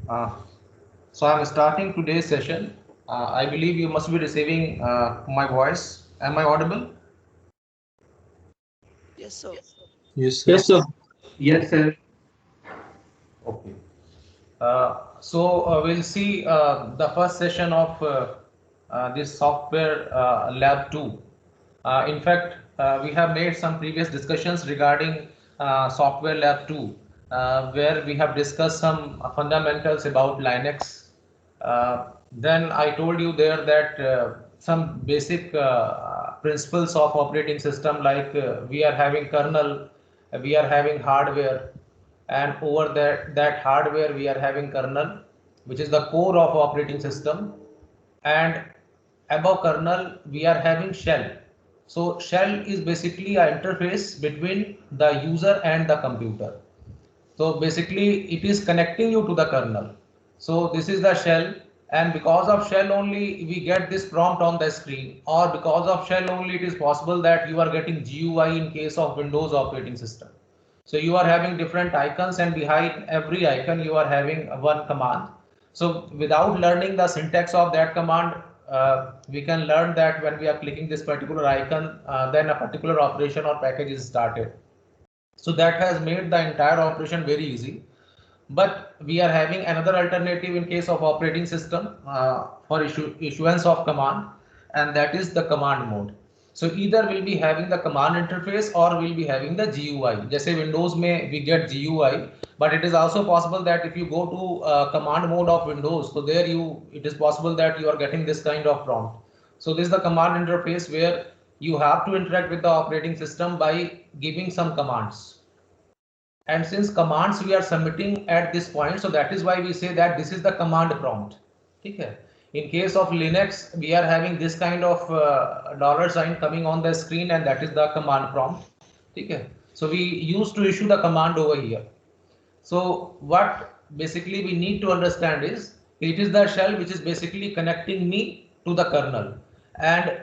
Uh, so I'm starting today's session. I believe you must be receiving my voice. Am I audible? Yes, sir. Yes, sir. Yes, sir. Yes, sir. Okay. We'll see the first session of this software lab 2. In fact, we have made some previous discussions regarding software lab 2, where we have discussed some fundamentals about Linux. Then I told you there that some basic principles of operating system, like we are having kernel, we are having hardware, and over that hardware we are having kernel, which is the core of operating system, and above kernel we are having shell. So shell is basically an interface between the user and the computer. So basically it is connecting you to the kernel. So this is the shell, and because of shell only we get this prompt on the screen, or because of shell only it is possible that you are getting GUI in case of Windows operating system. So you are having different icons, and behind every icon you are having one command. So without learning the syntax of that command, we can learn that when we are clicking this particular icon, then a particular operation or package is started. So that has made the entire operation very easy. But we are having another alternative in case of operating system for issuance of command, and that is the command mode. So either we'll be having the command interface or we'll be having the GUI. Just Windows may we get GUI, but it is also possible that if you go to command mode of Windows, so there it is possible that you are getting this kind of prompt. So this is the command interface where you have to interact with the operating system by giving some commands. And since commands we are submitting at this point, so that is why we say that this is the command prompt. Okay. In case of Linux, we are having this kind of dollar sign coming on the screen, and that is the command prompt. Okay. So we used to issue the command over here. So what basically we need to understand is, it is the shell which is basically connecting me to the kernel, and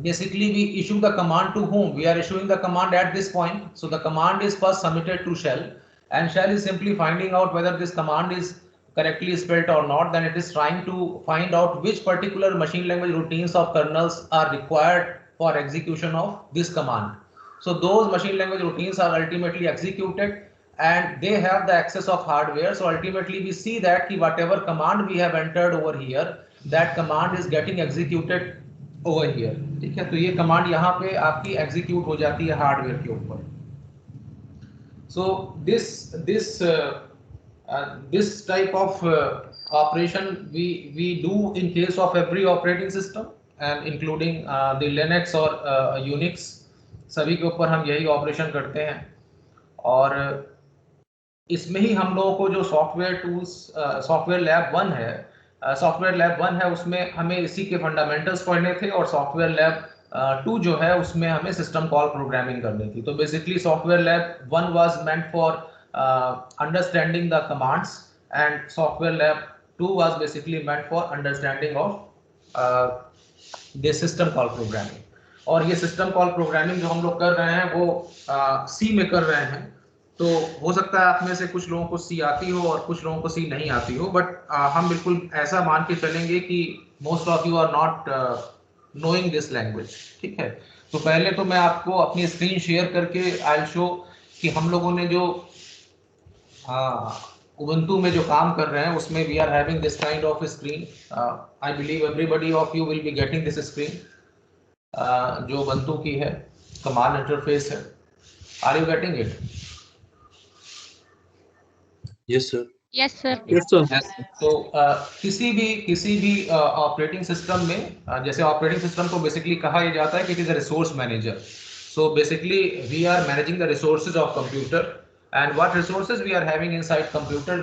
basically we issue the command to whom? We are issuing the command at this point. So the command is first submitted to shell, and shell is simply finding out whether this command is correctly spelled or not. Then it is trying to find out which particular machine language routines of kernels are required for execution of this command. So those machine language routines are ultimately executed, and they have the access of hardware. So ultimately we see that whatever command we have entered over here, that command is getting executed over here. ठीक है, तो ये command यहाँ पे आपकी execute हो जाती है हार्डवेयर के ऊपर. So this type of operation we do in case of every operating system, and including the Linux or Unix, सभी के ऊपर हम यही ऑपरेशन करते हैं. और इसमें ही हम लोगों को जो सॉफ्टवेयर टूल्स सॉफ्टवेयर लैब 1 है, उसमें हमें इसी के फंडामेंटल्स पढ़ने थे, और सॉफ्टवेयर लैब 2 जो है उसमें हमें सिस्टम कॉल प्रोग्रामिंग करनी थी. तो basically software lab 1 was meant for understanding the commands, and software lab 2 was basically meant for understanding of the system call programming. और ये सिस्टम कॉल प्रोग्रामिंग जो हम लोग कर रहे हैं वो सी में कर रहे हैं. तो हो सकता है आप में से कुछ लोगों को सी आती हो और कुछ लोगों को सी नहीं आती हो, बट हम बिल्कुल ऐसा मान के चलेंगे कि most of you are not knowing this language. ठीक है, तो पहले तो मैं आपको अपनी स्क्रीन शेयर करके आई विल शो कि हम लोगों ने जो उबंटू में जो काम कर रहे हैं उसमें we are having this kind of screen. I believe everybody of you will be getting this screen जो उबंटू की है, कमांड इंटरफेस है. Are you getting it? Yes, sir. Yes, sir. Yes, sir. तो किसी भी ऑपरेटिंग सिस्टम में जैसे operating system को बेसिकली कहा जाता है कि it is a resource manager. So basically we are managing the resources of computer, and what resources we are having inside computer.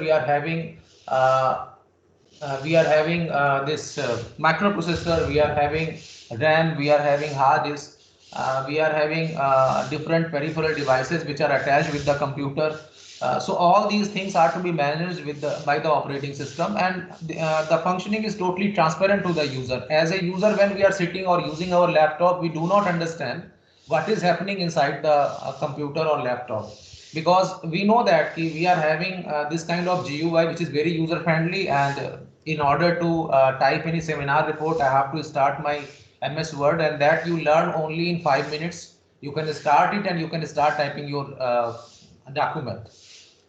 We are having this microprocessor, we are having RAM, we are having hard disk, we are having different peripheral devices which are attached with the computer. So all these things are to be managed by the operating system, and the functioning is totally transparent to the user. As a user, when we are sitting or using our laptop, we do not understand what is happening inside the computer or laptop. because we know that we are having this kind of GUI which is very user friendly, and in order to type any seminar report, I have to start my MS Word, and that you learn only in 5 minutes. You can start it and you can start typing your document.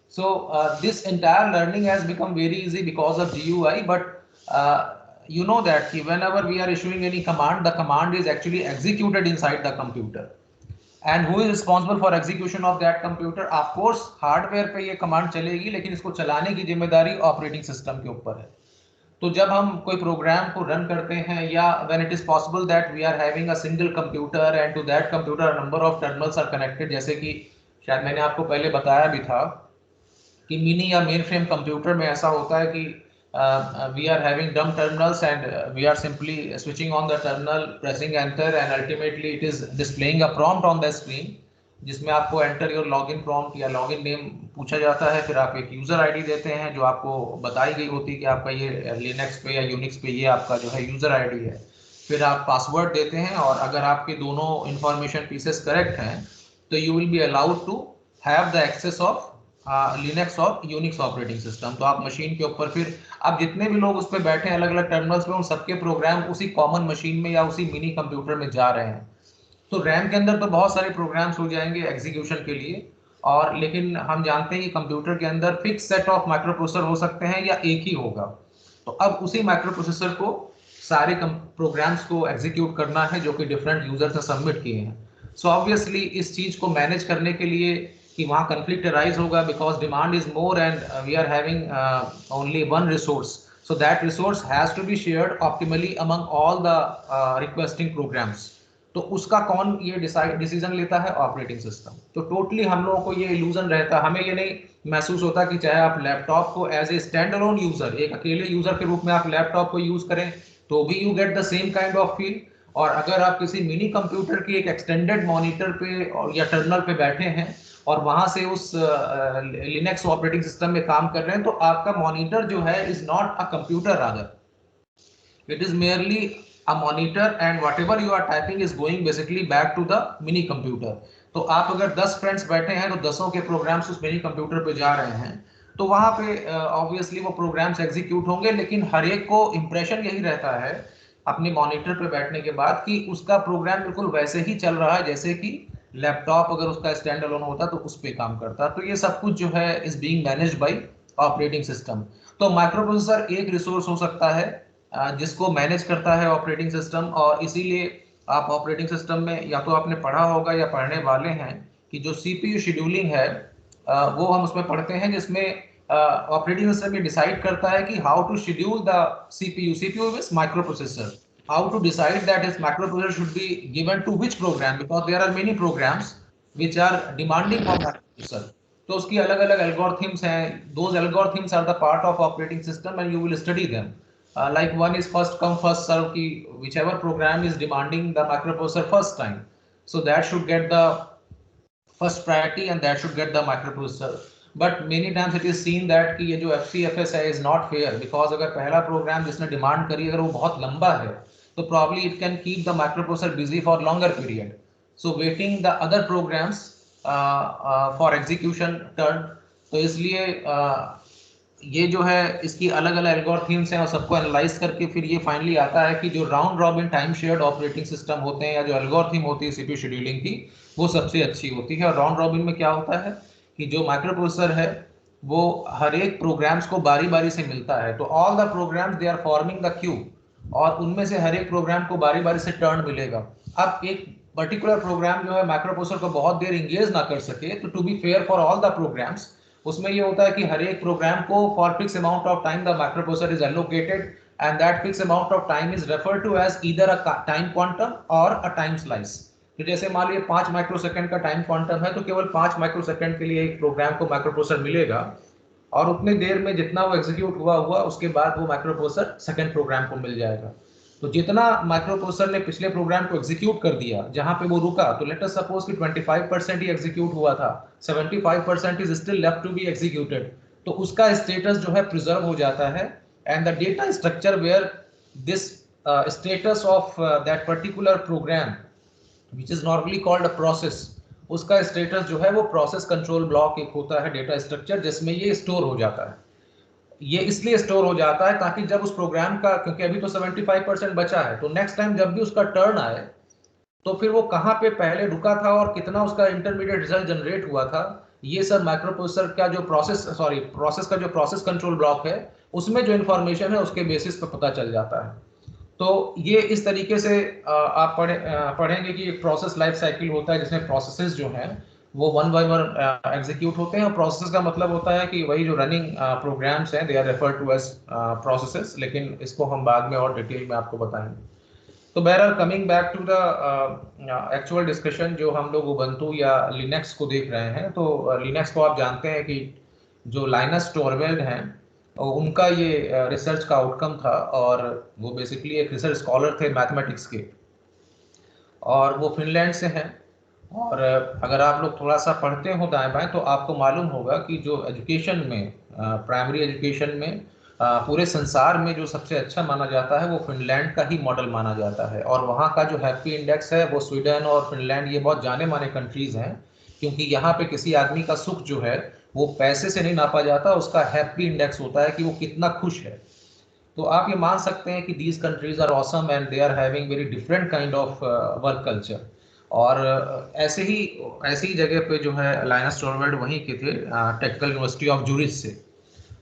So this entire learning has become very easy because of GUI, but you know that whenever we are issuing any command, the command is actually executed inside the computer. And who is responsible for execution of that computer? Of course, hardware पे ये command चलेगी, लेकिन इसको चलाने की जिम्मेदारी operating system के ऊपर है. तो जब हम कोई प्रोग्राम को रन करते हैं, या when it is possible that we are having a single computer and to that computer a number of terminals are connected, जैसे कि शायद मैंने आपको पहले बताया भी था कि मिनी या मेन फ्रेम कंप्यूटर में ऐसा होता है कि we are having dumb terminals and we are simply switching on the terminal, pressing enter, and ultimately it is displaying a prompt on the screen जिसमें आपको enter your login prompt या login name पूछा जाता है. फिर आप एक user ID देते हैं जो आपको बताई गई होती है कि आपका ये लिनक्स पे या यूनिक्स पे ये आपका जो है यूजर आईडी है. फिर आप पासवर्ड देते हैं, और अगर आपके दोनों इंफॉर्मेशन पीसेस करेक्ट हैं तो you will be allowed to have the access of Linux और यूनिक्स ऑपरेटिंग सिस्टम. तो आप मशीन के ऊपर, फिर अब जितने भी लोग उस पर बैठे हैं अलग अलग टर्मिनल्स पे, उन सबके प्रोग्राम उसी कॉमन मशीन में या उसी मिनी कंप्यूटर में जा रहे हैं. तो रैम के अंदर तो बहुत सारे प्रोग्राम्स हो जाएंगे एग्जीक्यूशन के लिए, और लेकिन हम जानते हैं कि कंप्यूटर के अंदर fix set of micro processor हो सकते हैं या एक ही होगा. तो अब उसी माइक्रो प्रोसेसर को सारे प्रोग्राम्स को एग्जीक्यूट करना है जो कि डिफरेंट यूजर्स ने सबमिट किए हैं. सो ऑब्वियसली इस चीज को मैनेज करने के लिए कि वहाँ कंफ्लिक्ट अराइज होगा, because demand is more and we are having only one resource, so that resource has to be shared optimally among all the requesting programs. तो उसका कौन ये डिसीजन लेता है? Operating system. तो टोटली हम लोगों को ये इल्यूजन रहता है, हमें ये नहीं महसूस होता कि चाहे आप लैपटॉप को as a stand alone user, एक अकेले यूजर के रूप में आप लैपटॉप को यूज करें तो भी you get the same kind of feel. और अगर आप किसी मिनी कंप्यूटर की एक एक्सटेंडेड मॉनिटर पे और या टर्मिनल पे बैठे हैं और वहां से उस लिनक्स ऑपरेटिंग सिस्टम में काम कर रहे हैं, तो आपका मॉनिटर जो है is not a computer, rather it is merely a monitor, and whatever you are typing is going basically back to the mini computer. तो आप अगर 10 फ्रेंड्स बैठे हैं तो 10 के प्रोग्राम्स उस मिनी कंप्यूटर पे जा रहे हैं, तो वहां पे ऑब्वियसली वो प्रोग्राम्स एग्जीक्यूट होंगे, लेकिन हर एक को इंप्रेशन यही रहता है अपने मॉनिटर पे बैठने के बाद कि उसका प्रोग्राम बिल्कुल वैसे ही चल रहा है जैसे कि लैपटॉप अगर उसका स्टैंड अलोन होता तो उस पे काम करता. तो ये सब कुछ जो है is being managed by operating system. तो माइक्रो प्रोसेसर एक रिसोर्स हो सकता है जिसको मैनेज करता है ऑपरेटिंग सिस्टम, और इसीलिए आप ऑपरेटिंग सिस्टम में या तो आपने पढ़ा होगा या पढ़ने वाले हैं कि जो सीपीयू शेड्यूलिंग है वो हम उसमें पढ़ते हैं, जिसमें ऑपरेटिंग सिस्टम ये डिसाइड करता है कि how to schedule the CPU. CPU is microprocessor. How to decide that his microprocessor should be given to which program, because there are many programs which are demanding of microprocessor. तो उसकी अलग अलग algorithms हैं. Those algorithms are the part of operating system and you will study them. Like one is first come first serve, ki whichever program is demanding the microprocessor first time, so that should get the first priority and that should get the microprocessor. But many times it is seen that कि ये जो FCFS है is not fair, because अगर पहला programme जिसने demand करी अगर वो बहुत लंबा है तो probably it can keep the microprocessor busy for longer period. So waiting the other programs for execution turn. तो इसलिए ये जो है इसकी अलग अलग एल्गोरिथम्स हैं और सबको एनालाइज करके फिर ये फाइनली आता है कि जो round robin time shared operating system होते हैं या जो एल्गोरिथम होती है सीपीयू शेड्यूलिंग की, वो सबसे अच्छी होती है. और राउंड रॉबिन में क्या होता है कि जो माइक्रो प्रोसेसर है वो हर एक प्रोग्राम्स को बारी बारी से मिलता है. तो all the programs they are forming the queue, और उनमें से हर एक प्रोग्राम को बारी बारी से टर्न मिलेगा. अब एक पर्टिकुलर प्रोग्राम जो है माइक्रो प्रोसेसर को बहुत देर इंगेज ना कर सके, तो to be fair for all the programs, उसमें ये होता है कि हर एक प्रोग्राम को for fix amount of time the microprocessor is allocated, and that fix amount of time is referred to as either a time quantum or a time slice. तो जैसे मान लीजिए 5 माइक्रोसेकंड का टाइम क्वांटम है, तो केवल 5 microsecond के लिए एक प्रोग्राम को माइक्रो प्रोसेसर मिलेगा, और उतनी देर में जितना वो एग्जीक्यूट हुआ उसके बाद वो माइक्रो प्रोसेसर सेकंड प्रोग्राम को मिल जाएगा. तो जितना माइक्रो प्रोसेसर ने पिछले प्रोग्राम को एग्जीक्यूट कर दिया जहां पे वो रुका, तो लेट अस सपोज कि 25% ही एग्जीक्यूट हुआ था, 75% is still left to be executed. तो उसका स्टेटस जो है प्रिजर्व हो जाता है, and the data structure where this status of that particular program which is normally called a process, उसका स्टेटस जो है वो प्रोसेस कंट्रोल ब्लॉक एक होता है डेटा स्ट्रक्चर, जिसमें ये स्टोर हो जाता है। ये इसलिए स्टोर हो जाता है ताकि जब उस प्रोग्राम का, क्योंकि अभी तो 75% बचा है, तो नेक्स्ट टाइम जब भी उसका टर्न आए तो फिर वो कहाँ पे पहले रुका था और कितना उसका इंटरमीडिएट रिजल्ट जनरेट हुआ था, ये सब माइक्रो प्रोसेसर का जो प्रोसेस का जो प्रोसेस कंट्रोल ब्लॉक है उसमें जो इंफॉर्मेशन है उसके बेसिस पर पता चल जाता है। तो ये इस तरीके से आप पढ़ेंगे कि एक प्रोसेस लाइफ साइकिल होता है जिसमें प्रोसेसेस जो हैं वो वन बाय वन एग्जीक्यूट होते हैं। और प्रोसेस का मतलब होता है कि वही जो रनिंग प्रोग्राम्स हैं, they are referred to as processes, लेकिन इसको हम बाद में और डिटेल में आपको बताएंगे। तो बहरहाल coming back to the actual discussion, जो हम लोग उबंटू या लिनक्स को देख रहे हैं, तो लिनक्स को आप जानते हैं कि जो लाइनस टोरवेल्ड हैं उनका ये रिसर्च का आउटकम था, और वो बेसिकली एक रिसर्च स्कॉलर थे मैथमेटिक्स के, और वो फिनलैंड से हैं। और अगर आप लोग थोड़ा सा पढ़ते हो दाएं बाएं तो आपको मालूम होगा कि जो एजुकेशन में, प्राइमरी एजुकेशन में पूरे संसार में जो सबसे अच्छा माना जाता है वो फिनलैंड का ही मॉडल माना जाता है। और वहाँ का जो हैप्पी इंडेक्स है वो स्वीडन और फिनलैंड, ये बहुत जाने माने कंट्रीज हैं, क्योंकि यहाँ पे किसी आदमी का सुख जो है वो पैसे से नहीं नापा जाता, उसका हैप्पी इंडेक्स होता है कि वो कितना खुश है। तो आप ये मान सकते हैं कि these countries are awesome and they are having very different kind of work culture. और ऐसे ही जगह पे जो है लाइनस टोरवेल्ड वहीं के थे, टेक्निकल यूनिवर्सिटी ऑफ जूरिच से,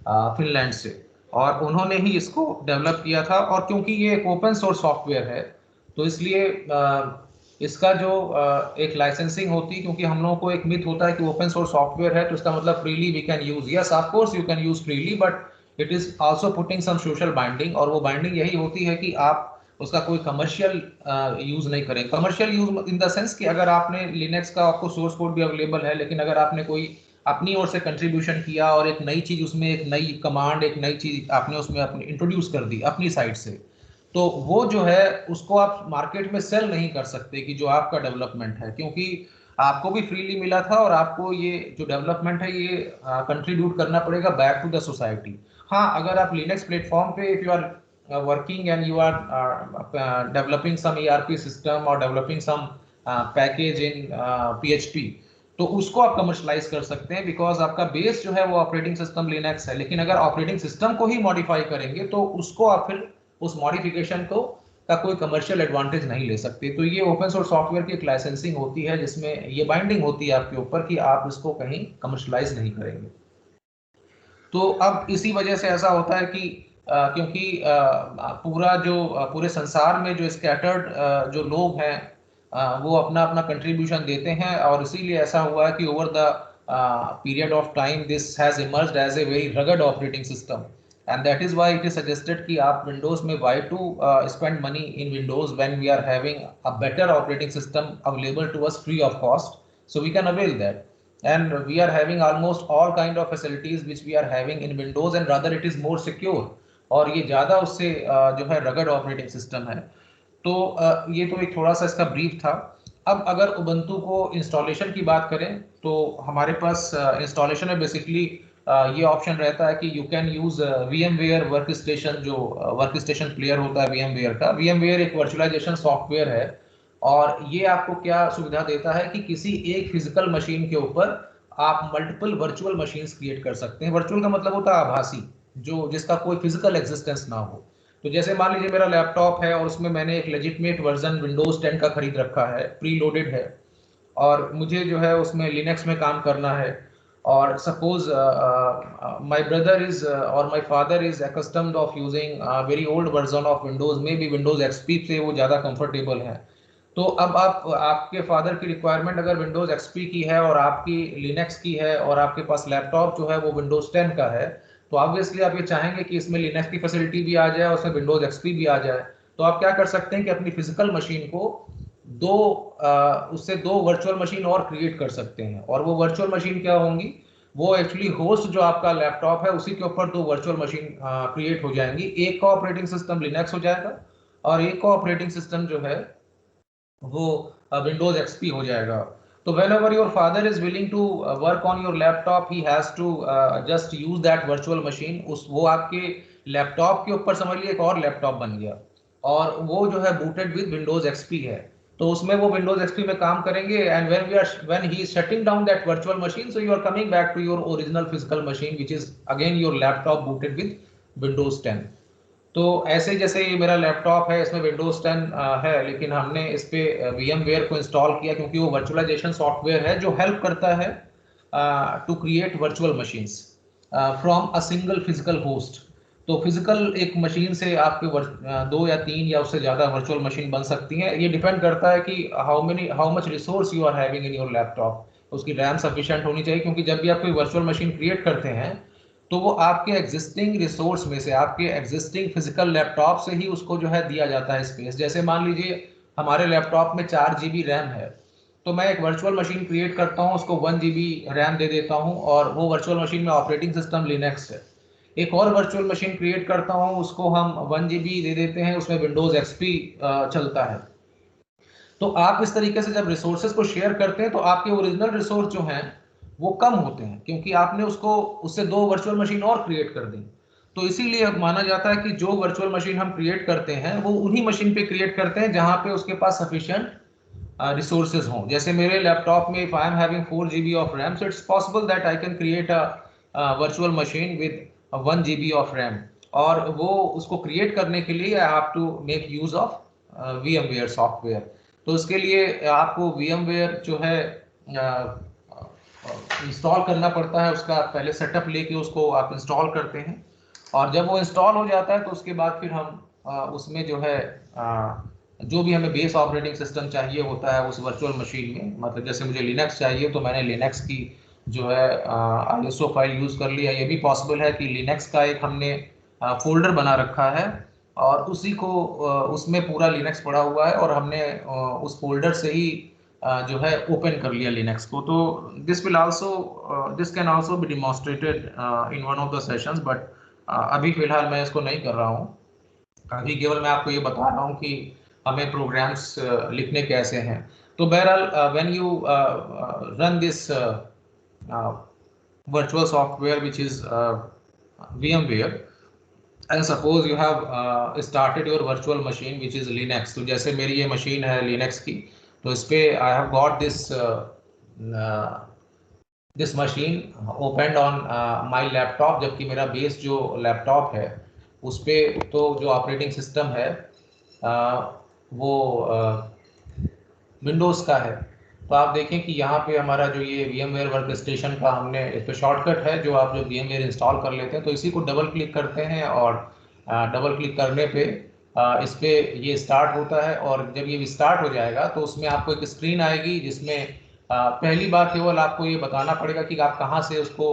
फिनलैंड से, और उन्होंने ही इसको डेवलप किया था। और क्योंकि ये एक ओपन सोर्स सॉफ्टवेयर है तो इसलिए इसका जो एक लाइसेंसिंग होती, क्योंकि हम लोगों को एक मिथ होता है कि ओपन सोर्स सॉफ्टवेयर है तो इसका मतलब freely we can use. Yes, of course you can use freely, but it is also putting some social binding, और वो बाइंडिंग यही होती है कि आप उसका कोई कमर्शियल यूज नहीं करें। Commercial use in the sense कि अगर आपने लिनक्स का, आपको सोर्स कोड भी अवेलेबल है, लेकिन अगर आपने कोई अपनी ओर से कंट्रीब्यूशन किया और एक नई चीज उसमें, एक नई कमांड, एक नई चीज आपने उसमें अपनी इंट्रोड्यूस कर दी अपनी साइड से, तो वो जो है उसको आप मार्केट में सेल नहीं कर सकते कि जो आपका डेवलपमेंट है, क्योंकि आपको भी फ्रीली मिला था और आपको ये जो डेवलपमेंट है ये कंट्रीब्यूट करना पड़ेगा बैक टू द सोसाइटी। हाँ, अगर आप लिनक्स प्लेटफॉर्म पे if you are working and you are developing some ERP system or developing some package in PHP, तो उसको आप कमर्शलाइज कर सकते हैं, बिकॉज आपका बेस जो है वो ऑपरेटिंग सिस्टम लिनक्स है। लेकिन अगर ऑपरेटिंग सिस्टम को ही मॉडिफाई करेंगे तो उसको आप फिर उस मॉडिफिकेशन को का कोई कमर्शियल एडवांटेज नहीं ले सकते। तो ये ओपन सोर्स सॉफ्टवेयर की एक लाइसेंसिंग होती है जिसमें ये बाइंडिंग होती है आपके ऊपर कि आप इसको कहीं कमर्शलाइज नहीं करेंगे। तो अब इसी वजह से ऐसा होता है कि क्योंकि पूरे संसार में जो स्कैटर्ड जो लोग हैं वो अपना अपना कंट्रीब्यूशन देते हैं, और इसीलिए ऐसा हुआ है कि over the period of time this has emerged as a very rugged operating system, and that is why it is suggested कि आप विंडोज में why to spend money in Windows when we are having a better operating system available to us free of cost, so we can avail that. And we are having almost all kind of facilities which we are having in Windows, and rather it is more secure, और ये ज़्यादा उससे जो है rugged operating system है। तो ये तो एक थोड़ा सा इसका ब्रीफ था। अब अगर उबंटू को इंस्टॉलेशन की बात करें तो हमारे पास इंस्टॉलेशन में बेसिकली ये ऑप्शन रहता है कि you can use VMware work station, जो वर्क स्टेशन प्लेयर होता है VMware का। VMware एक वर्चुअलाइजेशन सॉफ्टवेयर है, और ये आपको क्या सुविधा देता है कि किसी एक फिजिकल मशीन के ऊपर आप मल्टीपल वर्चुअल मशीन्स क्रिएट कर सकते हैं। वर्चुअल का मतलब होता है आभासी, जो जिसका कोई फिजिकल एग्जिस्टेंस ना हो। तो जैसे मान लीजिए मेरा लैपटॉप है और उसमें मैंने एक लेजिटमेट वर्जन विंडोज 10 का खरीद रखा है, प्री लोडेड है, और मुझे जो है उसमें लिनक्स में काम करना है, और सपोज माय ब्रदर इज और my father is accustomed of using very old version of Windows, में भी विंडोज XP से वो ज़्यादा कंफर्टेबल है। तो अब आपके फादर की रिक्वायरमेंट अगर विंडोज XP की है और आपकी लिनक्स की है, और आपके पास लैपटॉप जो है वो विंडोज 10 का है, तो ऑब्वियसली आप ये चाहेंगे कि इसमें लिनक्स की फैसिलिटी भी आ जाए और उसमें विंडोज XP भी आ जाए। तो आप क्या कर सकते हैं कि अपनी फिजिकल मशीन को उससे दो वर्चुअल मशीन और क्रिएट कर सकते हैं। और वो वर्चुअल मशीन क्या होंगी, वो एक्चुअली होस्ट जो आपका लैपटॉप है उसी के ऊपर दो वर्चुअल मशीन क्रिएट हो जाएंगी। एक का ऑपरेटिंग सिस्टम लिनक्स हो जाएगा और एक का ऑपरेटिंग सिस्टम जो है वो विंडोज XP हो जाएगा। तो whenever your father is willing to work on your laptop, he has to just use that virtual machine। वो आपके लैपटॉप के ऊपर समझ लीजिए एक और लैपटॉप बन गया, और वो जो है बूटेड विद विंडोज XP है। तो उसमें वो विंडोज एक्सपी में काम करेंगे, and when he is shutting down that virtual machine, so you are coming back to your original physical machine which is again your laptop booted with Windows 10। तो ऐसे जैसे ये मेरा लैपटॉप है, इसमें विंडोज 10 है, लेकिन हमने इस पे VMware को इंस्टॉल किया क्योंकि वो वर्चुअलाइजेशन सॉफ्टवेयर है जो हेल्प करता है to create virtual machines from a single physical host. तो फिजिकल एक मशीन से आपके 2 या 3 या उससे ज़्यादा वर्चुअल मशीन बन सकती हैं। ये डिपेंड करता है कि how much resource you are having in your laptop. उसकी रैम सफिशिएंट होनी चाहिए, क्योंकि जब भी आप कोई वर्चुअल मशीन क्रिएट करते हैं तो वो आपके एग्जिस्टिंग रिसोर्स में से, आपके एग्जिस्टिंग फिजिकल लैपटॉप से ही उसको जो है दिया जाता है स्पेस। जैसे मान लीजिए हमारे लैपटॉप में 4 GB रैम है, तो मैं एक वर्चुअल मशीन क्रिएट करता हूँ, उसको 1 GB रैम दे देता हूँ, और वो वर्चुअल मशीन में ऑपरेटिंग सिस्टम लिनक्स है। एक और वर्चुअल मशीन क्रिएट करता हूँ, उसको हम 1 GB दे देते हैं, उसमें विंडोज एक्सपी चलता है। तो आप इस तरीके से जब रिसोर्सेज को शेयर करते हैं तो आपके ओरिजिनल रिसोर्स जो हैं वो कम होते हैं, क्योंकि आपने उससे 2 वर्चुअल मशीन और क्रिएट कर दी। तो इसीलिए अब माना जाता है कि जो वर्चुअल मशीन हम क्रिएट करते हैं वो उन्हीं मशीन पे क्रिएट करते हैं जहां पे उसके पास सफिशिएंट रिसोर्सेज हों। जैसे मेरे लैपटॉप में if I am having 4 GB of RAM, so it's possible that I can create a virtual machine with 1 GB of RAM, और वो उसको क्रिएट करने के लिए I have to make use of VMware software. तो उसके लिए आपको VMware जो है इंस्टॉल करना पड़ता है। उसका पहले सेटअप लेके उसको आप इंस्टॉल करते हैं, और जब वो इंस्टॉल हो जाता है तो उसके बाद फिर हम उसमें जो है जो भी हमें बेस ऑपरेटिंग सिस्टम चाहिए होता है उस वर्चुअल मशीन में, मतलब जैसे मुझे लिनक्स चाहिए तो मैंने लिनक्स की जो है ISO फाइल यूज़ कर लिया। ये भी पॉसिबल है कि लिनक्स का एक हमने फोल्डर बना रखा है और उसी को उसमें पूरा लिनक्स पड़ा हुआ है, और हमने उस फोल्डर से ही जो है ओपन कर लिया लिनक्स को। तो this can also be demonstrated in one of the sessions, but अभी फिलहाल मैं इसको नहीं कर रहा हूँ। अभी केवल मैं आपको ये बता रहा हूँ कि हमें प्रोग्राम्स लिखने कैसे हैं। तो बहरहाल when you run this virtual software which is VMware, and suppose you have started your virtual machine which is Linux। तो जैसे मेरी ये मशीन है Linux की, तो इस पे I have got this machine opened on my laptop, जबकि मेरा बेस जो लैपटॉप है उस पे तो जो ऑपरेटिंग सिस्टम है वो विंडोज़ का है। तो आप देखें कि यहाँ पे हमारा जो ये VMware वर्क स्टेशन का हमने इस पर शॉर्टकट है, जो आप जो VMware इंस्टॉल कर लेते हैं तो इसी को डबल क्लिक करते हैं, और डबल क्लिक करने पे इस पे ये स्टार्ट होता है। और जब ये स्टार्ट हो जाएगा तो उसमें आपको एक स्क्रीन आएगी जिसमें पहली बार केवल आपको ये बताना पड़ेगा कि आप कहाँ से उसको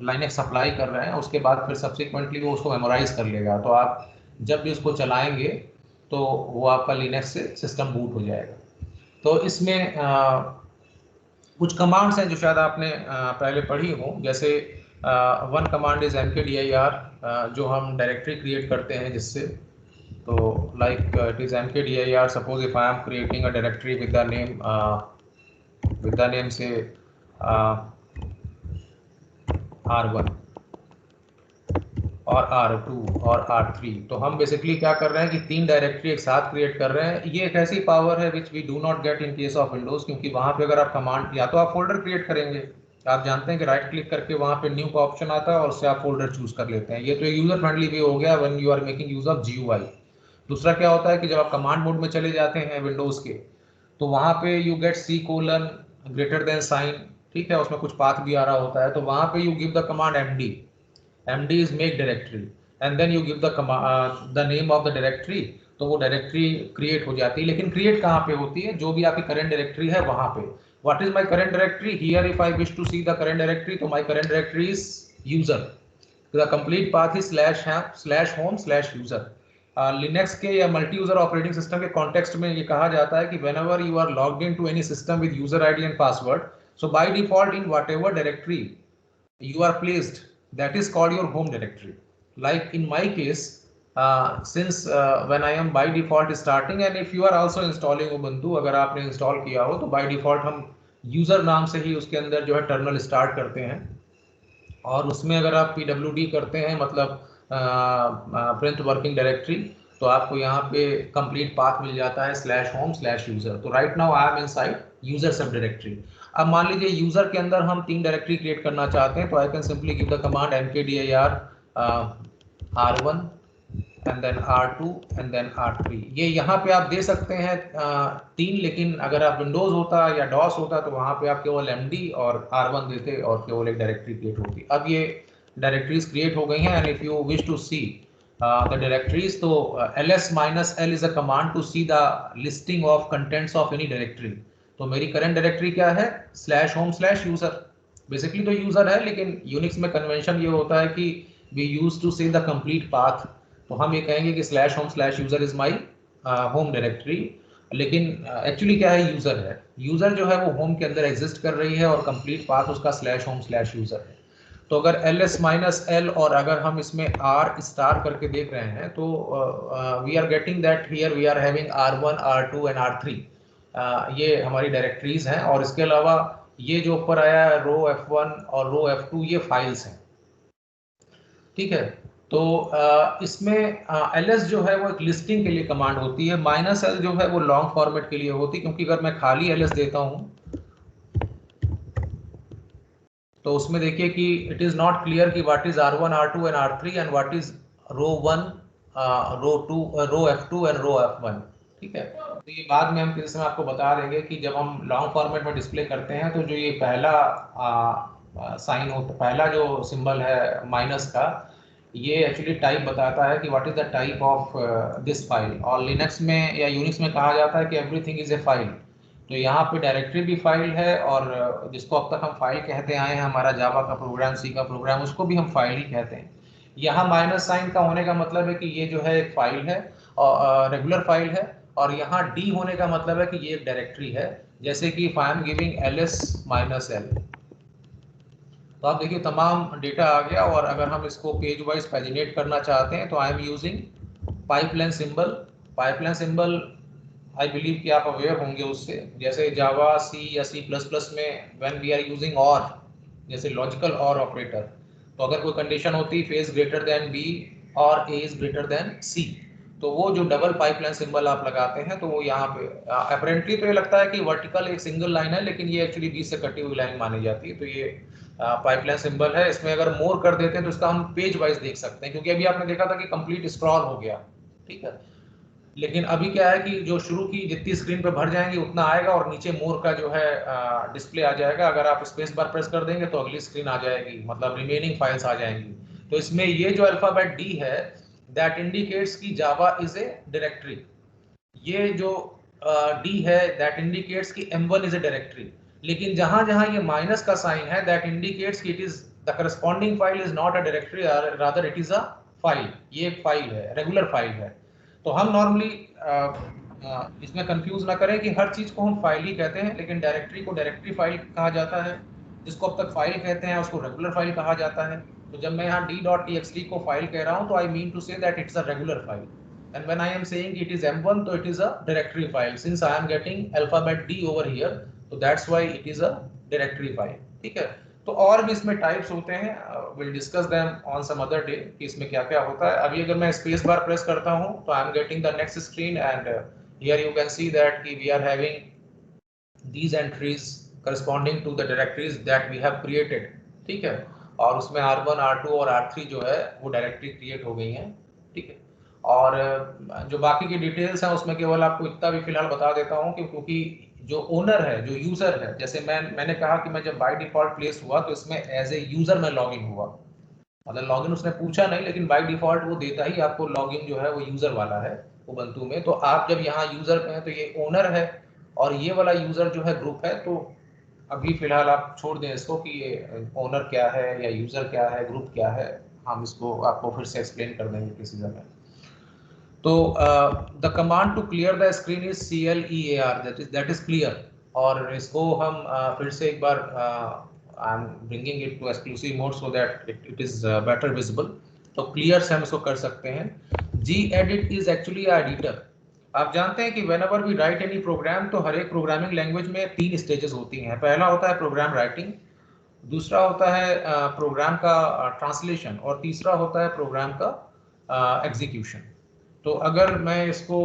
लाइनेक्स सप्लाई कर रहे हैं। उसके बाद फिर सब्सिक्वेंटली वो उसको मेमोराइज कर लेगा, तो आप जब भी उसको चलाएंगे तो वो आपका लिनक्स से सिस्टम बूट हो जाएगा। तो इसमें कुछ कमांड्स हैं जो शायद आपने पहले पढ़ी हो, जैसे वन कमांड इज mkdir, जो हम डायरेक्टरी क्रिएट करते हैं जिससे, तो like it is mkdir। Suppose if I am creating a directory with the name से R1 और R2 और R3, तो हम बेसिकली क्या कर रहे हैं कि 3 डायरेक्टरी एक साथ क्रिएट कर रहे हैं। ये एक ऐसी पावर है which we do not get in case of Windows, क्योंकि वहाँ पे अगर आप कमांड, या तो आप फोल्डर क्रिएट करेंगे, आप जानते हैं कि राइट क्लिक करके वहाँ पे न्यू का ऑप्शन आता है और उससे आप फोल्डर चूज कर लेते हैं। ये तो एक यूजर फ्रेंडली वे हो गया when you are making use of GUI। दूसरा क्या होता है कि जब आप कमांड मोड में चले जाते हैं विंडोज़ के, तो वहाँ पे यू गेट C:\, ठीक है, उसमें कुछ पाथ भी आ रहा होता है, तो वहाँ पे you give the command MD is make directory, and then you give the name of the directory, तो वो डायरेक्टरी क्रिएट हो जाती है। लेकिन क्रिएट कहाँ पे होती है? जो भी आपकी करंट डायरेक्टरी है वहाँ पे। What is my current directory? Here if I wish to see the current directory, तो my current directory is user. The complete path is /home/user। Linux के या मल्टी यूजर ऑपरेटिंग सिस्टम के context में ये कहा जाता है कि whenever you are logged into any system with user ID and password, so by default in whatever directory you are placed, that is called your home directory. Like in my case, since when I am by default starting, and if you are also installing Ubuntu, अगर आपने install किया हो तो by default हम user नाम से ही उसके अंदर जो है टर्मिनल स्टार्ट करते हैं, और उसमें अगर आप pwd करते हैं, मतलब प्रिंट वर्किंग डायरेक्टरी, तो आपको यहाँ पे कंप्लीट पाथ मिल जाता है /home/user। तो right now I am inside user सब डायरेक्टरी। अब मान लीजिए यूजर के अंदर हम 3 डायरेक्टरी क्रिएट करना चाहते हैं, तो I can simply give the command mkdir r1 and then r2 and then r3। ये यहाँ पे आप दे सकते हैं 3, लेकिन अगर आप विंडोज होता या डॉस होता तो वहाँ पे आप केवल md और r1 देते और केवल एक डायरेक्टरी क्रिएट होती। अब ये डायरेक्टरीज क्रिएट हो गई हैं, and if you wish to see the directories, तो ls-l is a command to see the listing of contents of any directory। तो मेरी करंट डायरेक्टरी क्या है /home/user। बेसिकली तो यूजर है, लेकिन यूनिक्स में कन्वेंशन ये होता है कि we use to see the complete path। तो हम ये कहेंगे कि /home/user is my home directory, लेकिन एक्चुअली क्या है, यूजर है। यूजर जो है वो होम के अंदर एग्जिस्ट कर रही है और कंप्लीट पाथ उसका /home/user है। तो अगर ls-l और अगर हम इसमें r स्टार करके देख रहे हैं तो we are getting that here we are having r1 r2 and r3। ये हमारी डायरेक्टरीज हैं, और इसके अलावा ये जो ऊपर आया है रो f1 और रो f2 ये फाइल्स हैं, ठीक है। तो इसमें ls जो है वो एक लिस्टिंग के लिए कमांड होती है, -l जो है वो लॉन्ग फॉर्मेट के लिए होती है, क्योंकि अगर मैं खाली ls देता हूँ तो उसमें देखिए कि इट इज नॉट क्लियर कि what is r1 r2 and r3 and what is row 1 row 2 row f2 and row f1, ठीक है। तो ये बाद में हम किसी समय आपको बता देंगे कि जब हम लॉन्ग फॉर्मेट में डिस्प्ले करते हैं तो जो ये पहला साइन होता, पहला जो सिंबल है माइनस का, ये एक्चुअली टाइप बताता है कि what is the type of this file. और लिनक्स में या यूनिक्स में कहा जाता है कि एवरीथिंग इज ए फाइल। तो यहाँ पे डायरेक्टरी भी फाइल है, और जिसको अब तक हम फाइल कहते आए हैं, हमारा जावा का प्रोग्राम, सी का प्रोग्राम, उसको भी हम फाइल ही कहते हैं। यहाँ माइनस साइन का होने का मतलब है कि ये जो है एक फाइल है और रेगुलर फाइल है, और यहाँ डी होने का मतलब है कि ये एक डायरेक्टरी है। जैसे कि if I am giving ls-l, तो आप देखिए तमाम डेटा आ गया। और अगर हम इसको पेज वाइज पैजिनेट करना चाहते हैं तो आई am using pipeline symbol. Pipeline symbol I believe कि आप अवेयर होंगे उससे, जैसे जावा, सी या C++ में व्हेन वी आर यूजिंग और, जैसे लॉजिकल और ऑपरेटर, तो अगर कोई कंडीशन होती है फेज ग्रेटर देन बी और ए इज ग्रेटर देन सी, तो वो जो डबल पाइपलाइन सिंबल आप लगाते हैं तो वो यहाँ पे अपेरेंटली तो ये लगता है कि वर्टिकल एक सिंगल लाइन है, लेकिन ये एक्चुअली बीच से कटी हुई लाइन मानी जाती है। तो ये पाइपलाइन सिंबल है। इसमें अगर मोर कर देते हैं तो इसका हम पेज वाइज देख सकते हैं, क्योंकि अभी आपने देखा था कि कंप्लीट स्क्रॉल हो गया, ठीक है। लेकिन अभी क्या है कि जो शुरू की जितनी स्क्रीन पे भर जाएंगे उतना आएगा, और नीचे मोर का जो है डिस्प्ले आ जाएगा। अगर आप स्पेस बार प्रेस कर देंगे तो अगली स्क्रीन आ जाएगी, मतलब रिमेनिंग फाइल्स आ जाएंगी। तो इसमें ये जो अल्फाबेट डी है, दैट इंडिकेट्स कि जावा इज ए डायरेक्टरी। ये जो डी है दैट इंडिकेट्स कि m1 इज ए डायरेक्टरी। लेकिन जहां जहां ये माइनस का साइन है, दैट इंडिकेट्स कि it is the corresponding file is not a directory, rather it is a file. ये एक फाइल है, रेगुलर फाइल है। तो हम नॉर्मली इसमें कंफ्यूज ना करें कि हर चीज को हम फाइल ही कहते हैं, लेकिन डायरेक्टरी को डायरेक्टरी फाइल कहा जाता है, जिसको अब तक फाइल कहते हैं उसको रेगुलर फाइल कहा जाता है। तो जब मैं यहाँ d.txt को फाइल कह रहा हूँ तो I mean to say that it's a regular file, and when I am saying it is m1, so it is a directory file. Since I am getting alphabet D over here, so that's why it is a directory file, ठीक है। तो और भी इसमें types होते हैं, we'll discuss them on some other day कि इसमें क्या क्या होता है। अभी अगर मैं स्पेस बार प्रेस करता हूँ तो I am getting the next screen, and here you can see that we are having these entries corresponding to the directories that we have created, ठीक है। और उसमें r1 r2 और r3 जो है वो डायरेक्टरी क्रिएट हो गई हैं, ठीक है। और जो बाकी की डिटेल्स हैं उसमें केवल आपको इतना भी फिलहाल बता देता हूँ कि क्योंकि जो ओनर है, जो यूजर है, जैसे मैंने कहा कि मैं जब बाय डिफॉल्ट प्लेस हुआ तो इसमें एज ए यूजर मैं लॉगिन हुआ, मतलब लॉगिन उसने पूछा नहीं, लेकिन बाय डिफॉल्ट वो देता ही आपको लॉगिन जो है वो यूजर वाला है उबंटू में। तो आप जब यहाँ यूजर पे हैं तो ये ओनर है, और ये वाला यूजर जो है ग्रुप है। तो अभी फिलहाल आप छोड़ दें इसको कि ये ओनर क्या है या यूजर क्या है, ग्रुप क्या है, हम इसको आपको फिर से एक्सप्लेन कर देंगे किसी समय। तो the command to clear the screen is CLEAR, that is clear. और इसको हम फिर से एक बार I am bringing it to exclusive mode so that it is better visible. तो क्लियर से हम इसको कर सकते हैं। gedit is actually editor. आप जानते हैं कि whenever we write any program, तो हर एक प्रोग्रामिंग लैंग्वेज में 3 स्टेजेस होती हैं। पहला होता है प्रोग्राम राइटिंग, दूसरा होता है प्रोग्राम का ट्रांसलेशन, और तीसरा होता है प्रोग्राम का एग्जीक्यूशन। तो अगर मैं इसको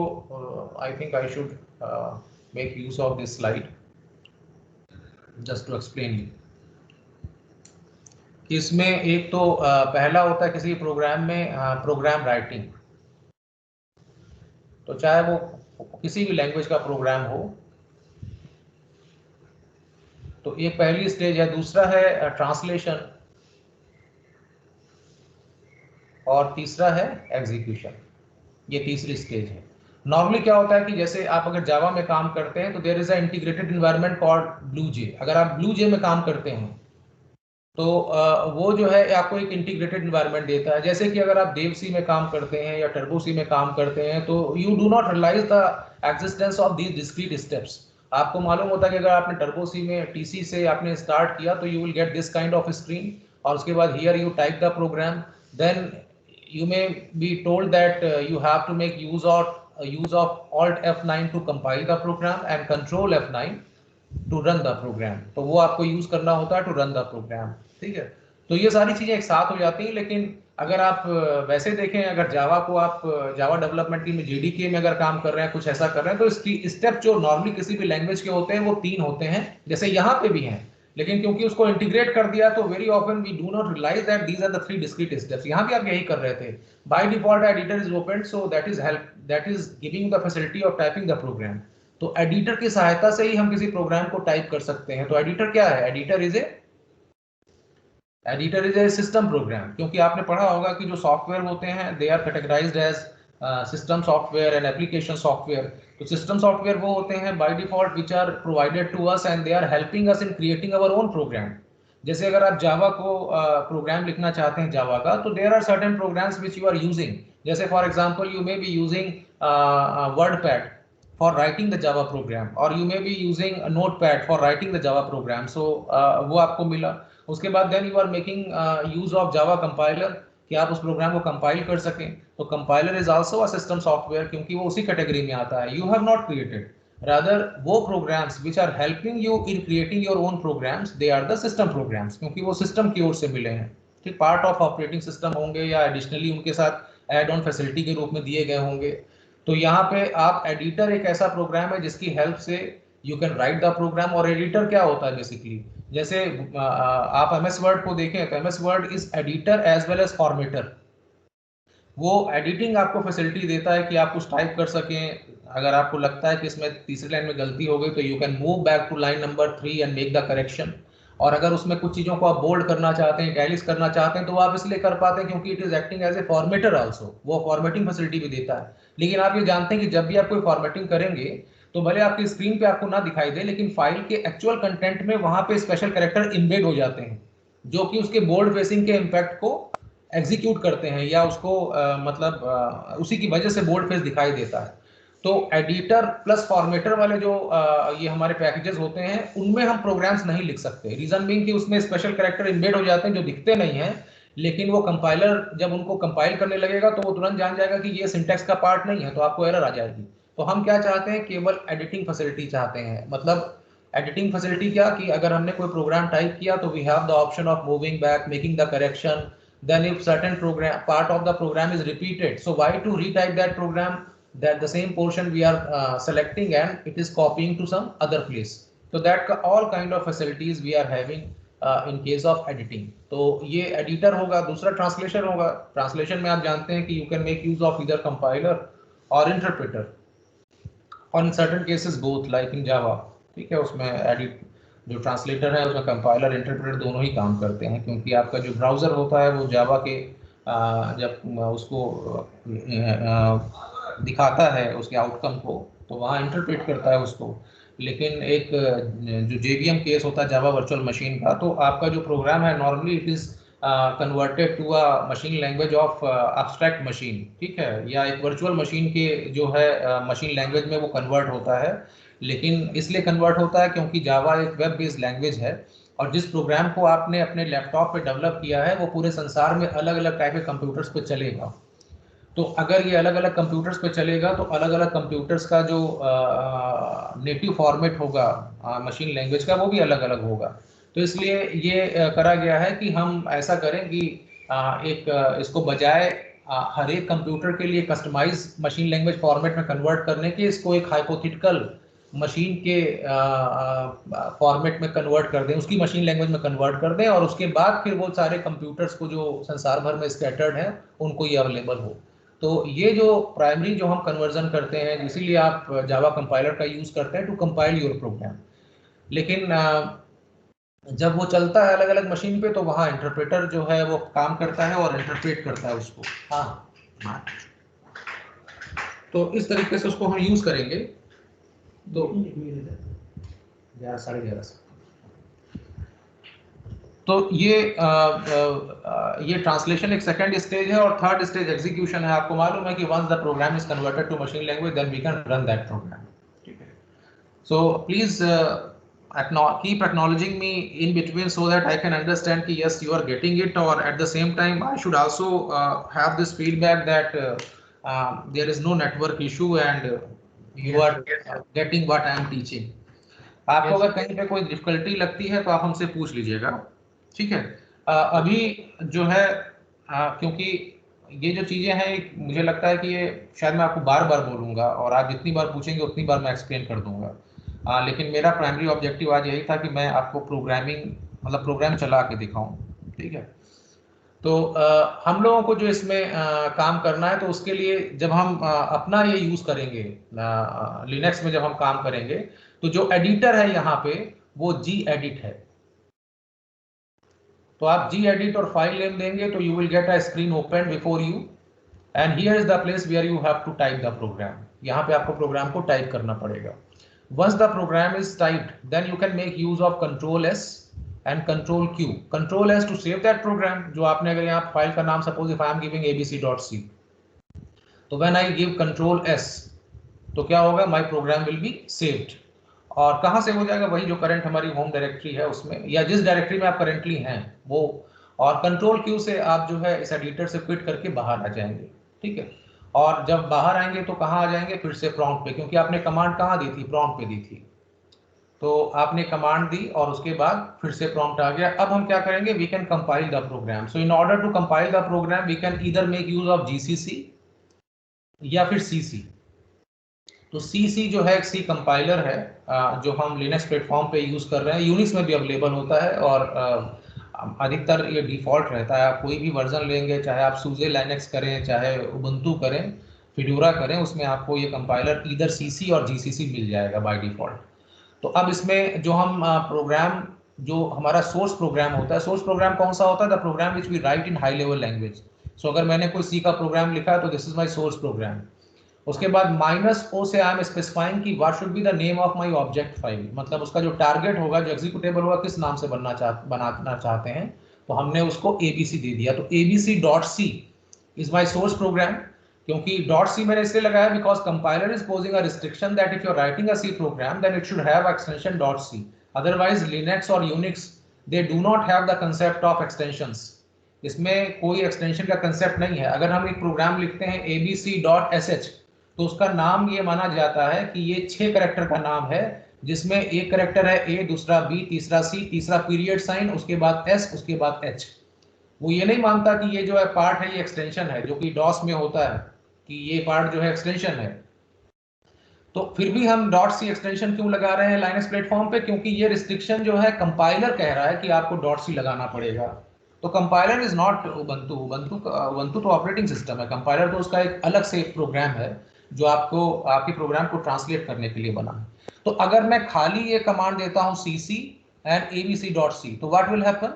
I think I should make use of this slide just to explain you कि इसमें एक तो पहला होता है किसी प्रोग्राम में प्रोग्राम राइटिंग, तो चाहे वो किसी भी लैंग्वेज का प्रोग्राम हो, तो ये पहली स्टेज है। दूसरा है ट्रांसलेशन और तीसरा है एग्जीक्यूशन, ये तीसरी स्टेज है। नॉर्मली क्या होता है कि जैसे आप अगर जावा में काम करते हैं तो there is a integrated environment called BlueJ. अगर आप ब्लूजे में काम करते हैं तो वो जो है आपको एक इंटीग्रेटेड एनवायरनमेंट देता है। जैसे कि अगर आप देव सी में काम करते हैं या टर्बो सी में काम करते हैं तो you do not realize the existence of these discrete steps. आपको मालूम होता है कि अगर आपने टर्बो सी में टीसी से आपने स्टार्ट किया तो you will get this kind of screen, और उसके बाद here you type the program, then you may be told that you have to make use of Alt F9 to compile the program and Control F9 to run the program। तो वो आपको use करना होता है to run the program, ठीक है। तो ये सारी चीजें एक साथ हो जाती हैं। लेकिन अगर आप वैसे देखें, अगर जावा को आप जावा डेवलपमेंट टीम में जेडीके में अगर काम कर रहे हैं, कुछ ऐसा कर रहे हैं, तो इसकी स्टेप जो नॉर्मली किसी भी लैंग्वेज के होते हैं वो 3 होते हैं, जैसे यहाँ पे भी हैं। लेकिन क्योंकि उसको इंटीग्रेट कर दिया तो very often we do not realize that these are the 3 discrete steps. यहाँ भी आप यही कर रहे थे। By default editor is open, so that is giving the facility of typing the program. तो एडिटर की सहायता से ही हम किसी प्रोग्राम को टाइप कर सकते हैं। तो एडिटर क्या है? Editor is a system program. क्योंकि आपने पढ़ा होगा कि जो सॉफ्टवेयर होते हैं they are categorized as system software and application software. तो सिस्टम सॉफ्टवेयर वो होते हैं by default which are provided to us and they are helping us in creating our own program. जैसे अगर आप जावा को प्रोग्राम लिखना चाहते हैं जावा का, तो there are certain programs which you are using. जैसे for example you may be using WordPad for writing the Java program, or you may be using a notepad for writing the Java program। So वो आपको मिला। उसके बाद then you are making use of Java compiler कि आप उस programme को compile कर सकें। तो compiler is also a system software, क्योंकि वो उसी कैटेगरी में आता है। You have not created, rather वो programs which are helping you in creating your own programs, they are the system programs, क्योंकि वो सिस्टम की ओर से मिले हैं। ठीक, पार्ट ऑफ ऑपरेटिंग सिस्टम होंगे या एडिशनली उनके साथ एड ऑन फैसिलिटी के रूप में दिए गए होंगे। तो यहाँ पे आप एडिटर एक ऐसा प्रोग्राम है जिसकी हेल्प से you can write the program. और एडिटर क्या होता है बेसिकली, जैसे आप एमएस वर्ड को देखें तो MS Word is editor as well as formatter. वो एडिटिंग आपको फैसिलिटी देता है कि आप कुछ टाइप कर सकें। अगर आपको लगता है कि इसमें तीसरी लाइन में गलती हो गई तो you can move back to line number 3 and make the correction. और अगर उसमें कुछ चीज़ों को आप बोल्ड करना चाहते हैं, इटैलिक्स करना चाहते हैं, तो आप इसलिए कर पाते हैं क्योंकि it is acting as a formatter also. वो फॉर्मेटिंग फैसिलिटी भी देता है। लेकिन आप ये जानते हैं कि जब भी आप कोई फॉर्मेटिंग करेंगे तो भले आपकी स्क्रीन पे आपको ना दिखाई दे, लेकिन फाइल के एक्चुअल कंटेंट में वहां पे स्पेशल कैरेक्टर इम्बेड हो जाते हैं जो कि उसके बोर्ड फेसिंग के इम्पैक्ट को एग्जीक्यूट करते हैं, या उसको उसी की वजह से बोर्ड फेस दिखाई देता है। तो एडिटर प्लस फॉर्मेटर वाले जो ये हमारे पैकेजेस होते हैं उनमें हम प्रोग्राम्स नहीं लिख सकते। रीजन बीइंग कि उसमें स्पेशल कैरेक्टर इम्बेड हो जाते हैं जो दिखते नहीं हैं, लेकिन वो कंपाइलर जब उनको कंपाइल करने लगेगा तो वो तुरंत जान जाएगा कि ये सिंटैक्स का पार्ट नहीं है, तो आपको एरर आ जाएगी। तो हम क्या चाहते हैं, केवल एडिटिंग फैसिलिटी चाहते हैं। मतलब एडिटिंग फैसिलिटी क्या कि अगर हमने कोई प्रोग्राम टाइप किया तो we have the option of moving back, making the correction. Then if certain program part of the program is repeated, so why to retype that program, that the same portion we are selecting and it is copying to some other place। So that all kind of facilities we are having in case of editing। तो ये editor होगा। दूसरा translation होगा। translation में आप जानते हैं कि you can make use of either compiler or interpreter, or in certain cases both like in Java। ठीक है, उसमें edit जो ट्रांसलेटर है उसमें कंपाइलर इंटरप्रेटर दोनों ही काम करते हैं, क्योंकि आपका जो ब्राउज़र होता है वो जावा के जब उसको दिखाता है उसके आउटकम को तो वहाँ इंटरप्रेट करता है उसको। लेकिन एक जो जेवीएम केस होता है जावा वर्चुअल मशीन का, तो आपका जो प्रोग्राम है normally it is converted to a machine language of abstract machine. ठीक है, या एक वर्चुअल मशीन के जो है मशीन लैंग्वेज में वो कन्वर्ट होता है। लेकिन इसलिए कन्वर्ट होता है क्योंकि जावा एक वेब बेस्ड लैंग्वेज है, और जिस प्रोग्राम को आपने अपने लैपटॉप पे डेवलप किया है वो पूरे संसार में अलग अलग टाइप के कंप्यूटर्स पे चलेगा। तो अगर ये अलग अलग कंप्यूटर्स पे चलेगा तो अलग अलग कंप्यूटर्स का जो नेटिव फॉर्मेट होगा मशीन लैंग्वेज का वो भी अलग अलग होगा। तो इसलिए ये करा गया है कि हम ऐसा करें कि इसको बजाय हर एक कंप्यूटर के लिए कस्टमाइज मशीन लैंग्वेज फॉर्मेट में कन्वर्ट करने के इसको एक हाइपोथेटिकल मशीन के फॉर्मेट में कन्वर्ट कर दें, उसकी मशीन लैंग्वेज में कन्वर्ट कर दें, और उसके बाद फिर वो सारे कंप्यूटर्स को जो संसार भर में स्कैटर्ड हैं उनको ये अवेलेबल हो। तो ये जो प्राइमरी जो हम कन्वर्जन करते हैं, इसीलिए आप जावा कंपाइलर का यूज करते हैं टू कंपाइल योर प्रोग्राम। लेकिन जब वो चलता है अलग अलग मशीन पे तो वहाँ इंटरप्रेटर जो है वो काम करता है और इंटरप्रेट करता है उसको। हाँ, तो इस तरीके से उसको हम यूज करेंगे। तो 11:30 से तो ये ट्रांसलेशन एक सेकंड स्टेज है, और थर्ड स्टेज एग्जीक्यूशन है। आपको मालूम है कि once the program is converted to machine language then we can run that program. ठीक है, so please keep acknowledging me in between so that I can understand कि yes you are getting it, or at the same time I should also have this feedback that there is no network issue and you are getting what I am teaching. आपको अगर कहीं पे कोई difficulty लगती है तो आप हमसे पूछ लीजिएगा। ठीक है, अभी जो है क्योंकि ये जो चीजें हैं मुझे लगता है कि ये शायद मैं आपको बार बार बोलूंगा, और आप जितनी बार पूछेंगे उतनी बार मैं एक्सप्लेन कर दूंगा। लेकिन मेरा प्राइमरी ऑब्जेक्टिव आज यही था कि मैं आपको प्रोग्रामिंग मतलब प्रोग्राम चला के दिखाऊं। ठीक है, तो हम लोगों को जो इसमें काम करना है, तो उसके लिए जब हम अपना ये यूज करेंगे लिनक्स में, जब हम काम करेंगे तो जो एडिटर है यहाँ पे वो gedit है। तो आप gedit और फाइल नेम देंगे तो you will get a screen open before you, and here is the place where you have to type the program. यहाँ पे आपको प्रोग्राम को टाइप करना पड़ेगा। Once the program is typed, then you can make use of Control S and Control Q. Control S to save that program. जो आपने अगर यहाँ फाइल का नाम suppose if I am giving abc.c, तो when I give Control S, तो क्या होगा, my program will be saved। और कहाँ से हो जाएगा, वही जो करंट हमारी होम डायरेक्टरी है उसमें, या जिस डायरेक्टरी में आप करेंटली हैं वो। और कंट्रोल क्यू से आप जो है इस एडिटर से क्विट करके बाहर आ जाएंगे। ठीक है, और जब बाहर आएंगे तो कहाँ आ जाएंगे, फिर से प्रॉम्प्ट पे, क्योंकि आपने कमांड कहाँ दी थी, प्रॉम्प्ट पे दी थी। तो आपने कमांड दी और उसके बाद फिर से प्रॉम्प्ट आ गया। अब हम क्या करेंगे, we can compile the program. So in order to compile the program we can either make use of GCC या फिर सीसी। तो सीसी जो है एक सी कंपाइलर है जो हम लिनक्स प्लेटफॉर्म पे यूज कर रहे हैं। यूनिक्स में भी अवेलेबल होता है, और अधिकतर ये डिफॉल्ट रहता है। आप कोई भी वर्जन लेंगे, चाहे आप सूजे लाइनेक्स करें, चाहे उबंटू करें, फिडोरा करें, उसमें आपको ये कंपाइलर ईदर सीसी और जीसीसी मिल जाएगा बाय डिफॉल्ट। तो अब इसमें जो हम प्रोग्राम, जो हमारा सोर्स प्रोग्राम होता है, सोर्स प्रोग्राम कौन सा होता है, the program which we write in high level language. So अगर मैंने कोई सी का प्रोग्राम लिखा है तो this is my source program. उसके बाद -o से आई एम स्पेसिफाइंग कि what should be the name of my object file, मतलब उसका जो टारगेट होगा, जो एग्जीक्यूटेबल होगा, किस नाम से बनाना चाहते हैं। तो हमने उसको abc दे दिया। तो abc.c is my source program. क्योंकि .c मैंने इसलिए लगाया because compiler is posing a restriction that if you are writing a C program then it should have extension .c। Otherwise Linux और Unix they do not have the concept of extensions. इसमें कोई extension का concept नहीं है। अगर हम एक programme लिखते हैं abc.sh, तो उसका नाम ये माना जाता है कि ये 6 कैरेक्टर का नाम है, जिसमें एक कैरेक्टर है a, दूसरा b, तीसरा c, तीसरा पीरियड साइन, उसके बाद s, उसके बाद h। वो ये नहीं मानता कि ये जो है पार्ट है ये एक्सटेंशन है, जो कि डॉस में होता है कि ये पार्ट जो है एक्सटेंशन है। तो फिर भी हम .c एक्सटेंशन क्यों लगा रहे हैं लाइनक्स प्लेटफॉर्म पे, क्योंकि ये रिस्ट्रिक्शन जो है कंपाइलर कह रहा है कि आपको .c लगाना पड़ेगा। तो compiler is not Ubuntu. Ubuntu तो ऑपरेटिंग सिस्टम है, कंपाइलर तो उसका एक अलग से प्रोग्राम है जो आपको आपके प्रोग्राम को ट्रांसलेट करने के लिए बना है। तो अगर मैं खाली ये कमांड देता हूं cc and abc.c, तो what will happen,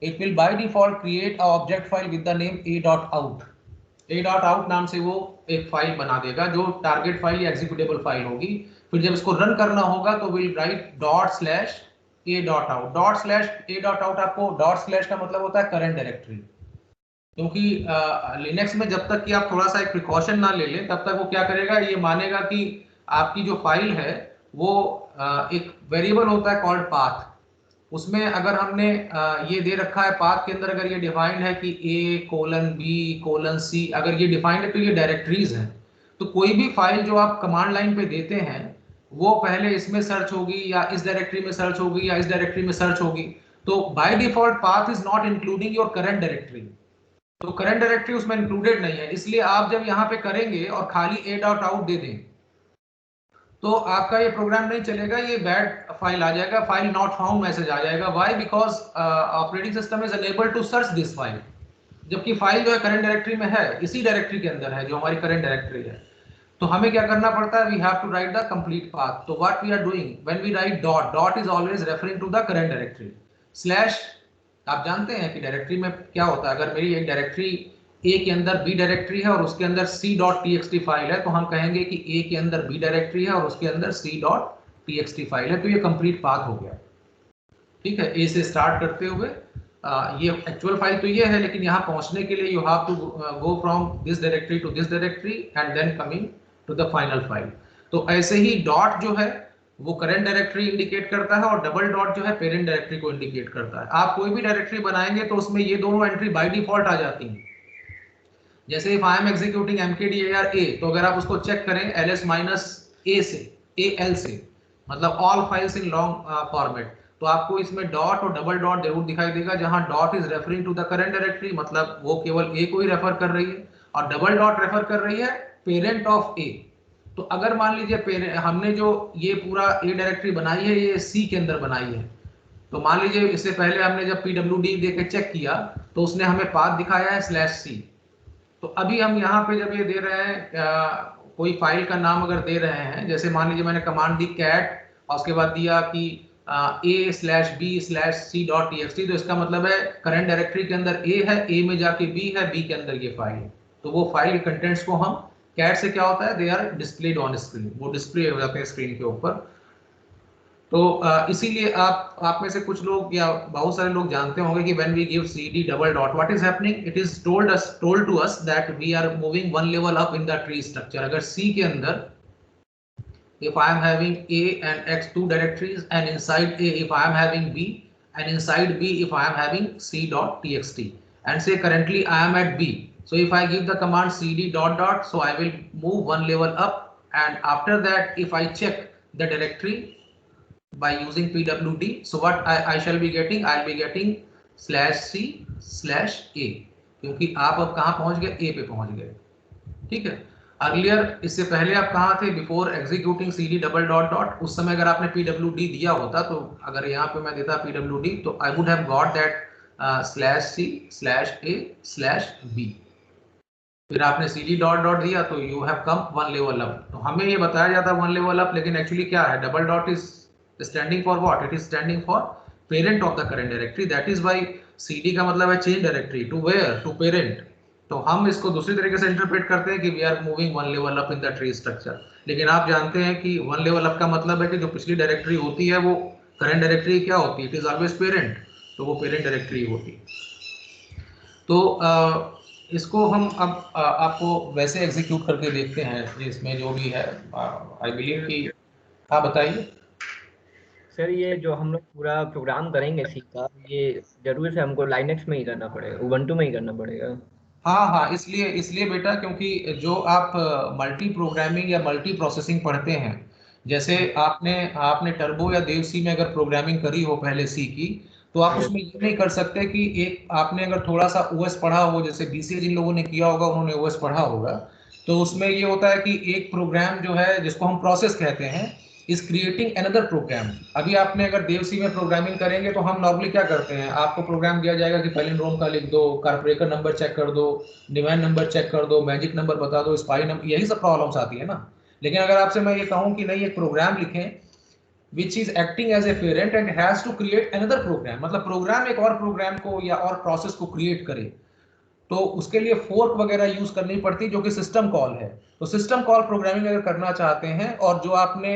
it will by default create a object file with the name a.out। a.out नाम से वो एक फाइल बना देगा जो टारगेट फाइल या एग्जीक्यूटेबल फाइल होगी। फिर जब इसको रन करना होगा तो विल राइट ./a.out। ./a.out आपको ./ का मतलब होता है करंट डायरेक्टरी। क्योंकि लिनक्स में जब तक कि आप थोड़ा सा एक प्रिकॉशन ना ले लें तब तक वो क्या करेगा, ये मानेगा कि आपकी जो फाइल है वो एक वेरिएबल होता है कॉल्ड पाथ। उसमें अगर हमने ये दे रखा है पाथ के अंदर, अगर ये डिफाइंड है कि a:b:c, अगर ये डिफाइंड है तो ये डायरेक्टरीज हैं। तो कोई भी फाइल जो आप कमांड लाइन पे देते हैं वो पहले इसमें सर्च होगी, या इस डायरेक्टरी में सर्च होगी, या इस डायरेक्टरी में सर्च होगी। तो by default path is not including your current directory. तो करंट डायरेक्टरी उसमें इंक्लूडेड नहीं है, इसलिए आप जब यहाँ पे करेंगे और खाली a.out दे दें तो आपका ये प्रोग्राम नहीं चलेगा, ये बैड फाइल आ जाएगा, फाइल नॉट फाउंड मैसेज आ जाएगा। Why? Because operating system is unable to search this file, जबकि फाइल जो है करंट डायरेक्टरी में है, इसी डायरेक्टरी के अंदर है जो हमारी करंट डायरेक्टरी है। तो हमें क्या करना पड़ता है? We have to write the complete path. तो what we are doing when we write dot, dot is always referring to the current directory. Slash, आप जानते हैं कि डायरेक्टरी में क्या होता है, अगर मेरी एक डायरेक्टरी ए के अंदर बी डायरेक्टरी है और उसके अंदर c.txt फाइल है, तो हम कहेंगे कि ए के अंदर बी डायरेक्टरी है और उसके अंदर c.txt फाइल है, तो ये कंप्लीट पाथ हो गया। ठीक है, ए से स्टार्ट करते हुए ये एक्चुअल फाइल तो ये है, लेकिन यहाँ पहुंचने के लिए you have to go from this directory to this directory and then coming to the final file. तो ऐसे ही डॉट जो है वो करंट डायरेक्टरी इंडिकेट करता है और डबल डॉट जो है पेरेंट डायरेक्टरी को इंडिकेट करता है। आप कोई भी डायरेक्टरी बनाएंगे तो उसमें ये दोनों एंट्री बाय डिफॉल्ट आ जाती हैं। जैसे if I M executing mkdir a, तो अगर आप उसको चेक करें ls-a से, al से, मतलब all files in long format, तो आपको इसमें डॉट और डबल डॉट जरूर दिखाई देगा, जहां dot is referring to the current directory, मतलब वो केवल a को ही रेफर कर रही है, और डबल डॉट रेफर कर रही है पेरेंट ऑफ a। तो अगर मान लीजिए हमने जो ये पूरा a डायरेक्टरी बनाई है ये c के अंदर बनाई है, तो मान लीजिए इससे पहले हमने जब pwd देके चेक किया तो उसने हमें पाथ दिखाया है /c। तो अभी हम यहाँ पे जब ये दे रहे हैं कोई फाइल का नाम अगर दे रहे हैं, जैसे मान लीजिए मैंने कमांड दी कैट और उसके बाद दिया कि a/b/c.txt, तो इसका मतलब है करंट डायरेक्टरी के अंदर a है, a में जाके b है, b के अंदर ये फाइल है। तो वो फाइल के कंटेंट्स को हम कैट से क्या होता है, they are displayed on screen, वो डिस्प्ले हो जाते हैं स्क्रीन के ऊपर। तो इसीलिए आप में से कुछ लोग या बहुत सारे लोग जानते होंगे कि when we give cd double dot what is happening, it is told to us that we are moving one level up in the tree structure। अगर c के अंदर if I am having a and x two directories, and inside a if I am having b, and inside b if I am having c.txt, and say currently I am at b, so if I give the command cd dot dot, so I will move one level up, and after that if I check the directory by using pwd, so what I shall be getting, I'll be getting /c/a, क्योंकि आप अब कहाँ पहुंच गए, a पे पहुंच गए। ठीक है, अर्लियर इससे पहले आप कहाँ थे, before executing cd double dot dot, उस समय अगर आपने pwd दिया होता, तो अगर यहाँ पे मैं देता pwd तो I would have got that /c/a/b। फिर आपने cd डॉट डॉट दिया तो you have come one level up. तो हमें ये बताया जाता है वन लेवल अप, लेकिन एक्चुअली क्या है, double dot is standing for what? It is standing for parent of the current directory, that is why cd का मतलब है change directory to where, to parent। तो हम इसको दूसरी तरीके से इंटरप्रेट करते हैं कि we are moving one level up in the tree structure, लेकिन आप जानते हैं कि one level up का मतलब है कि जो पिछली डायरेक्टरी होती है वो करंट डायरेक्टरी क्या होती है, इट इज ऑलवेज पेरेंट, तो वो पेरेंट डायरेक्टरी होती है। तो इसको हम अब आपको वैसे एग्जीक्यूट करके देखते हैं इसमें जो भी है। आई बिलीव कि हाँ बताइए सर ये जो हम लोग पूरा प्रोग्राम करेंगे सी का, ये जरूर से हमको लाइनेक्स में ही करना पड़ेगा, उबंटू में ही करना पड़ेगा? हाँ हाँ, इसलिए बेटा, क्योंकि जो आप मल्टी प्रोग्रामिंग या मल्टी प्रोसेसिंग पढ़ते हैं, जैसे आपने टर्बो या देव सी में अगर प्रोग्रामिंग करी हो पहले सी की, तो आप उसमें ये नहीं कर सकते कि एक आपने अगर थोड़ा सा ओएस पढ़ा हो, जैसे बीसीए जिन लोगों ने किया होगा उन्होंने ओएस पढ़ा होगा, तो उसमें ये होता है कि एक प्रोग्राम जो है जिसको हम प्रोसेस कहते हैं इज क्रिएटिंग अनदर प्रोग्राम। अभी आपने अगर देव सी में प्रोग्रामिंग करेंगे तो हम नॉर्मली क्या करते हैं, आपको प्रोग्राम दिया जाएगा कि पैलिंड्रोम का लिख दो, कार्बोरेटर नंबर चेक कर दो, डिमांड नंबर चेक कर दो, मैजिक नंबर बता दो, स्पाई नंबर, यही सब प्रॉब्लम्स आती है ना। लेकिन अगर आपसे मैं ये कहूं कि नहीं, एक प्रोग्राम लिखें which is acting as a parent and has to create another program, मतलब प्रोग्राम एक और प्रोग्राम को या और प्रोसेस को क्रिएट करे, तो उसके लिए फोर्क वगैरह यूज करनी पड़ती जो कि सिस्टम कॉल है। तो सिस्टम कॉल प्रोग्रामिंग अगर करना चाहते हैं, और जो आपने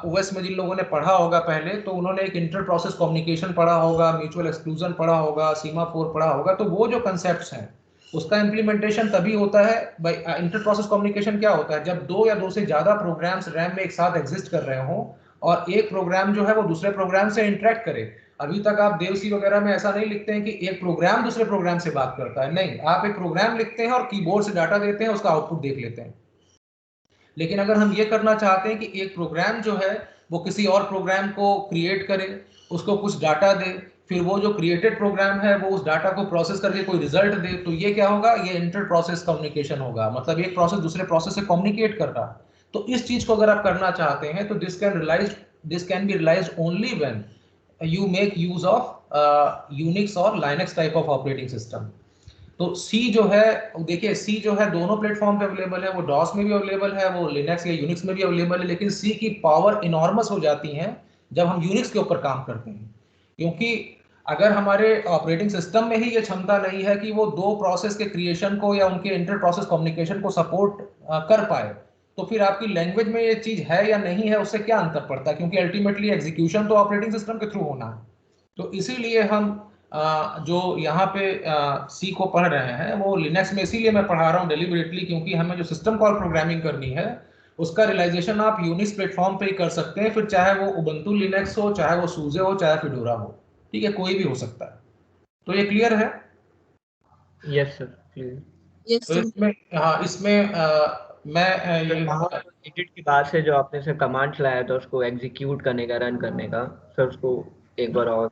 ओएस में जिन लोगों ने पढ़ा होगा पहले, तो उन्होंने एक इंटर प्रोसेस कम्युनिकेशन पढ़ा होगा, म्यूचुअल एक्सक्लूजन पढ़ा होगा, सीमाफोर पढ़ा होगा, तो वो जो कंसेप्ट्स हैं उसका इंप्लीमेंटेशन तभी होता है भाई। इंटर प्रोसेस कम्युनिकेशन क्या होता है, जब दो या दो से ज्यादा प्रोग्राम्स रैम में एक साथ एग्जिस्ट कर रहे हो और एक प्रोग्राम जो है वो दूसरे प्रोग्राम से इंटरेक्ट करे। अभी तक आप देवसी वगैरह में ऐसा नहीं लिखते हैं कि एक प्रोग्राम दूसरे प्रोग्राम से बात करता है, नहीं, आप एक प्रोग्राम लिखते हैं और कीबोर्ड से डाटा देते हैं, उसका आउटपुट देख लेते हैं। लेकिन अगर हम ये करना चाहते हैं कि एक प्रोग्राम जो है वो किसी और प्रोग्राम को क्रिएट करे, उसको कुछ डाटा दे, फिर वो जो क्रिएटेड प्रोग्राम है वो उस डाटा को प्रोसेस करके कोई रिजल्ट दे, तो ये क्या होगा, ये इंटर प्रोसेस कम्युनिकेशन होगा, मतलब एक प्रोसेस दूसरे प्रोसेस से कम्युनिकेट कर रहा है। तो इस चीज को अगर आप करना चाहते हैं तो this can be realized only when you make use of Unix और Linux type of operating system. तो C जो है, देखिए C जो है दोनों प्लेटफॉर्म पे अवेलेबल है, वो DOS में भी अवेलेबल है, वो Linux या Unix में भी अवेलेबल है, लेकिन C की पावर इनॉर्मस हो जाती है जब हम Unix के ऊपर काम करते हैं, क्योंकि अगर हमारे ऑपरेटिंग सिस्टम में ही ये क्षमता नहीं है कि वो दो प्रोसेस के क्रिएशन को या उनके इंटर प्रोसेस कम्युनिकेशन को सपोर्ट कर पाए, तो फिर आपकी लैंग्वेज में ये चीज है या नहीं है उससे क्या अंतर पड़ता है, क्योंकि अल्टीमेटली एग्जीक्यूशन तो ऑपरेटिंग सिस्टम के थ्रू होना है। तो इसीलिए हम जो यहाँ पे सी को पढ़ रहे हैं वो लिनक्स में इसीलिए मैं पढ़ा रहा हूँ डेलिबरेटली, क्योंकि हमें जो सिस्टम कॉल प्रोग्रामिंग करनी है उसका रियलाइजेशन आप यूनिक्स प्लेटफॉर्म पे ही कर सकते हैं, फिर चाहे वो उबंटू लिनक्स हो, चाहे वो सूजे हो, चाहे फिडोरा हो, ठीक है, कोई भी हो सकता है। तो ये क्लियर है? Yes sir, clear. यस तो सर। इसमें हाँ, इसमें मैं ये एडिट के बाद से जो आपने से कमांड चलाया था उसको एग्जीक्यूट करने का, रन करने का, सर उसको एक बार और।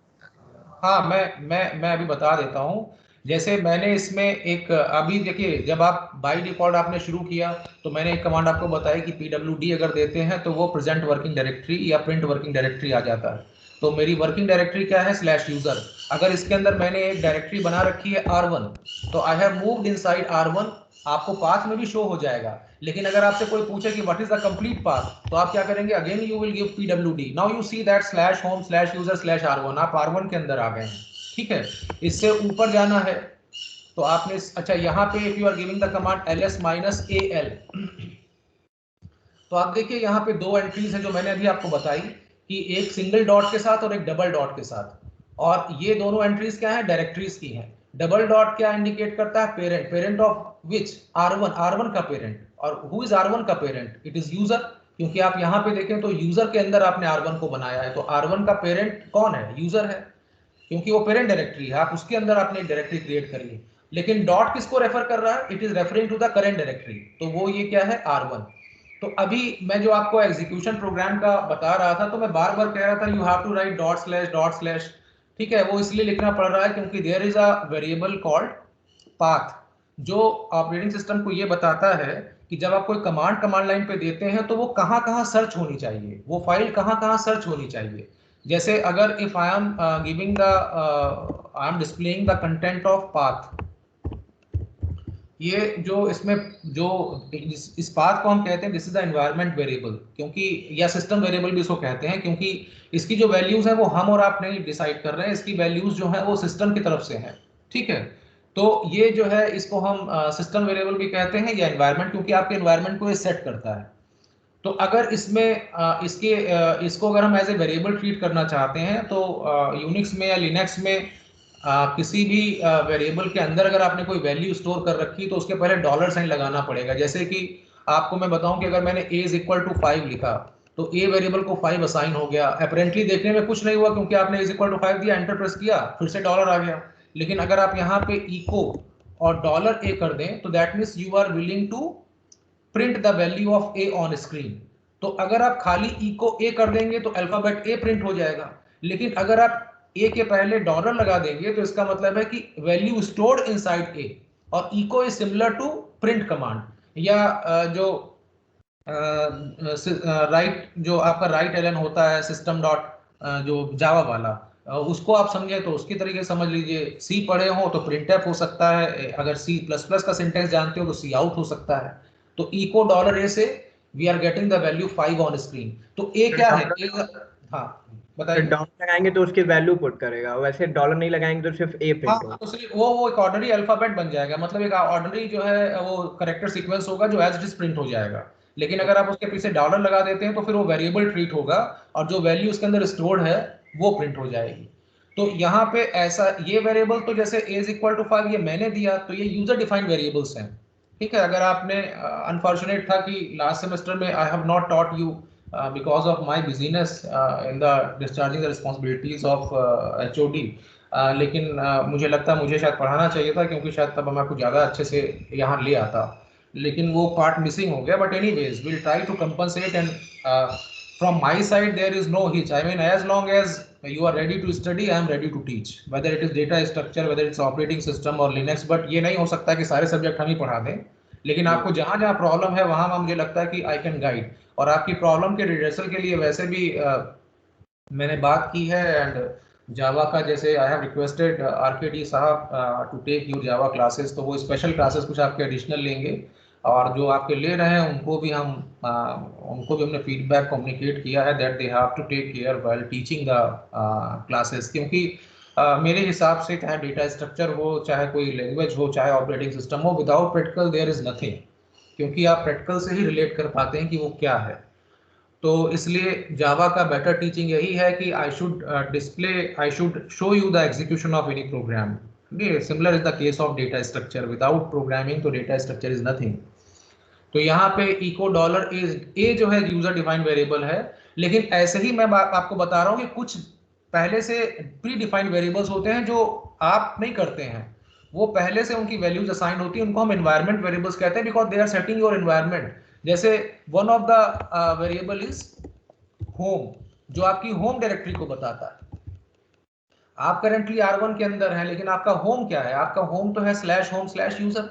हाँ, मैं अभी बता देता हूँ। जैसे मैंने इसमें एक अभी देखिए, जब आप बाय डिफॉल्ट आपने शुरू किया तो मैंने एक कमांड आपको बताई कि pwd अगर देते हैं तो वो प्रेजेंट वर्किंग डायरेक्टरी या प्रिंट वर्किंग डायरेक्टरी आ जाता है। तो मेरी वर्किंग डायरेक्टरी क्या है, /यूजर। अगर इसके अंदर मैंने एक डायरेक्टरी बना रखी है r1, तो I have moved inside r1, आपको पाथ में भी शो हो जाएगा। लेकिन अगर आपसे कोई पूछे कि what is the complete path, तो आप क्या करेंगे, again you will give pwd। Now you see that /home/user/r1, आप r1 के अंदर आ गए हैं, ठीक है। इससे ऊपर जाना है तो आपने अच्छा यहाँ पे if you are giving the command ls-al, तो आप देखिए यहाँ पे दो एंट्रीज है जो मैंने अभी आपको बताई कि एक सिंगल डॉट के साथ और एक डबल डॉट के साथ, और ये दोनों एंट्रीज क्या है, डायरेक्टरीज की हैं। डबल डॉट क्या इंडिकेट करता है, पेरेंट ऑफ विच, r1 का पेरेंट। और हु इज r1 का पेरेंट, इट इज यूजर, क्योंकि आप यहाँ पे देखें तो यूजर के अंदर आपने r1 को बनाया है, तो r1 का पेरेंट कौन है, यूजर है, क्योंकि वो पेरेंट डायरेक्टरी है, आप उसके अंदर आपने डायरेक्टरी क्रिएट करी है। लेकिन डॉट किसको रेफर कर रहा है, it is referring to the current directory, तो वो ये क्या है, r1। तो अभी मैं जो आपको एग्जीक्यूशन प्रोग्राम का बता रहा था, तो मैं बार बार कह रहा था you have to write dot slash, ठीक है, वो इसलिए लिखना पड़ रहा है क्योंकि there is a variable called path, जो ऑपरेटिंग सिस्टम को ये बताता है कि जब आप कोई कमांड लाइन पे देते हैं तो वो कहाँ सर्च होनी चाहिए, वो फाइल कहाँ सर्च होनी चाहिए। जैसे अगर if I am giving the I am displaying the content of path, ये जो इसमें जो इस पाथ को हम कहते हैं this is the environment variable, क्योंकि या सिस्टम वेरिएबल भी इसको कहते हैं, क्योंकि इसकी जो वैल्यूज है वो हम और आप नहीं डिसाइड कर रहे हैं, इसकी वैल्यूज जो है वो सिस्टम की तरफ से है, ठीक है। तो ये जो है इसको हम सिस्टम वेरिएबल भी कहते हैं या एनवायरनमेंट, क्योंकि आपके एनवायरनमेंट को ये सेट करता है। तो अगर इसमें इसको अगर हम एज ए वेरिएबल ट्रीट करना चाहते हैं तो यूनिक्स में या लिनक्स में किसी भी वेरिएबल के अंदर अगर आपने कोई वैल्यू स्टोर कर रखी तो उसके पहले $साइन लगाना पड़ेगा। जैसे कि आपको मैं बताऊं कि अगर मैंने a = 5 लिखा तो a वेरिएबल को 5 असाइन हो गया। अपेरेंटली देखने में कुछ नहीं हुआ क्योंकि आपने a = 5 दिया, एंटर प्रेस किया, फिर से $, आ गया। लेकिन अगर आप यहाँ पे इको और $a कर दें तो that means you are willing to print the value of a on screen. तो अगर आप खाली इको a कर देंगे तो अल्फाबेट a प्रिंट हो जाएगा, लेकिन अगर आप a के पहले $, लगा देंगे तो इसका मतलब है कि वैल्यू स्टोर्ड इनसाइड a, और echo is similar to print command, या जो राइट जो आपका राइट एलन होता है सिस्टम डॉट जो जावा वाला, उसको आप समझे तो उसकी तरीके समझ लीजिए। सी पढ़े हो तो प्रिंटफ हो सकता है, अगर C++ का सिंटेक्स जानते हो तो सी आउट हो सकता है। तो इको $a से we are getting the value 5 on screen. तो ए क्या है, हाँ बताइए। डॉलर लगाएंगे तो उसकी वैल्यू पुट करेगा, वैसे $, नहीं लगाएंगे तो सिर्फ a प्रिंट होगा। तो सिर्फ वो एक ऑर्डनरी अल्फाबेट बन जाएगा, मतलब एक ऑर्डनरी जो है वो करेक्टर सीक्वेंस होगा जो एज इट इज प्रिंट हो जाएगा। लेकिन अगर आप उसके पीछे $, लगा देते हैं तो फिर वो वेरिएबल ट्रीट होगा और जो वैल्यू उसके अंदर स्टोर्ड है वो प्रिंट हो जाएगी। तो यहाँ पे ऐसा ये वेरिएबल तो जैसे a = 5 ये मैंने दिया तो ये यूजर डिफाइंड वेरिएबल्स हैं, ठीक है। अगर आपने अनफॉर्चुनेट था कि लास्ट सेमेस्टर में I have not taught you because of my business in the discharging the responsibilities of HOD, लेकिन मुझे लगता है मुझे शायद पढ़ाना चाहिए था क्योंकि शायद तब मैं कुछ ज़्यादा अच्छे से यहाँ ले आता, लेकिन वो पार्ट मिसिंग हो गया। But anyways will try to compensate and from my side there is no hitch. I mean, as long as you are ready to study, I am ready to teach, whether it is data structure, whether it's operating system or Linux. but ये नहीं हो सकता कि सारे subject हम ही पढ़ा दें, लेकिन आपको जहां जहां प्रॉब्लम है वहां मुझे लगता है कि आई कैन गाइड। और आपकी प्रॉब्लम के रिहर्सल के लिए वैसे भी मैंने बात की है, एंड जावा का जैसे आई हैव रिक्वेस्टेड आरकेडी साहब to take your Java classes, तो वो स्पेशल क्लासेस कुछ आपके एडिशनल लेंगे, और जो आपके ले रहे हैं उनको भी हमने फीडबैक कम्युनिकेट किया है that they have to take care while teaching the classes, क्योंकि मेरे हिसाब से चाहे डेटा स्ट्रक्चर हो, चाहे कोई लैंग्वेज हो, चाहे ऑपरेटिंग सिस्टम हो, without practical there is nothing, क्योंकि आप प्रैक्टिकल से ही रिलेट कर पाते हैं कि वो क्या है। तो इसलिए जावा का बेटर टीचिंग यही है कि I should show you the execution of any program. Similar is the case of data structure, without programming तो डेटा स्ट्रक्चर इज नथिंग। तो यहाँ पे इको डॉलर ए जो है यूजर डिफाइंड वेरिएबल है, लेकिन ऐसे ही मैं आपको बता रहा हूँ कि कुछ पहले से प्री डिफाइंड वेरिएबल्स होते हैं जो आप नहीं करते हैं, वो पहले से उनकी वैल्यूज असाइन होती है, उनको हम एनवायरमेंट वेरिएबल्स कहते हैं, because they are setting your environment. जैसे one of the variable is home, जो आपकी होम डायरेक्टरी को बताता है। आप करेंटली R1 के अंदर हैं, लेकिन आपका होम क्या है? आपका होम तो है /home/user।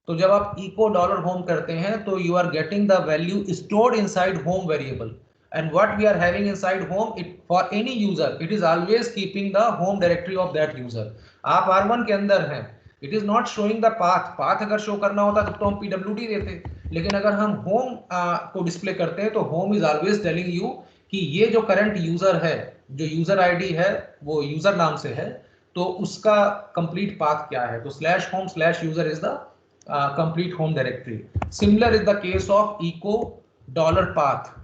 तो जब आप इको डॉलर होम करते हैं तो you are getting the value stored inside home variable, and what we are having inside home, it for any user it is always keeping the home directory of that user। आप R1 के अंदर हैं, it is not showing the path अगर show करना होता तब तो हम PWD देते, लेकिन अगर हम होम को डिस्प्ले करते हैं तो home is always telling you कि ये जो करंट यूजर है, जो यूजर आईडी है वो यूजर नाम से है, तो उसका कंप्लीट पाथ क्या है। तो /home/user is the complete home directory. Similar is the case of echo dollar path.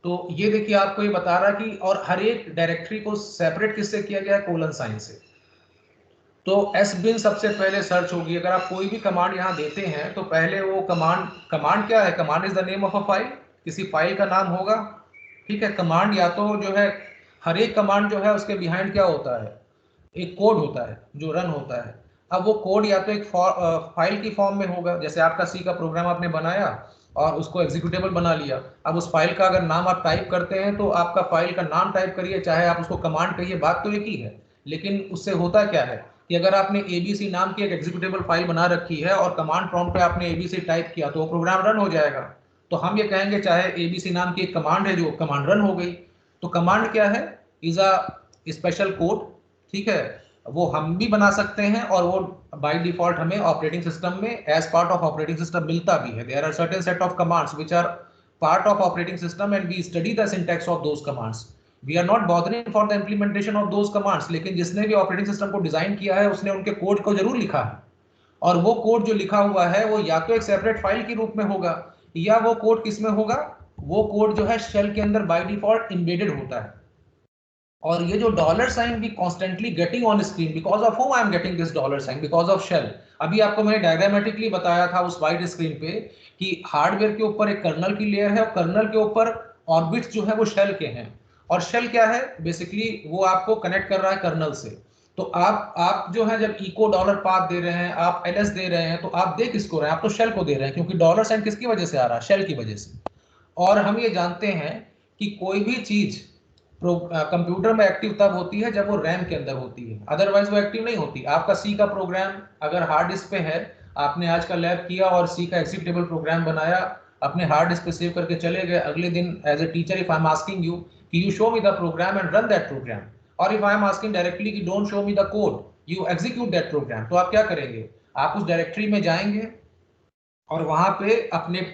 तो ये देखिए आपको ये बता रहा कि और हर एक डायरेक्टरी को सेपरेट किससे किया गया है? कोलन साइन से। तो sbin सबसे पहले सर्च होगी। अगर आप कोई भी कमांड यहाँ देते हैं तो पहले वो कमांड क्या है? Command is the name of a file, किसी फाइल का नाम होगा, ठीक है। कमांड या तो जो है, हर एक कमांड जो है उसके बिहाइंड क्या होता है? एक कोड होता है जो रन होता है। अब वो कोड या तो एक फाइल की फॉर्म में होगा, जैसे आपका सी का प्रोग्राम आपने बनाया और उसको एग्जीक्यूटेबल बना लिया। अब उस फाइल का अगर नाम आप टाइप करते हैं तो आपका फाइल का नाम टाइप करिए, चाहे आप उसको कमांड कहिए, बात तो एक ही है। लेकिन उससे होता क्या है कि अगर आपने ABC नाम की एक एग्जीक्यूटेबल फाइल बना रखी है और कमांड प्रॉम्प्ट पे आपने ABC टाइप किया तो वो प्रोग्राम रन हो जाएगा। तो हम ये कहेंगे चाहे ABC नाम की एक कमांड है जो कमांड रन हो गई। तो कमांड क्या है? इज अ स्पेशल कोड, ठीक है। वो हम भी बना सकते हैं और वो बाय डिफॉल्ट हमें ऑपरेटिंग सिस्टम में as part of operating system मिलता भी है। There are certain set of commands which are part of operating system and we study the syntax of those commands. We are not bothering for the implementation of those commands, लेकिन जिसने भी operating system को design किया है उसने उनके code को जरूर लिखा है, और वो कोड जो लिखा हुआ है वो या तो एक सेपरेट फाइल के रूप में होगा, या वो कोड किस में होगा? वो कोड जो है शेल के अंदर बाय डिफॉल्ट एम्बेडेड होता है। और ये जो डॉलर साइन भी constantly getting on screen, because of home I am getting this dollar sign, because of shell. अभी आपको मैंने डायग्रामेटिकली बताया था उस वाइट स्क्रीन पे कि हार्डवेयर के ऊपर एक कर्नल की लेयर है और कर्नल के ऊपर ऑर्बिट्स जो है वो शेल के हैं। और शेल क्या है? बेसिकली वो आपको कनेक्ट कर रहा है कर्नल से। तो आप जो है जब इको डॉलर पाथ दे रहे हैं, आप ls दे रहे हैं, तो आप दे किसको रहे हैं? आप तो शेल को दे रहे हैं, क्योंकि डॉलर साइन किसकी वजह से आ रहा है? शेल की वजह से। और हम ये जानते हैं कि कोई भी चीज कंप्यूटर में एक्टिव तब होती है जब वो रैम के अंदर होती है, अदरवाइज वो एक्टिव नहीं होती। आपका सी का प्रोग्राम अगर हार्ड डिस्क पे है, आपने आज का लैब किया और सी का एग्जीक्यूटेबल प्रोग्राम बनाया, अपने हार्ड डिस्क पे सेव करके चले गए, अगले दिन as a teacher if I am asking you कि you show me the program and run that program, और if I am asking directly कि don't show me the code, you execute that program, तो आप क्या करेंगे? आप उस directory में जाएंगे और वहां पे अपने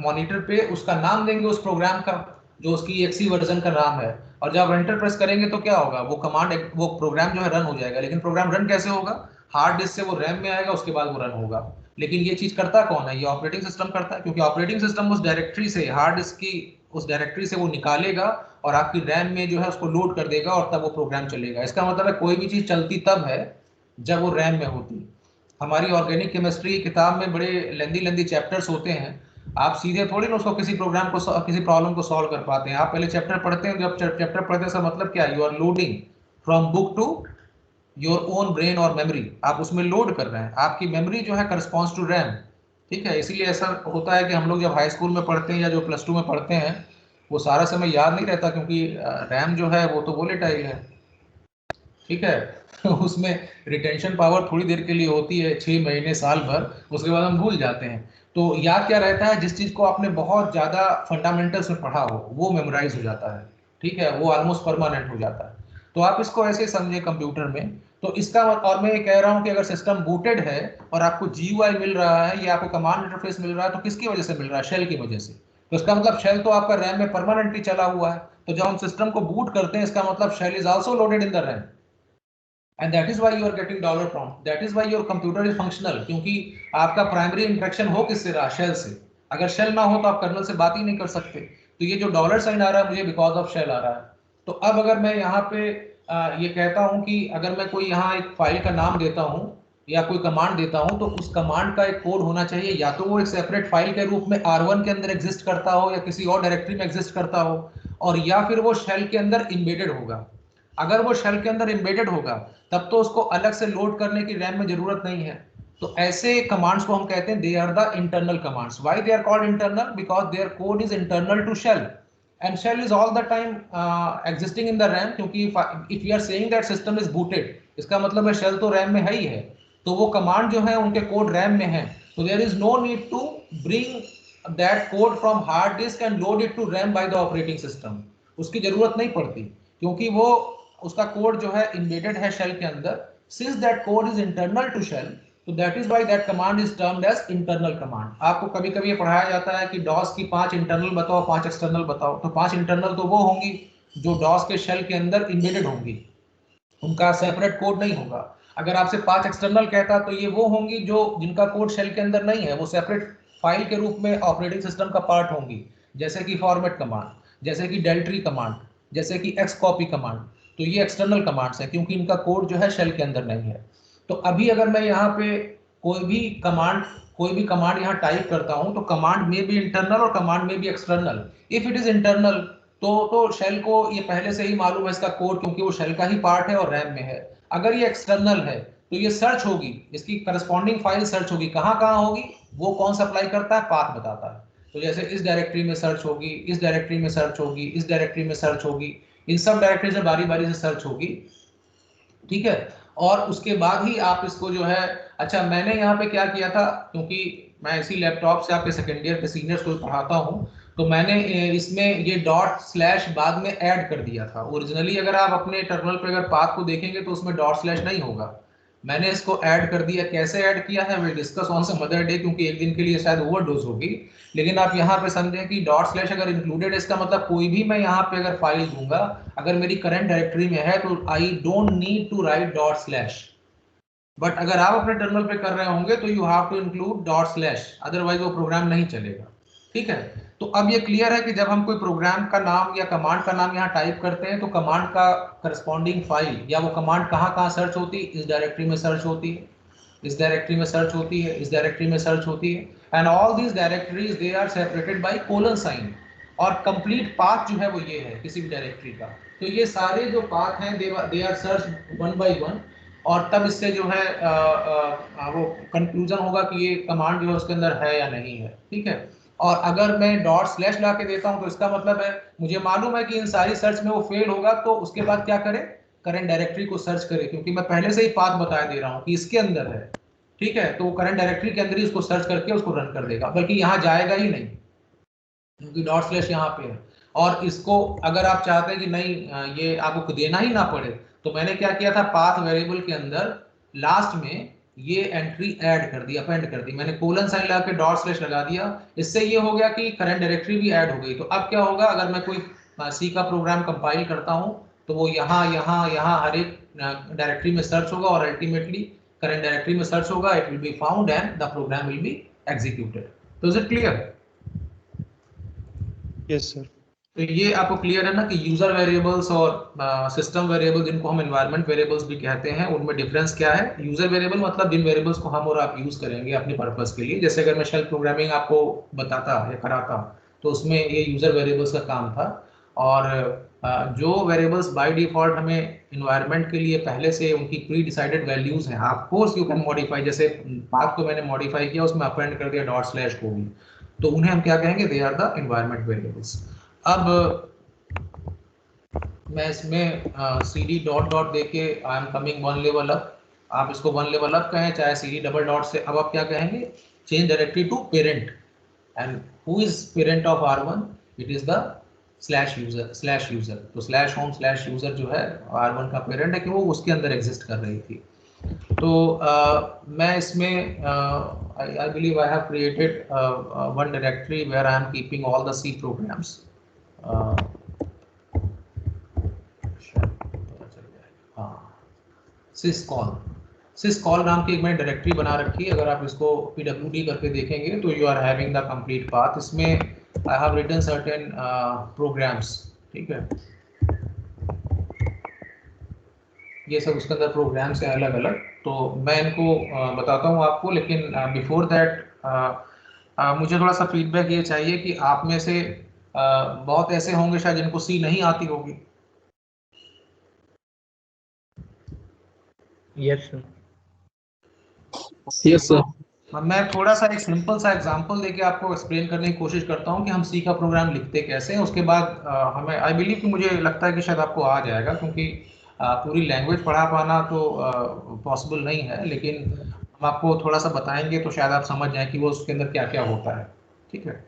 मॉनिटर पे उसका नाम देंगे उस प्रोग्राम का, जो उसकी एक्सी वर्जन का नाम है, और जब एंटर प्रेस करेंगे तो क्या होगा? वो वो प्रोग्राम जो है रन हो जाएगा। लेकिन प्रोग्राम रन कैसे होगा? हार्ड डिस्क से वो रैम में आएगा, उसके बाद वो रन होगा। लेकिन ये चीज करता कौन है? ये ऑपरेटिंग सिस्टम करता है, क्योंकि ऑपरेटिंग सिस्टम उस डायरेक्टरी से, हार्ड डिस्क की उस डायरेक्टरी से वो निकालेगा और आपकी रैम में जो है उसको लोड कर देगा और तब वो प्रोग्राम चलेगा। इसका मतलब है कोई भी चीज चलती तब है जब वो रैम में होती। हमारी ऑर्गेनिक केमिस्ट्री किताब में बड़े लेंदी चैप्टर्स होते हैं, आप सीधे थोड़ी ना उसको किसी प्रोग्राम को, किसी प्रॉब्लम को सॉल्व कर पाते हैं। आप पहले चैप्टर पढ़ते हैं, जब चैप्टर पढ़ते हैं इसका मतलब क्या है? You are loading from book to your own brain और मेमोरी, आप उसमें लोड कर रहे हैं। आपकी मेमोरी जो है करस्पॉन्ड्स टू रैम, ठीक है, इसीलिए ऐसा होता है कि हम लोग जब हाई स्कूल में पढ़ते हैं या जो प्लस 2 में पढ़ते हैं वो सारा समय याद नहीं रहता, क्योंकि रैम जो है वो तो वोलेटाइल है। ठीक है उसमें रिटेंशन पावर थोड़ी देर के लिए होती है, 6 महीने साल भर, उसके बाद हम भूल जाते हैं। तो याद क्या रहता है, जिस चीज को आपने बहुत ज्यादा फंडामेंटल्स में पढ़ा हो वो मेमोराइज हो जाता है। ठीक है, वो ऑलमोस्ट परमानेंट हो जाता है। तो आप इसको ऐसे समझे कंप्यूटर में। तो इसका और मैं ये कह रहा हूं कि अगर सिस्टम बूटेड है और आपको GUI मिल रहा है या आपको कमांड इंटरफेस मिल रहा है, तो किसकी वजह से मिल रहा है? शेल की वजह से। तो इसका मतलब शेल तो आपका रैम में परमानेंटली चला हुआ है। तो जब हम सिस्टम को बूट करते हैं, इसका मतलब shell is also loaded in the RAM, and that is why you are getting dollar prompt, that is why your computer is functional, क्योंकि आपका प्राइमरी इंटरेक्शन हो किससे रहा? शेल से। अगर शेल ना हो तो आप कर्नल से बात ही नहीं कर सकते। तो ये जो डॉलर साइन आ रहा है मुझे बिकॉज ऑफ शेल आ रहा है। तो अब अगर मैं यहाँ पे ये कहता हूँ कि अगर मैं कोई यहाँ एक फाइल का नाम देता हूँ या कोई कमांड देता हूँ, तो उस कमांड का एक कोड होना चाहिए, या तो वो एक सेपरेट फाइल के रूप में R1 के अंदर एग्जिस्ट करता हो या किसी और डायरेक्टरी में एग्जिस्ट करता हो, और या फिर वो शेल के अंदर इम्बेडेड होगा। अगर वो शेल के अंदर इम्बेडेड होगा तब तो उसको अलग से लोड करने की रैम में जरूरत नहीं है। तो ऐसे कमांड्स को हम कहते हैं they are the internal commands. Why they are called internal? Because their code is internal to shell, and shell is all the time existing in the RAM, क्योंकि if we are saying that system is booted, इसका मतलब है shell तो RAM में है ही है, तो वो कमांड जो है उनके कोड RAM में है। तो there is no need to bring that code from hard disk and load it to RAM by the operating system, उसकी जरूरत नहीं पड़ती, क्योंकि वो उसका कोड जो है embedded है shell के अंदर। since that code is internal to shell, तो that is why that command is termed as internal command. आपको कभी कभी ये पढ़ाया जाता है कि डॉस की 5 इंटरनल बताओ, 5 एक्सटर्नल बताओ। तो 5 इंटरनल तो वो होंगी जो डॉस के शेल के अंदर इम्बेडेड होंगी, उनका सेपरेट कोड नहीं होगा। अगर आपसे 5 एक्सटर्नल कहता तो ये वो होंगी जो जिनका कोड शेल के अंदर नहीं है, वो सेपरेट फाइल के रूप में ऑपरेटिंग सिस्टम का पार्ट होंगी, जैसे कि फॉर्मेट कमांड, जैसे कि डेल्ट्री कमांड, जैसे कि एक्स कॉपी कमांड। तो ये एक्सटर्नल कमांड्स हैं क्योंकि इनका कोड जो है शेल के अंदर नहीं है। तो अभी अगर मैं यहाँ पे कोई भी कमांड यहाँ टाइप करता हूँ, तो कमांड में भी इंटरनल और कमांड में भी external. If it is internal तो शेल को ये पहले से ही मालूम है इसका कोड, क्योंकि वो शेल का ही पार्ट है और रैम में है। अगर ये एक्सटर्नल है तो ये सर्च होगी, इसकी करस्पॉन्डिंग फाइल सर्च होगी। कहाँ कहाँ होगी? वो कौन सप्लाई करता है? पाथ बताता है। तो जैसे इस डायरेक्टरी में सर्च होगी, इस डायरेक्टरी में सर्च होगी, इस डायरेक्टरी में सर्च होगी, इन सब डायरेक्टरी से बारी बारी से सर्च होगी। ठीक है, और उसके बाद ही आप इसको जो है, अच्छा मैंने यहाँ पे क्या किया था, क्योंकि मैं इसी लैपटॉप से आपके सेकेंड ईयर के सीनियर्स को पढ़ाता हूँ, तो मैंने इसमें ये डॉट स्लैश बाद में ऐड कर दिया था। ओरिजिनली अगर आप अपने टर्मिनल पे अगर पाथ को देखेंगे तो उसमें डॉट स्लैश नहीं होगा, मैंने इसको ऐड कर दिया। कैसे ऐड किया है will discuss on some other day, क्योंकि एक दिन के लिए शायद ओवरडोज होगी। लेकिन आप यहाँ पे समझें कि डॉट स्लैश अगर इंक्लूडेड है, इसका मतलब कोई भी मैं यहाँ पे अगर फाइल दूंगा, अगर मेरी करंट डायरेक्टरी में है तो I don't need to write dot slash. But अगर आप अपने टर्मिनल पे कर रहे होंगे तो you have to include dot slash, otherwise वो प्रोग्राम नहीं चलेगा। ठीक है, तो अब ये क्लियर है कि जब हम कोई प्रोग्राम का नाम या कमांड का नाम यहाँ टाइप करते हैं तो कमांड का करस्पॉन्डिंग फाइल या वो कमांड कहाँ कहाँ सर्च होती है? इस डायरेक्टरी में सर्च होती है, इस डायरेक्टरी में सर्च होती है, इस डायरेक्टरी में सर्च होती है। And all these directories they are separated by colon sign, और कंप्लीट पाथ जो है वो ये है किसी भी डायरेक्टरी का। तो ये सारे जो पाथ हैं they are search one by one, और तब इससे जो है वो कंक्लूजन होगा कि ये कमांड जो है उसके अंदर है या नहीं है। ठीक है, और अगर मैं डॉट स्लैश ला के देता हूं तो इसका मतलब है मुझे मालूम है कि इन सारी सर्च में वो फेल होगा, तो उसके बाद क्या करे? करंट डायरेक्टरी को सर्च करे, क्योंकि मैं पहले से ही पाथ बता दे रहा हूं कि इसके अंदर है। ठीक है, तो करंट डायरेक्टरी के अंदर ही उसको सर्च करके उसको रन कर देगा, बल्कि यहाँ जाएगा ही नहीं क्योंकि डॉट स्लैश यहाँ पे है। और इसको अगर आप चाहते हैं कि नहीं ये आपको देना ही ना पड़े, तो मैंने क्या किया था, पाथ वेरिएबल के अंदर लास्ट में ये एंट्री ऐड कर दी, अपेंड कर दी। मैंने कोलन साइन लगा के डॉट स्लैश लगा दिया, इससे ये हो गया कि करंट डायरेक्टरी भी ऐड हो गई। तो अब क्या होगा, अगर मैं कोई सी का प्रोग्राम कंपाइल करता हूं तो वो यहाँ यहाँ यहाँ हर एक डायरेक्टरी में सर्च होगा और अल्टीमेटली करंट डायरेक्टरी में सर्च होगा, it will be found and the program will be executed. तो is it clear? Yes sir. तो ये आपको क्लियर है ना कि यूजर वेरिएबल्स और सिस्टम वेरिएबल, जिनको हम एनवायरनमेंट वेरिएबल्स भी कहते हैं, उनमें डिफरेंस क्या है? यूजर वेरिएबल मतलब जिन वेरिएबल्स को हम और आप यूज करेंगे अपने पर्पस के लिए। जैसे अगर मैं शेल प्रोग्रामिंग आपको बताता या कराता तो उसमें ये यूजर वेरिएबल्स का काम था। और जो वेरिएबल्स बाय डिफॉल्ट हमें इन्वायरमेंट के लिए पहले से उनकी प्री डिसाइडेड वैल्यूज हैं, of course you can modify, जैसे पाथ को मैंने मॉडिफाई किया, उसमें अपेंड कर दिया डॉट स्लैश को भी, तो उन्हें हम क्या कहेंगे, they are the environment variables. अब मैं इसमें cd डॉट डॉट देके I am coming one level up, आप इसको वन लेवल अप कहें चाहे cd डबल डॉट से। अब आप क्या कहेंगे, change directory to parent, and who is parent of r1, it is the slash user. तो स्लैश होम स्लैश यूजर जो है r1 का पेरेंट है, कि वो उसके अंदर एग्जिस्ट कर रही थी। तो मैं इसमें I believe I have created one directory where I am keeping all the C programs. syscall नाम की एक मैंने डायरेक्टरी बना रखी है। अगर आप इसको pwd करके देखेंगे तो you are having the complete path. इसमें I have written certain programs, ठीक है, ये सब उसके अंदर प्रोग्राम्स हैं अलग अलग, तो मैं इनको बताता हूँ आपको। लेकिन बिफोर दैट मुझे थोड़ा सा फीडबैक ये चाहिए कि आप में से बहुत ऐसे होंगे शायद जिनको सी नहीं आती होगी। Yes sir. Yes sir. मैं थोड़ा सा एक सिंपल सा एग्जांपल देके आपको एक्सप्लेन करने की कोशिश करता हूँ कि हम सी का प्रोग्राम लिखते कैसे हैं। उसके बाद हमें आई बिलीव कि मुझे लगता है कि शायद आपको आ जाएगा, क्योंकि पूरी लैंग्वेज पढ़ा पाना तो पॉसिबल नहीं है, लेकिन हम आपको थोड़ा सा बताएंगे तो शायद आप समझ जाएं कि वो उसके अंदर क्या क्या होता है, ठीक है।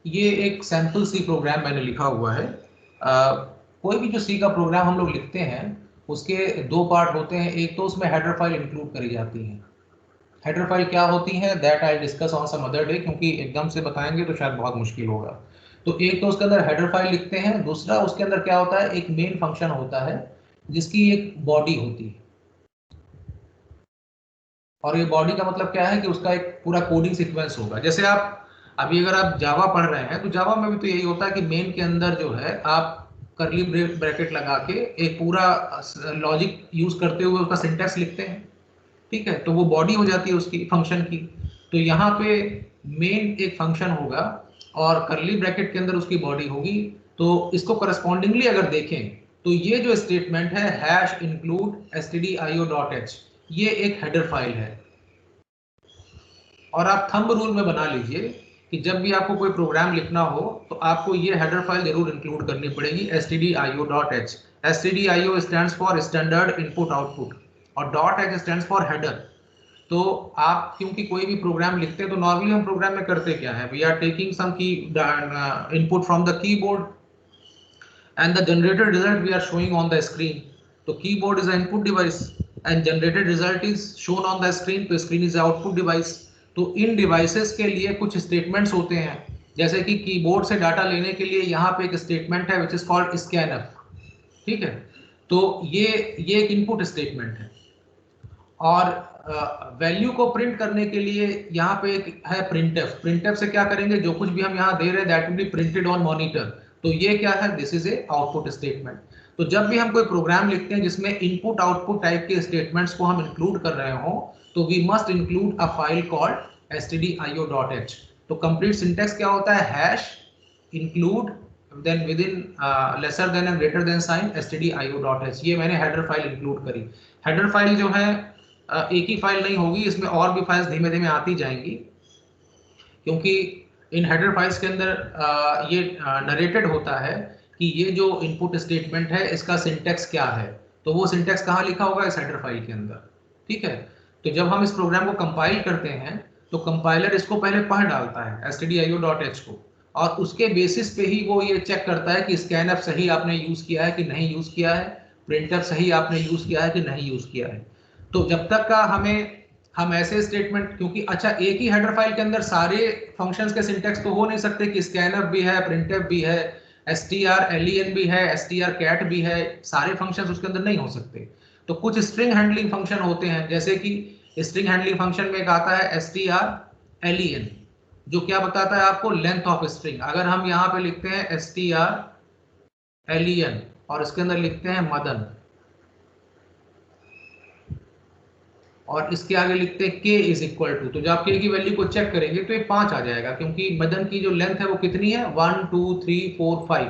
ये एक सैम्पल सी प्रोग्राम मैंने लिखा हुआ है। कोई भी जो सी का प्रोग्राम हम लोग लिखते हैं उसके दो पार्ट होते हैं। एक तो उसमें हेडर फाइल इंक्लूड करी जाती है। हेडर फाइल क्या होती है, that I discuss on some other day, क्योंकि एकदम से बताएंगे तो शायद बहुत मुश्किल होगा। तो एक तो उसके अंदर हेडर फाइल लिखते हैं, दूसरा उसके अंदर क्या होता है, एक मेन फंक्शन होता है जिसकी एक बॉडी होती है। और ये बॉडी का मतलब क्या है कि उसका एक पूरा कोडिंग सीक्वेंस होगा। जैसे आप अभी अगर आप जावा पढ़ रहे हैं तो जावा में भी तो यही होता है कि मेन के अंदर जो है आप करली ब्रैकेट लगा के एक पूरा लॉजिक यूज करते हुए उसका सिंटैक्स लिखते हैं, ठीक है, तो वो बॉडी हो जाती है उसकी फंक्शन की। तो यहाँ पे मेन एक फंक्शन होगा और करली ब्रैकेट के अंदर उसकी बॉडी होगी। तो इसको करस्पॉन्डिंगली अगर देखें तो ये जो स्टेटमेंट है हैश इंक्लूड stdio.h, ये एक हेडर फाइल है। और आप थंब रूल में बना लीजिए कि जब भी आपको कोई प्रोग्राम लिखना हो तो आपको ये हेडर फाइल जरूर इंक्लूड करनी पड़ेगी, stdio.h। stdio stands for standard input output और .h स्टैंड्स फॉर हेडर। तो आप क्योंकि कोई भी प्रोग्राम लिखते हैं तो नॉर्मली हम प्रोग्राम में करते क्या है, वी आर टेकिंग सम की input from the keyboard and the generated result we are showing on the screen. So keyboard is the input device and generated result is shown on the screen, तो screen is the output device। तो इन devices के लिए कुछ statements होते हैं, जैसे कि keyboard से डाटा लेने के लिए यहाँ पे एक स्टेटमेंट है विच इज कॉल्ड स्कैनफ, ठीक है। तो ये एक इनपुट स्टेटमेंट है। और वैल्यू को प्रिंट करने के लिए यहाँ पे एक है प्रिंटफ। प्रिंटफ से क्या करेंगे, जो कुछ भी हम यहाँ दे रहे हैं that will be printed on monitor. तो ये क्या है, this is a output statement. तो जब भी हम कोई प्रोग्राम लिखते हैं जिसमें इनपुट आउटपुट टाइप के स्टेटमेंट्स को हम इंक्लूड कर रहे हो तो we must include a file called stdio.h। तो कंप्लीट सिंटैक्स क्या होता है, hash include then with in lesser than and greater than sign stdio.h। ये मैंने हेडर फाइल इंक्लूड करी। हेडर फाइल जो है एक ही फाइल नहीं होगी, इसमें और भी फाइल्स धीमे धीमे आती जाएंगी, क्योंकि इन हेडर फाइल्स के अंदर ये नरेटेड होता है कि ये जो इनपुट स्टेटमेंट है इसका सिंटैक्स क्या है। तो वो सिंटैक्स कहाँ लिखा होगा, इस हेडर फाइल के अंदर, ठीक है। तो जब हम इस प्रोग्राम को कंपाइल करते हैं तो कंपाइलर इसको पहले पढ़ डालता है stdio.h को, और उसके बेसिस पे ही वो ये चेक करता है कि स्कैनफ सही आपने यूज किया है कि नहीं यूज किया है, प्रिंटफ सही आपने यूज किया है कि नहीं यूज किया है। तो जब तक का हम ऐसे स्टेटमेंट, क्योंकि अच्छा एक ही हेडर फाइल के अंदर सारे फंक्शंस के सिंटैक्स तो हो नहीं सकते कि स्कैनफ भी है, प्रिंटफ भी है, strlen भी है, strcat भी है, सारे फंक्शंस उसके अंदर नहीं हो सकते। तो कुछ स्ट्रिंग हैंडलिंग फंक्शन होते हैं, जैसे कि स्ट्रिंग हैंडलिंग फंक्शन में एक आता है strlen, जो क्या बताता है आपको, लेंथ ऑफ स्ट्रिंग। अगर हम यहाँ पे लिखते हैं strlen और इसके अंदर लिखते हैं मदन, और इसके आगे लिखते हैं k इज इक्वल टू, तो जब आप k की वैल्यू को चेक करेंगे तो ये 5 आ जाएगा, क्योंकि मदन की जो लेंथ है वो कितनी है 1 2 3 4 5,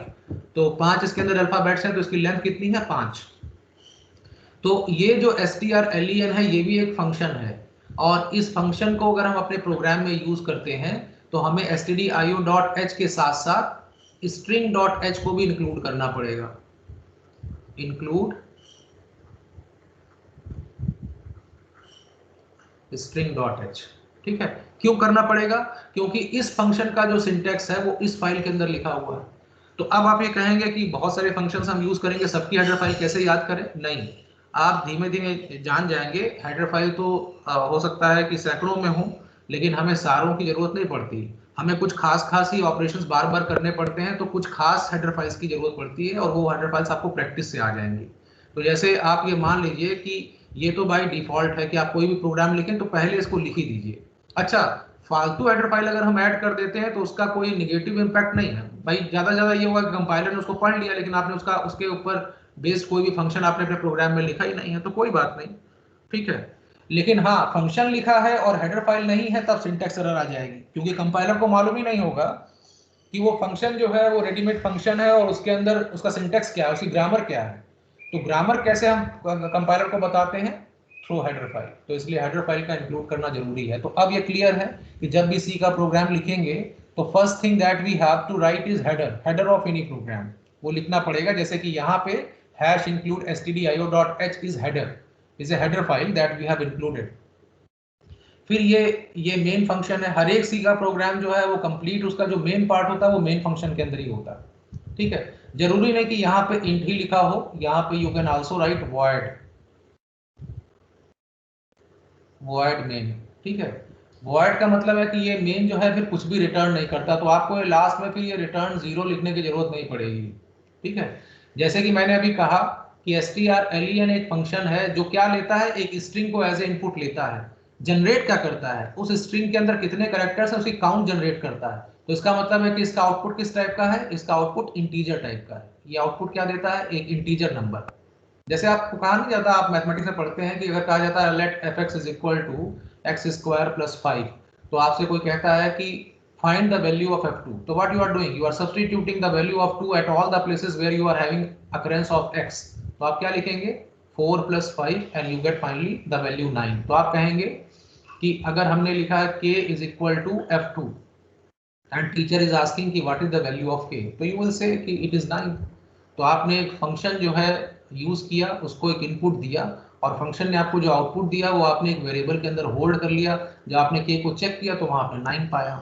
तो 5 इसके अंदर अल्फाबेट्स हैं, तो इसकी लेंथ कितनी है 5। तो ये जो strlen है ये भी एक फंक्शन है, और इस फंक्शन को अगर हम अपने प्रोग्राम में यूज करते हैं तो हमें stdio.h के साथ साथ string.h को भी इंक्लूड करना पड़ेगा, इंक्लूड string.h। ठीक है, क्यों करना पड़ेगा? क्योंकि इस फंक्शन का जो सिंटैक्स है वो इस फाइल के अंदर लिखा हुआ है। तो अब आप ये कहेंगे कि बहुत सारे फंक्शंस हम यूज करेंगे, सबकी हेडर फाइल कैसे याद करें? नहीं, आप धीमे धीमे जान जाएंगे। हेडर फाइल तो हो सकता है कि सैकड़ों में हो, लेकिन हमें सारों की जरूरत नहीं पड़ती। हमें कुछ खास ही ऑपरेशंस बार बार करने पड़ते हैं, तो कुछ खास हेडर फाइल्स की जरूरत पड़ती है, और वो हेडर फाइल्स आपको प्रैक्टिस से आ जाएंगी। तो जैसे आप ये मान लीजिए कि ये तो बाय डिफॉल्ट है कि आप कोई भी प्रोग्राम लिखें तो पहले इसको लिख ही दीजिए। अच्छा, फालतू हेडर फाइल अगर हम ऐड कर देते हैं तो उसका कोई नेगेटिव इंपैक्ट नहीं है भाई। ज्यादा ये होगा कि कंपाइलर ने उसको पढ़ लिया, लेकिन आपने उसके ऊपर बेस्ड कोई भी फंक्शन आपने अपने प्रोग्राम में लिखा ही नहीं है, तो कोई बात नहीं, ठीक है। लेकिन हाँ, फंक्शन लिखा है और हेडर फाइल नहीं है तब सिंटैक्स एरर आ जाएगी, क्योंकि कंपाइलर को मालूम ही नहीं होगा कि वो फंक्शन जो है वो रेडीमेड फंक्शन है और उसके अंदर उसका सिंटैक्स क्या है, उसकी ग्रामर क्या है। तो ग्रामर कैसे हम कंपाइलर को बताते हैं? Through header file. तो इसलिए हेडर फाइल का इंक्लूड करना जरूरी है। तो अब ये क्लियर है कि जब भी सी का प्रोग्राम लिखेंगे तो first thing that we have to write is header of any program, वो लिखना पड़ेगा। जैसे कि यहाँ पे #include stdio.h is a header file that we have included। फिर ये मेन फंक्शन है। हर एक सी का प्रोग्राम जो है वो कंप्लीट, उसका जो मेन पार्ट होता है वो मेन फंक्शन के अंदर ही होता है, ठीक है। जरूरी नहीं कि यहाँ पे इंट ही लिखा हो, यहाँ पे you can also right void main, ठीक है। void का मतलब है कि ये मेन जो है फिर कुछ भी रिटर्न नहीं करता, तो आपको लास्ट में फिर ये रिटर्न 0 लिखने की जरूरत नहीं पड़ेगी, ठीक है। जैसे कि मैंने अभी कहा कि strlen एक फंक्शन है जो क्या लेता है, एक स्ट्रिंग को एज ए इनपुट लेता है, जनरेट क्या करता है, उस स्ट्रिंग के अंदर कितने कैरेक्टर्स है उसकी काउंट जनरेट करता है। तो इसका मतलब है कि इसका आउटपुट किस टाइप का है? इसका आउटपुट इंटीजर टाइप का है। ये आउटपुट क्या देता है? एक इंटीजर नंबर। जैसे आपको कहा नहीं जाता, आप मैथमेटिक्स में पढ़ते हैं कि अगर कहा जाता है let fx is equal to x² + 5, तो आपसे कोई कहता है कि find the value of f2, तो what you are doing, you are substituting the value of 2 at all the places where you are having occurrence of x। तो आप क्या लिखेंगे? 4 + 5 and you get finally the value 9। तो आप कहेंगे कि अगर हमने लिखा है k is equal to f2 and teacher is asking कि what is the value of k, तो यू विल से कि इट इज 9। तो आपने एक फंक्शन जो है यूज किया, उसको एक इनपुट दिया, और फंक्शन ने आपको जो आउटपुट दिया वो आपने एक वेरिएबल के अंदर होल्ड कर लिया। जब आपने k को चेक किया तो वहां पे 9 पाया।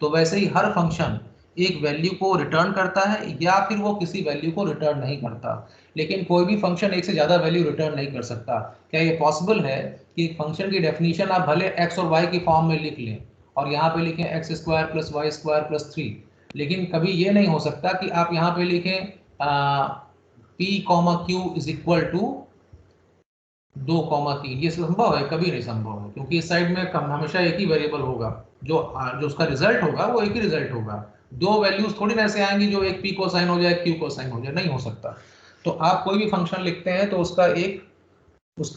तो वैसे ही हर फंक्शन एक वैल्यू को रिटर्न करता है, या फिर वो किसी वैल्यू को रिटर्न नहीं करता। लेकिन कोई भी फंक्शन एक से ज्यादा वैल्यू रिटर्न नहीं कर सकता। क्या ये पॉसिबल है कि फंक्शन की डेफिनेशन आप भले x और y की फॉर्म में लिख लें और यहाँ पे लिखें x² + y² + 3, लेकिन कभी ये नहीं हो सकता कि आप यहाँ पे लिखें p, q is equal to 2, 3। ये संभव है? कभी नहीं संभव है, क्योंकि इस साइड में हमेशा एक ही वेरिएबल होगा, जो उसका रिजल्ट होगा वो एक ही रिजल्ट होगा। दो वैल्यूज थोड़ी ना ऐसे आएंगी जो एक p कोसाइन हो जाए, q कोसाइन हो जाए, नहीं हो सकता। तो आप कोई भी फंक्शन लिखते हैं तो उसका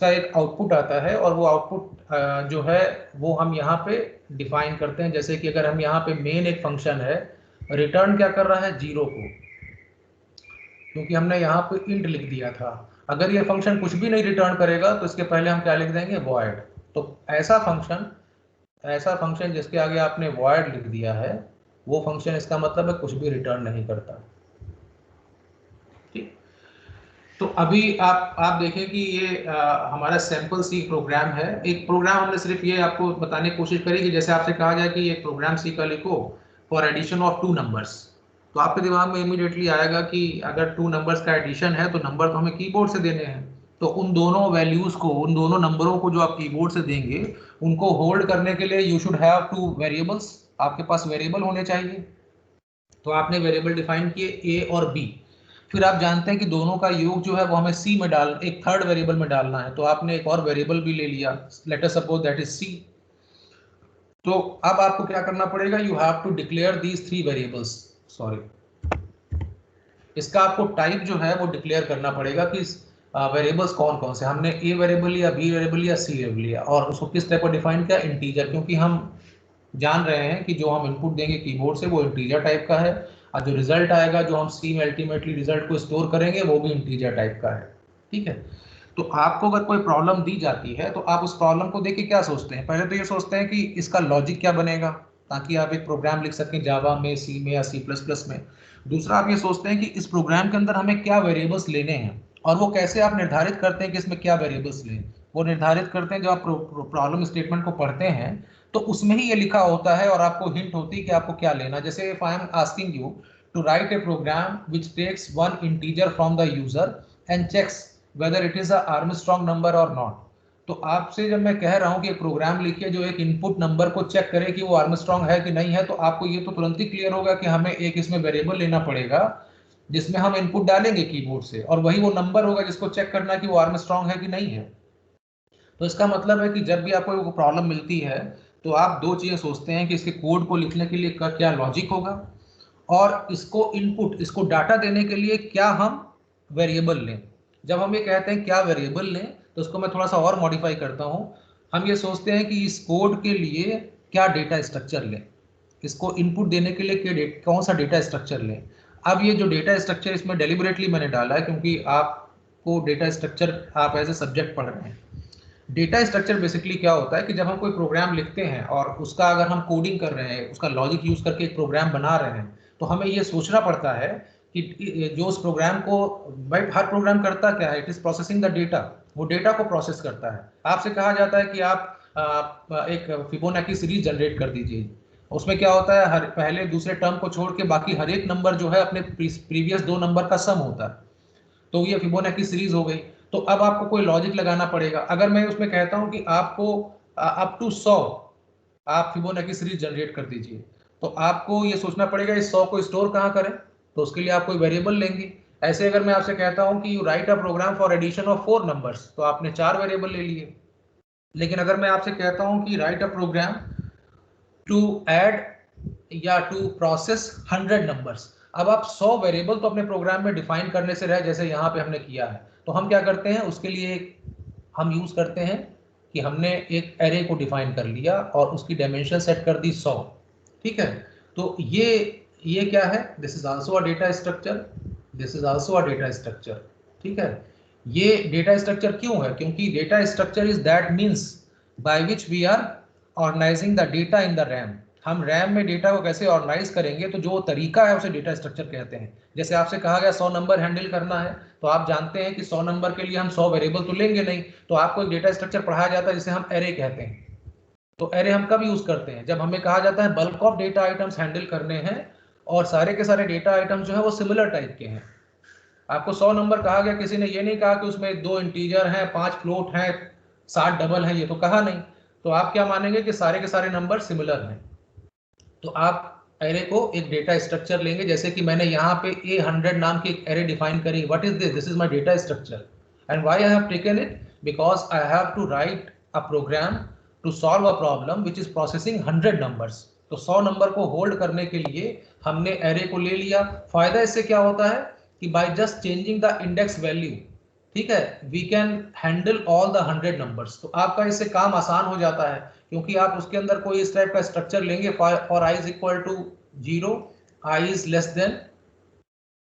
एक आउटपुट आता है, और वो आउटपुट जो है वो हम यहाँ पे डिफाइन करते हैं। जैसे कि अगर हम यहाँ पे मेन एक फंक्शन है, रिटर्न क्या कर रहा है? 0 को, क्योंकि हमने यहाँ पे इंट लिख दिया था। अगर ये फंक्शन कुछ भी नहीं रिटर्न करेगा तो इसके पहले हम क्या लिख देंगे? void। तो ऐसा फंक्शन जिसके आगे आपने void लिख दिया है, वो फंक्शन इसका मतलब है कुछ भी रिटर्न नहीं करता, ठीक। तो अभी आप देखें कि ये हमारा सैंपल सी प्रोग्राम है। एक प्रोग्राम हमने सिर्फ ये आपको बताने की कोशिश करी कि जैसे आपसे कहा जाए कि एक प्रोग्राम सी का लिखो फॉर एडिशन ऑफ 2 नंबर्स, तो आपके दिमाग में इमीडिएटली आएगा कि अगर 2 नंबर्स का एडिशन है तो नंबर तो हमें कीबोर्ड से देने हैं। तो उन दोनों वैल्यूज को, उन दोनों नंबरों को जो आप कीबोर्ड से देंगे, उनको होल्ड करने के लिए यू शुड हैव 2 वेरिएबल्स। आपके पास वेरिएबल होने चाहिए। तो आपने वेरिएबल डिफाइन किए a और b। फिर आप जानते हैं कि दोनों का योग जो है वो हमें c में एक थर्ड वेरिएबल में डालना है, तो आपने एक और वेरिएबल भी ले लिया, let us suppose that is c। तो अब आपको क्या करना पड़ेगा? You have to declare these 3 variables, sorry, इसका आपको टाइप जो है वो डिक्लेयर करना पड़ेगा कि वेरिएबल्स कौन कौन से, हमने ए वेरिएबल लिया, बी वेरिएबल लिया, सी वेरिएबल लिया, और उसको किस टाइप पर डिफाइन किया, इंटीजर, क्योंकि हम जान रहे हैं कि जो हम इनपुट देंगे कीबोर्ड से वो इंटीजर टाइप का है, और जो रिजल्ट आएगा जो हम सी में अल्टीमेटली रिजल्ट को स्टोर करेंगे वो भी इंटीजर टाइप का है। ठीक है, तो आपको अगर कोई प्रॉब्लम दी जाती है तो आप उस प्रॉब्लम को देख के क्या सोचते हैं, पहले तो ये सोचते हैं कि इसका लॉजिक क्या बनेगा ताकि आप एक प्रोग्राम लिख सकें जावा में, सी में या C++ में। दूसरा आप ये सोचते हैं कि इस प्रोग्राम के अंदर हमें क्या वेरिएबल्स लेने हैं, और वो कैसे आप निर्धारित करते हैं कि इसमें क्या वेरिएबल्स लें। वो निर्धारित करते हैं जब आप प्रॉब्लम स्टेटमेंट को पढ़ते हैं तो उसमें ही ये लिखा होता है और आपको हिंट होती है कि आपको क्या लेना। जैसे if I am asking you to write a program which takes one integer from the user and checks whether it is a Armstrong number और नॉट, तो आपसे जब मैं कह रहा हूं कि एक प्रोग्राम लिखिए जो एक इनपुट नंबर को चेक करे कि वो आर्मस्ट्रॉन्ग है कि नहीं है, तो आपको ये तो तुरंत ही क्लियर होगा कि हमें एक इसमें वेरिएबल लेना पड़ेगा जिसमें हम इनपुट डालेंगे कीबोर्ड से, और वही वो नंबर होगा जिसको चेक करना कि वो आर्मस्ट्रॉन्ग है कि नहीं है। तो इसका मतलब है कि जब भी आपको प्रॉब्लम मिलती है तो आप दो चीजें सोचते हैं कि इसके कोड को लिखने के लिए क्या लॉजिक होगा, और इसको इनपुट, इसको डाटा देने के लिए क्या हम वेरिएबल लें। जब हम ये कहते हैं क्या वेरिएबल लें तो उसको मैं थोड़ा सा और मॉडिफाई करता हूं। हम ये सोचते हैं कि इस कोड के लिए क्या डेटा स्ट्रक्चर लें, इसको इनपुट देने के लिए कौन सा डेटा स्ट्रक्चर लें। अब ये जो डेटा स्ट्रक्चर इसमें डेलिबरेटली मैंने डाला है क्योंकि आपको डेटा स्ट्रक्चर आप एज ए सब्जेक्ट पढ़ रहे हैं। डेटा स्ट्रक्चर बेसिकली क्या होता है कि जब हम कोई प्रोग्राम लिखते हैं और उसका अगर हम कोडिंग कर रहे हैं, उसका लॉजिक यूज करके एक प्रोग्राम बना रहे हैं, तो हमें ये सोचना पड़ता है कि जो उस प्रोग्राम को, भाई हर प्रोग्राम करता क्या है, it is processing the data, वो डेटा को प्रोसेस करता है। आपसे कहा जाता है कि आप एक फिबोनाची सीरीज जनरेट कर दीजिए, उसमें क्या होता है, हर पहले दूसरे टर्म को छोड़ के बाकी हर एक नंबर जो है अपने प्रीवियस दो नंबर का सम होता है, तो ये फिबोनाची सीरीज हो गई। तो अब आपको कोई लॉजिक लगाना पड़ेगा। अगर मैं उसमें कहता हूं कि आपको अप टू 100 आप फिबोनाची सीरीज जनरेट कर दीजिए, तो आपको ये सोचना पड़ेगा इस 100 को स्टोर कहां करें, तो उसके लिए आप कोई वेरिएबल लेंगे। ऐसे अगर मैं आपसे कहता हूं कि you write a program for addition of 4 numbers, तो आपने 4 वेरिएबल ले लिए। लेकिन अगर मैं आपसे कहता हूं कि write a program to add या टू प्रोसेस 100 नंबर्स, अब आप 100 वेरिएबल तो अपने प्रोग्राम में डिफाइन करने से रहे, जैसे यहाँ पे हमने किया है। तो हम क्या करते हैं उसके लिए, हम यूज करते हैं कि हमने एक एरे को डिफाइन कर लिया और उसकी डायमेंशन सेट कर दी 100। ठीक है, तो ये क्या है, this is also a data structure, this is also a data structure. ठीक है, ये डेटा स्ट्रक्चर क्यों है, क्योंकि data structure is that means by which we are organising the data in the RAM. हम रैम में डेटा को कैसे ऑर्गेनाइज करेंगे, तो जो तरीका है उसे डेटा स्ट्रक्चर कहते हैं। जैसे आपसे कहा गया 100 नंबर हैंडल करना है, तो आप जानते हैं कि 100 नंबर के लिए हम 100 वेरिएबल तो लेंगे नहीं, तो आपको एक डेटा स्ट्रक्चर पढ़ाया जाता है जिसे हम एरे कहते हैं। तो एरे हम कब यूज करते हैं, जब हमें कहा जाता है bulk of data items handle करने हैं और सारे के सारे डेटा आइटम्स जो है वो सिमिलर टाइप के हैं। आपको 100 नंबर कहा गया, किसी ने ये नहीं कहा कि उसमें 2 इंटीजर हैं, 5 फ्लोट हैं, 60 डबल हैं, ये तो कहा नहीं। तो आप क्या मानेंगे कि सारे के सारे नंबर सिमिलर हैं। तो आप एरे को एक डेटा स्ट्रक्चर लेंगे, जैसे कि मैंने यहाँ पे A100 नाम की एक एरे डिफाइन करी। What is this, this is my data structure and why I have taken it, because I have to write a program to solve a problem which is processing 100 numbers. तो 100 number को hold करने के लिए हमने array को ले लिया। फायदा इससे क्या होता है कि by just changing the index value, ठीक है, we can handle all the 100 numbers. तो आपका इससे काम आसान हो जाता है, क्योंकि आप उसके अंदर कोई इस टाइप का स्ट्रक्चर लेंगे, for i is equal to 0, i is less than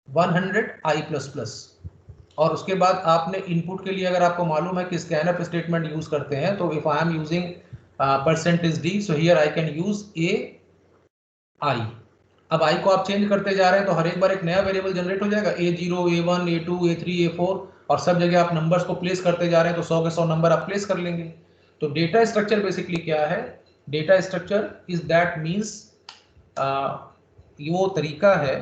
100, i plus plus, और उसके बाद आपने इनपुट के लिए, अगर आपको मालूम है कि स्कैनफ स्टेटमेंट यूज करते हैं, तो if I am using %d, so here I can use ai। अब i को आप चेंज करते जा रहे हैं तो हर एक बार एक नया वेरिएबल जनरेट हो जाएगा, a0, a1, a2, a3, a4, और सब जगह आप नंबर्स को प्लेस करते जा रहे हैं, तो 100 के 100 नंबर आप प्लेस कर लेंगे। तो डेटा स्ट्रक्चर बेसिकली क्या है, data structure is that means वो तरीका है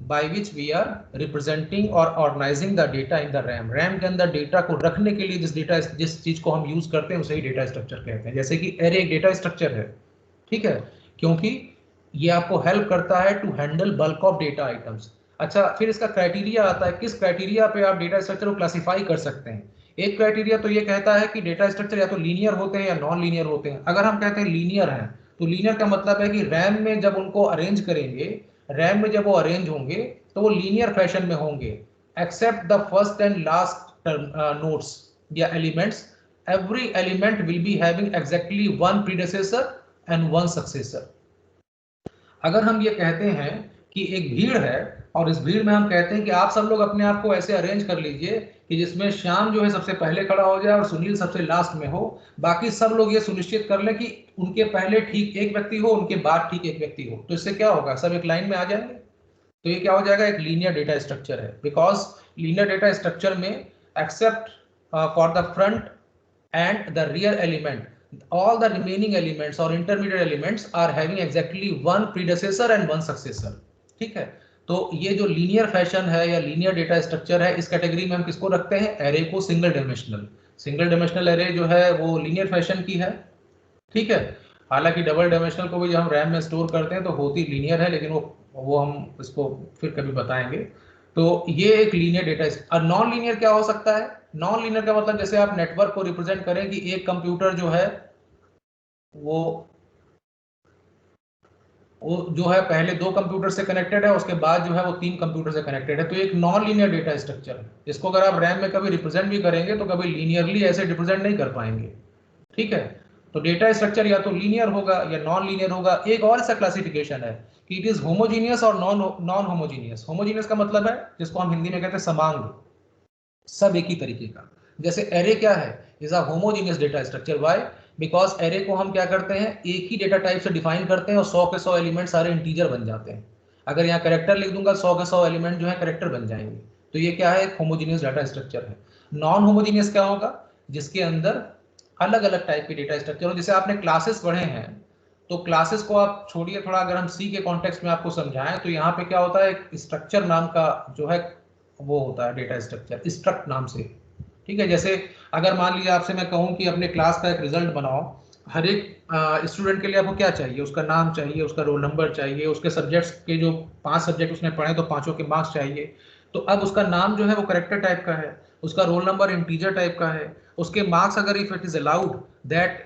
by which we are representing और organizing the data in the RAM. RAM के अंदर डेटा को रखने के लिए जिस चीज को हम यूज करते हैं उसे ही डेटा स्ट्रक्चर कहते हैं। जैसे कि एरे एक डेटा स्ट्रक्चर है, ठीक है, क्योंकि ये आपको हेल्प करता है to handle bulk of data items. अच्छा, फिर इसका क्राइटेरिया आता है, किस क्राइटेरिया पे आप डेटा स्ट्रक्चर को क्लासिफाई कर सकते हैं। एक क्राइटेरिया तो ये कहता है कि डेटा स्ट्रक्चर या तो लीनियर होते हैं या नॉन लीनियर होते हैं। अगर हम कहते हैं लीनियर है, तो लीनियर का मतलब है कि रैम में जब उनको अरेंज करेंगे, रैम में जब वो अरेंज होंगे तो वो लीनियर फैशन में होंगे, except the first and last nodes या elements, every element will be having exactly one predecessor and one successor. अगर हम ये कहते हैं कि एक भीड़ है और इस भीड़ में हम कहते हैं कि आप सब लोग अपने आप को ऐसे अरेंज कर लीजिए कि जिसमें श्याम जो है सबसे पहले खड़ा हो जाए और सुनील सबसे लास्ट में हो, बाकी सब लोग ये सुनिश्चित कर लें कि उनके पहले ठीक एक व्यक्ति हो, उनके बाद ठीक एक व्यक्ति हो, तो इससे क्या होगा, सब एक लाइन में आ जाएंगे। तो ये क्या हो जाएगा, एक लीनियर डेटा स्ट्रक्चर है। बिकॉज लीनियर डेटा स्ट्रक्चर में except for the front and the rear element, all the remaining elements or intermediate elements are having exactly one predecessor and one successor। ठीक है, तो ये जो लीनियर फैशन है या linear data structure है, इस कैटेगरी में हम किसको रखते हैं, एरे को। सिंगल डायमेंशनल एरे जो है वो लीनियर फैशन की है। ठीक है, हालांकि डबल डायमेंशनल को भी जब हम रैम में स्टोर करते हैं तो होती लीनियर है, लेकिन वो हम इसको फिर कभी बताएंगे। तो ये एक लीनियर डेटा। नॉन लीनियर क्या हो सकता है, नॉन लीनियर का मतलब जैसे आप नेटवर्क को रिप्रेजेंट करें कि एक कंप्यूटर जो है वो जो है पहले 2 कंप्यूटर से कनेक्टेड है, उसके बाद जो है वो 3 कंप्यूटर से कनेक्टेड है, तो एक नॉन लीनियर डेटा स्ट्रक्चर है। इसको अगर आप रैम में कभी रिप्रेजेंट भी करेंगे तो कभी लीनियरली ऐसे रिप्रेजेंट नहीं कर पाएंगे। ठीक है, तो डेटा स्ट्रक्चर या तो लीनियर होगा या नॉन लीनियर होगा। एक और इसका क्लासिफिकेशन है कि इट इज होमोजीनियस और नॉन होमोजीनियस। होमोजीनियस का मतलब है जिसको हम हिंदी में कहते हैं समांग, सब एक ही तरीके का। जैसे एरे क्या है, is a homogeneous data structure. Why, because array को हम क्या करते हैं, एक ही डेटा टाइप से डिफाइन करते हैं और 100 के 100 एलिमेंट सारे इंटीजर बन जाते हैं। अगर यहाँ कैरेक्टर लिख दूंगा 100 के 100 एलिमेंट जो है कैरेक्टर बन जाएंगे। तो ये क्या है, एक होमोजीनियस डाटा स्ट्रक्चर है। नॉन होमोजीनियस क्या होगा, जिसके अंदर अलग अलग टाइप के डेटा स्ट्रक्चर हो। जैसे आपने क्लासेस पढ़े हैं, तो क्लासेस को आप छोड़िए थोड़ा, अगर हम सी के कॉन्टेक्स्ट में आपको समझाएं तो यहाँ पे क्या होता है, एक स्ट्रक्चर नाम का जो है वो होता है डेटा स्ट्रक्चर, स्ट्रक्ट नाम से। ठीक है, जैसे अगर मान लीजिए आपसे मैं कहूं कि अपने क्लास का एक रिजल्ट बनाओ, हर एक स्टूडेंट के लिए आपको क्या चाहिए, उसका नाम चाहिए, उसका रोल नंबर चाहिए, उसके सब्जेक्ट्स के जो 5 सब्जेक्ट उसने पढ़े तो 5 के मार्क्स चाहिए। तो अब उसका नाम जो है वो कैरेक्टर टाइप का है, उसका रोल नंबर इंटीजर टाइप का है, उसके मार्क्स अगर if it is allowed that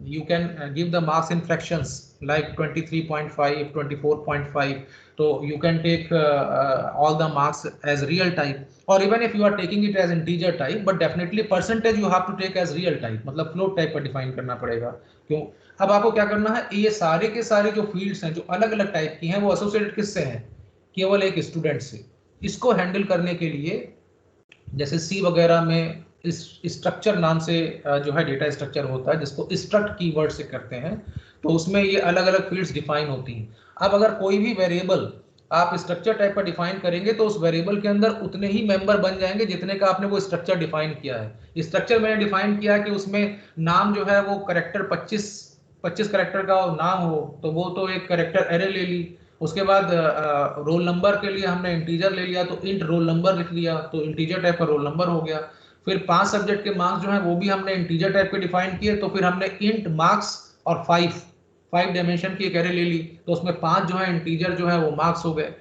you can give the marks in fractions like 23.5, 24.5, तो you can take all the marks as real type, or even if you are taking it as integer type, but definitely percentage you have to take as real type, मतलब float type पर define करना पड़ेगा। क्यों, अब आपको क्या करना है, ये सारे के सारे जो फील्ड्स हैं जो अलग अलग टाइप की हैं वो एसोसिएटेड किससे हैं, केवल एक स्टूडेंट से। इसको हैंडल करने के लिए जैसे सी वगैरह में इस स्ट्रक्चर नाम से जो है डेटा स्ट्रक्चर होता है, जिसको स्ट्रक्ट कीवर्ड से करते हैं, तो उसमें ये अलग अलग फील्ड्स डिफाइन होती हैं। अब अगर कोई भी वेरिएबल आप स्ट्रक्चर टाइप पर डिफाइन करेंगे तो उस वेरिएबल के अंदर उतने ही मेंबर बन जाएंगे जितने का आपने वो स्ट्रक्चर डिफाइन किया है। स्ट्रक्चर मैंने डिफाइन किया कि उसमें नाम जो है वो करेक्टर 25 करेक्टर का नाम हो, तो वो तो एक करेक्टर एरे ले ली। उसके बाद रोल नंबर के लिए हमने इंटीजर ले लिया, तो इंट रोल नंबर लिख लिया, तो इंटीजर टाइप का रोल नंबर हो गया। फिर 5 सब्जेक्ट के मार्क्स जो है वो भी हमने इंटीजर टाइप के डिफाइन किए, तो फिर हमने इंट मार्क्स और 5 डायमेंशन की एक एरे ले ली, तो उसमें 5 जो है इंटीजर जो है वो मार्क्स हो गए।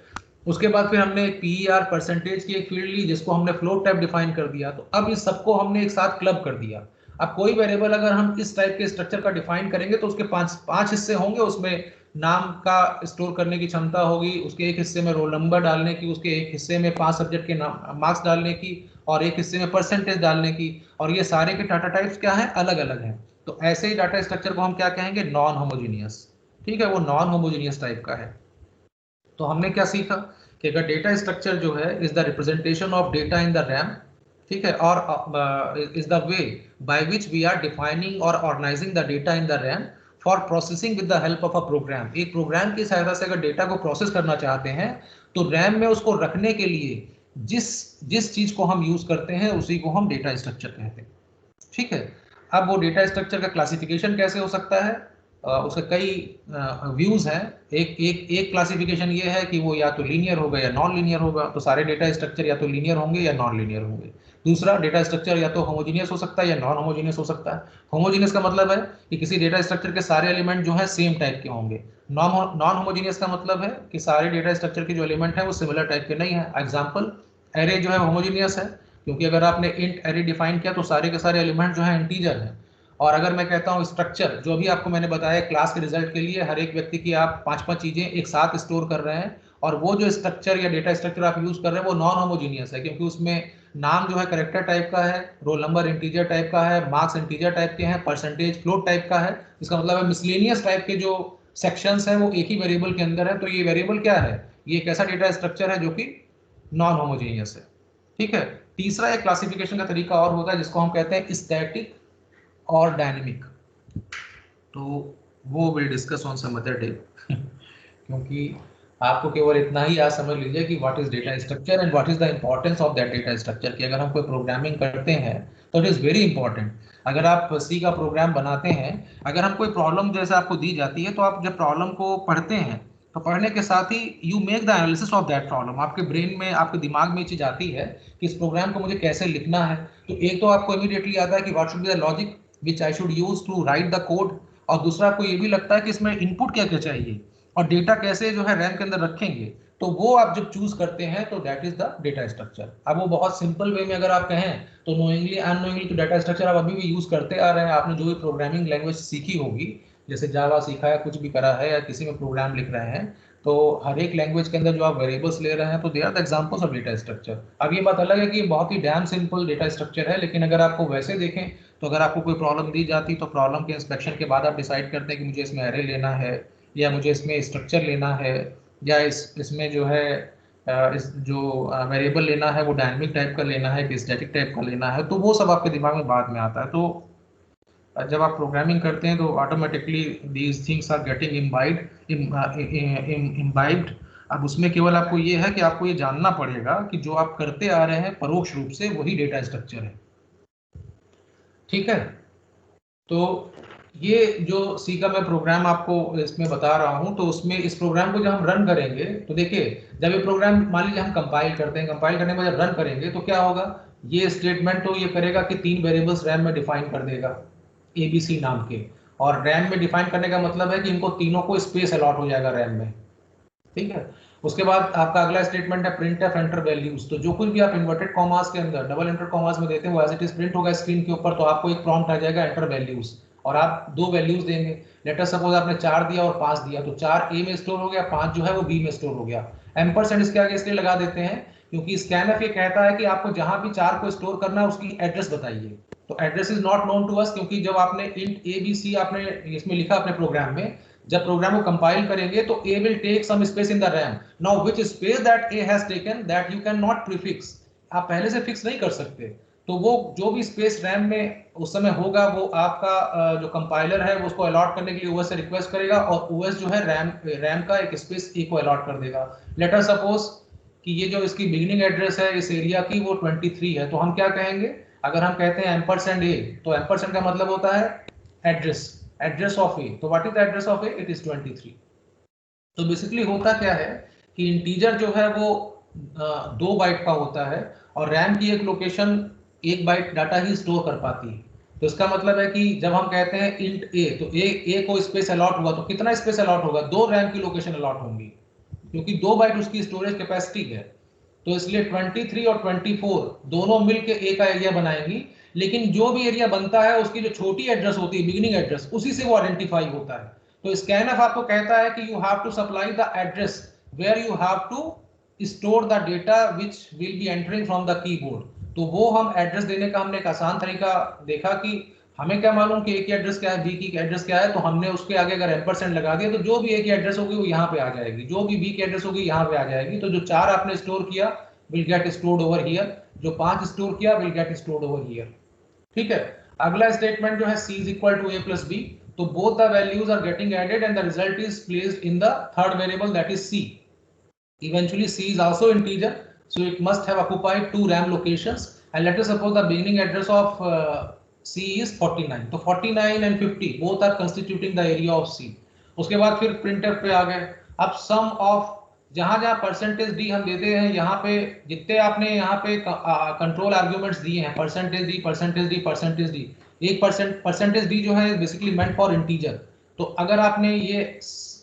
उसके बाद फिर हमने एक PER परसेंटेज की एक फील्ड ली जिसको हमने फ्लोट टाइप डिफाइन कर दिया। तो अब इस सबको हमने एक साथ क्लब कर दिया। अब कोई वेरिएबल अगर हम इस टाइप के स्ट्रक्चर का डिफाइन करेंगे तो उसके 5 हिस्से होंगे, उसमें नाम का स्टोर करने की क्षमता होगी, उसके एक हिस्से में रोल नंबर डालने की, उसके एक हिस्से में 5 सब्जेक्ट के मार्क्स डालने की, और एक हिस्से में परसेंटेज डालने की, और ये सारे के डाटा टाइप्स क्या हैं, अलग अलग हैं। तो ऐसे ही डाटा स्ट्रक्चर को हम क्या कहेंगे, नॉन होमोजीनियस। ठीक है, वो नॉन होमोजीनियस टाइप का है। तो हमने क्या सीखा कि अगर डेटा स्ट्रक्चर जो है is the representation of data in the RAM, ठीक है, और is the way by which we are defining और organizing the data in the RAM for processing with the help of a program. एक program की सहायता से अगर data को प्रोसेस करना चाहते हैं तो रैम में उसको रखने के लिए जिस चीज को हम यूज करते हैं उसी को हम डेटा स्ट्रक्चर कहते हैं। ठीक है, अब वो डेटा स्ट्रक्चर का क्लासिफिकेशन कैसे हो सकता है, उसके कई व्यूज हैं। एक क्लासिफिकेशन ये है कि वो या तो लीनियर होगा या नॉन लीनियर होगा, तो सारे डेटा स्ट्रक्चर या तो लीनियर होंगे या नॉन लीनियर होंगे। दूसरा, डेटा स्ट्रक्चर या तो होमोजीनियस हो सकता है या नॉन होमोजीनियस हो सकता है। होमोजीनियस का मतलब है कि किसी डेटा स्ट्रक्चर के सारे एलिमेंट जो है सेम टाइप के होंगे। नॉन होमोजीनियस का मतलब है कि सारे डेटा स्ट्रक्चर के जो एलिमेंट है वो सिमिलर टाइप के नहीं है। एग्जाम्पल, एरे जो है होमोजीनियस है क्योंकि अगर आपने इंट एरे डिफाइन किया तो सारे के सारे एलिमेंट जो है इंटीजर है। और अगर मैं कहता हूँ स्ट्रक्चर, जो भी आपको मैंने बताया क्लास के रिजल्ट के लिए हर एक व्यक्ति की आप 5 चीजें एक साथ स्टोर कर रहे हैं, और वो जो स्ट्रक्चर या डेटा स्ट्रक्चर आप यूज कर रहे हैं वो नॉन होमोजीनियस है क्योंकि उसमें नाम जो है कैरेक्टर टाइप का है, रोल नंबर इंटीजर टाइप का है, मार्क्स इंटीजर टाइप के हैं, परसेंटेज फ्लोट टाइप का है। इसका मतलब है मिसलेनियस टाइप के जो सेक्शंस हैं वो एक ही वेरिएबल के अंदर है। तो ये वेरिएबल क्या है, ये एक ऐसा डेटा स्ट्रक्चर है जो कि नॉन होमोजेनियस है। ठीक है। तीसरा एक क्लासिफिकेशन का तरीका और होता है जिसको हम कहते हैं स्टैटिक और डायनेमिक। तो वो will discuss on some other day क्योंकि आपको केवल इतना ही आज समझ लीजिए कि what is data structure and what is the importance of that data structure, कि अगर हम कोई प्रोग्रामिंग करते हैं तो इट इज वेरी इंपॉर्टेंट। अगर आप सी का प्रोग्राम बनाते हैं, अगर हम कोई प्रॉब्लम जैसे आपको दी जाती है तो आप जब प्रॉब्लम को पढ़ते हैं तो पढ़ने के साथ ही you make the analysis of that problem. आपके ब्रेन में, आपके दिमाग में ये चीज आती है कि इस प्रोग्राम को मुझे कैसे लिखना है। तो एक तो आपको इमीडिएटली आता है कि what should be the logic which I should use to write the code, और दूसरा आपको ये भी लगता है कि इसमें इनपुट क्या क्या चाहिए और डेटा कैसे जो है रैम के अंदर रखेंगे। तो वो आप जब चूज करते हैं तो that is the data structure. अब वो बहुत सिंपल वे में अगर आप कहें तो नोइंगली अननोइंगली तो डेटा स्ट्रक्चर आप अभी भी यूज करते आ रहे हैं। आपने जो भी प्रोग्रामिंग लैंग्वेज सीखी होगी, जैसे जावा सीखा है, कुछ भी करा है, या किसी में प्रोग्राम लिख रहे हैं, तो हर एक लैंग्वेज के अंदर जो आप वेरिएबल्स ले रहे हैं तो they are the examples of data structure. अब ये बात अलग है कि बहुत ही डैम सिंपल डेटा स्ट्रक्चर है, लेकिन अगर आपको वैसे देखें तो अगर आपको कोई प्रॉब्लम दी जाती तो प्रॉब्लम के इंस्पेक्शन के बाद आप डिसाइड करते हैं कि मुझे इसमें एरे लेना है, या मुझे इसमें स्ट्रक्चर लेना है, या इसमें जो है इस जो वेरिएबल लेना है वो डायनेमिक टाइप का लेना है कि स्टैटिक टाइप का लेना है। तो वो सब आपके दिमाग में बाद में आता है। तो जब आप प्रोग्रामिंग करते हैं तो automatically these things are getting imbibed. अब उसमें केवल आपको ये है कि आपको ये जानना पड़ेगा कि जो आप करते आ रहे हैं परोक्ष रूप से वही डेटा स्ट्रक्चर है। ठीक है। तो ये जो सी का मैं प्रोग्राम आपको इसमें बता रहा हूं, तो उसमें इस प्रोग्राम को जब हम रन करेंगे तो देखिए, जब ये प्रोग्राम मान लीजिए हम कंपाइल करते हैं, कंपाइल करने के बाद जब रन करेंगे तो क्या होगा, ये स्टेटमेंट तो ये करेगा कि 3 वेरिएबल्स रैम में डिफाइन कर देगा ABC नाम के, और रैम में डिफाइन करने का मतलब है कि इनको तीनों को स्पेस अलॉट हो जाएगा रैम में। ठीक है। उसके बाद आपका अगला स्टेटमेंट है प्रिंट एफ एंटर वैल्यूज। तो जो कुछ भी आप इन्वर्टेड कॉमास के अंदर, डबल एंटर कॉमास में देते हैं वो एज इट इज प्रिंट होगा स्क्रीन के ऊपर। तो आपको एक प्रॉम्प्ट आ जाएगा एंटर वैल्यूज, और आप 2 वैल्यूज देंगे। लेटर सपोज आपने 4 दिया और 5 दिया, तो 4 A में स्टोर हो गया, 5 जो है वो B में स्टोर हो गया। एम्परसेंड इसके आगे इसलिए लगा देते हैं क्योंकि स्कैनफ ये कहता है कि आपको जहां भी 4 को स्टोर करना है उसकी एड्रेस बताइए। तो address is not known to us, क्योंकि जब आपने इंट ABC आपने इसमें लिखा अपने प्रोग्राम में, जब प्रोग्राम को कंपाइल करेंगे तो A will take some space in the RAM. Now which space that A has taken that you cannot prefix, आप पहले से फिक्स नहीं कर सकते। तो वो जो भी स्पेस रैम में उस समय होगा वो आपका जो कंपाइलर है वो उसको अलॉट करने के लिए OS से रिक्वेस्ट करेगा, और OS जो है रैम का एक स्पेस A को अलॉट कर देगा। लेट अस सपोज कि ये जो इसकी बिगिनिंग एड्रेस है इस एरिया की वो 23 है, तो हम क्या कहेंगे, अगर हम कहते हैं एम्परसेंड A, तो एम्परसेंड का मतलब होता है एड्रेस ऑफ A। तो what is the address of A? It is 23। तो बेसिकली होता क्या है कि इंटीजर जो है वो 2 बाइट का होता है, और रैम की एक लोकेशन 1 बाइट डाटा ही स्टोर कर पाती है। तो इसका मतलब है कि जब हम कहते हैं इंट A, तो A को स्पेस अलॉट हुआ, तो कितना स्पेस अलॉट होगा? 2 रैम की लोकेशन अलॉट होंगी, क्योंकि 2 बाइट उसकी स्टोरेज कैपेसिटी है। तो इसलिए 23 और 24 दोनों मिलके A का एरिया बनाएंगी, लेकिन जो भी एरिया बनता है उसकी जो छोटी एड्रेस होती है, बिगिनिंग एड्रेस, उसी से वो आइडेंटिफाई होता है। तो स्कैनफ आपको कहता है कि you have to supply the address where you have to store the data which will be entering from the keyboard. तो वो हम एड्रेस देने का हमने एक आसान तरीका देखा कि हमें क्या मालूम कि A की एड्रेस क्या है, B की एड्रेस क्या है, तो हमने उसके आगे अगर एम्परसेंड लगा दिया तो जो भी A की एड्रेस होगी वो यहाँ पे आ जाएगी, जो भी B की एड्रेस होगी यहाँ पे आ जाएगी। तो जो 4 आपने स्टोर किया will get stored over here, जो 5 स्टोर किया will get stored over here। ठीक है। अगला स्टेटमेंट जो है C is equal to A plus B, तो both the values are getting added and the result is placed in the third variable, that is C। Eventually C is also integer, so it must have occupied 2 RAM locations, and let us suppose the beginning address of C is 49, तो 49 and 50 both are constituting the area of C। उसके बाद फिर printf पे आ गए। अब sum of जहां जहां percentage D हम देते हैं, यहाँ पे जितने आपने यहाँ पे कंट्रोल आर्ग्यूमेंट्स दिए हैं, percentage D percentage D percentage D, एक परसेंटेज डी जो है बेसिकली मेंट फॉर इंटीजर। तो अगर आपने ये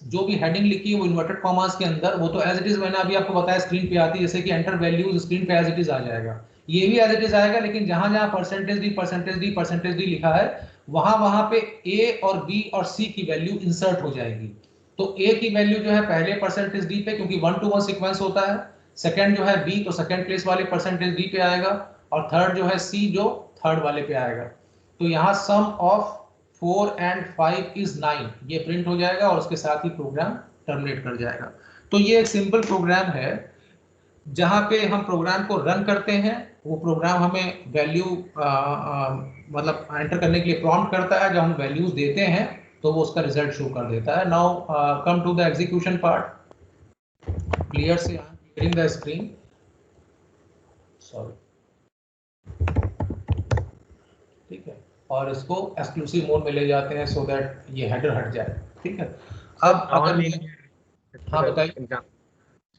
जो भी हेडिंग लिखी है वो इन्वर्टेड कॉमास के अंदर, वो तो एज इट इज मैंने अभी आपको बताया स्क्रीन पे आती है, जैसे कि एंटर वैल्यूज स्क्रीन पे एज इट इज आ जाएगा, ये भी एज इट इज आएगा, लेकिन जहां जहां परसेंटेज डी लिखा है वहां वहां पे ए और बी और सी की वैल्यू इंसर्ट हो जाएगी। तो A की वैल्यू जो है पहले परसेंटेज डी पे, क्योंकि 1 to 1 सीक्वेंस होता है, सेकंड जो है B, तो सेकंड प्लेस वाले परसेंटेज डी पे आएगा, और थर्ड जो है C जो थर्ड वाले पे आएगा। तो यहाँ सम ऑफ 4 and 5 is 9 ये प्रिंट हो जाएगा और उसके साथ ही प्रोग्राम टर्मिनेट कर जाएगा। तो ये एक सिंपल प्रोग्राम है जहाँ पे हम प्रोग्राम को रन करते हैं, वो प्रोग्राम हमें वैल्यू मतलब एंटर करने के लिए प्रॉम्प्ट करता है, जब हम वैल्यूज देते हैं तो वो उसका रिजल्ट शो कर देता है। Now come to the execution part. Clear से I am clearing the screen, sorry, ठीक है, और इसको एक्सक्लूसिव मोड में ले जाते हैं सो दैट ये हेडर हट जाए, ठीक है। अब अगर हाँ बताइए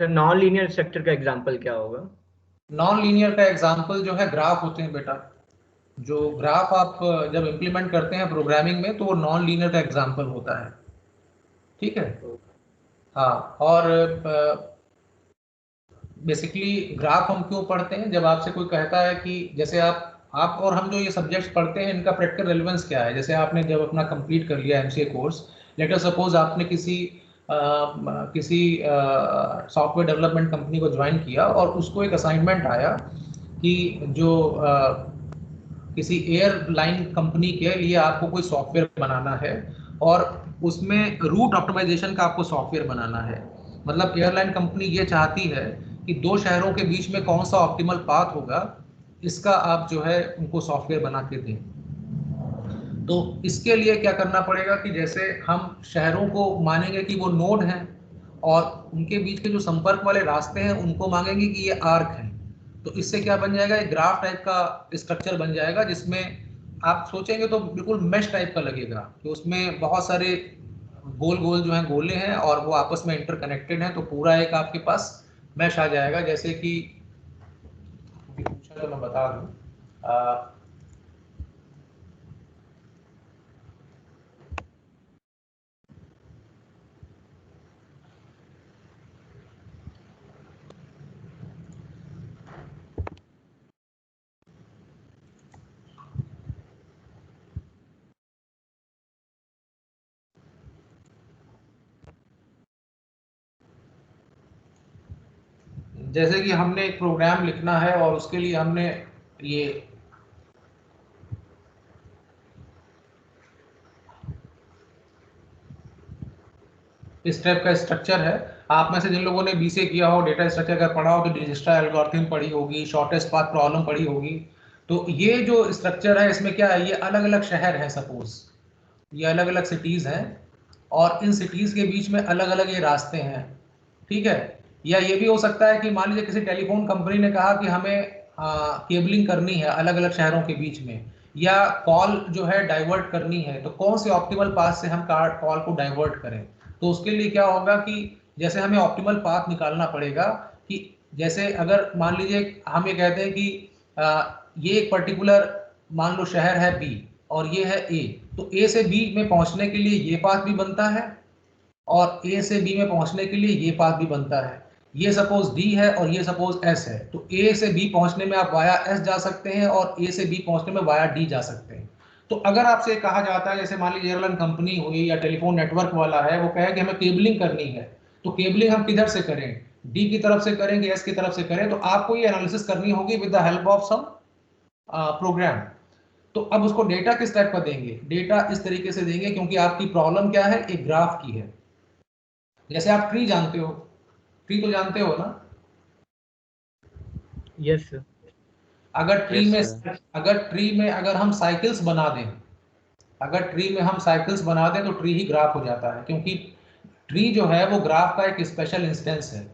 सर, नॉन लीनियर स्ट्रक्चर का एग्जांपल क्या होगा? नॉन लीनियर का एग्जांपल जो है ग्राफ होते हैं बेटा। जो ग्राफ आप जब इम्प्लीमेंट करते हैं प्रोग्रामिंग में तो वो नॉन लीनियर का एग्जांपल होता है, ठीक है। हाँ, और बेसिकली ग्राफ हम क्यों पढ़ते हैं, जब आपसे कोई कहता है कि जैसे आप और हम जो ये सब्जेक्ट्स पढ़ते हैं इनका प्रैक्टिकल रेलेवेंस क्या है। जैसे आपने जब अपना कंप्लीट कर लिया MCA course, late us suppose आपने किसी सॉफ्टवेयर डेवलपमेंट कंपनी को ज्वाइन किया और उसको एक असाइनमेंट आया कि जो किसी एयरलाइन कंपनी के लिए आपको कोई सॉफ्टवेयर बनाना है और उसमें रूट ऑप्टिमाइजेशन का आपको सॉफ्टवेयर बनाना है। मतलब एयरलाइन कंपनी ये चाहती है कि दो शहरों के बीच में कौन सा ऑप्टिमल पाथ होगा, इसका आप जो है उनको सॉफ्टवेयर बना के दें। तो इसके लिए क्या करना पड़ेगा कि जैसे हम शहरों को मानेंगे कि वो नोड हैं और उनके बीच के जो संपर्क वाले रास्ते हैं उनको मांगेंगे कि ये आर्क हैं। तो इससे क्या बन जाएगा, एक ग्राफ टाइप का स्ट्रक्चर बन जाएगा जिसमें आप सोचेंगे तो बिल्कुल मैश टाइप का लगेगा कि उसमें बहुत सारे गोल गोल जो हैं गोले हैं और वो आपस में इंटरकनेक्टेड हैं। तो पूरा एक आपके पास मैश आ जाएगा। जैसे कि पूछा तो मैं बता दूं, जैसे कि हमने एक प्रोग्राम लिखना है और उसके लिए हमने ये इस टाइप का स्ट्रक्चर है। आप में से जिन लोगों ने बीसीए किया हो, डेटा स्ट्रक्चर का पढ़ा हो, तो डिजिस्ट्रा एल्गोरिथम पढ़ी होगी, शॉर्टेस्ट पाथ प्रॉब्लम पढ़ी होगी। तो ये जो स्ट्रक्चर है इसमें क्या है, ये अलग अलग शहर हैं, सपोज ये अलग अलग सिटीज हैं और इन सिटीज के बीच में अलग अलग ये रास्ते हैं, ठीक है। या ये भी हो सकता है कि मान लीजिए किसी टेलीफोन कंपनी ने कहा कि हमें केबलिंग करनी है अलग अलग शहरों के बीच में, या कॉल जो है डाइवर्ट करनी है, तो कौन से ऑप्टिमल पाथ से हम कॉल को डाइवर्ट करें। तो उसके लिए क्या होगा कि जैसे हमें ऑप्टिमल पाथ निकालना पड़ेगा कि जैसे अगर मान लीजिए हम ये कहते हैं कि ये एक पर्टिकुलर मान लो शहर है बी और ये है ए, तो ए से बी में पहुंचने के लिए ये पाथ भी बनता है और ए से बी में पहुंचने के लिए ये पाथ भी बनता है। ये सपोज डी है और ये सपोज एस है, तो ए से बी पहुंचने में आप वाया एस जा सकते हैं और ए से बी पहुंचने में वाया डी जा सकते हैं। तो अगर आपसे कहा जाता है, जैसे मान लीजिए एयरलाइन कंपनी हुई या टेलीफोन नेटवर्क वाला है, वो कहे कि हमें केबलिंग करनी है, तो केबलिंग हम किधर से करें, डी की तरफ से करें कि एस की तरफ से करें। तो आपको ये एनालिसिस करनी होगी with the help of some program. तो अब उसको डेटा किस टाइप का देंगे, डेटा इस तरीके से देंगे, क्योंकि आपकी प्रॉब्लम क्या है, एक ग्राफ की है। जैसे आप ट्री जानते हो, ट्री तो जानते हो ना? Yes sir. अगर ट्री में अगर हम साइकिल्स बना दें, अगर ट्री में हम साइकिल्स बना दें तो ट्री ही ग्राफ हो जाता है, क्योंकि ट्री जो है वो ग्राफ का एक स्पेशल इंस्टेंस है,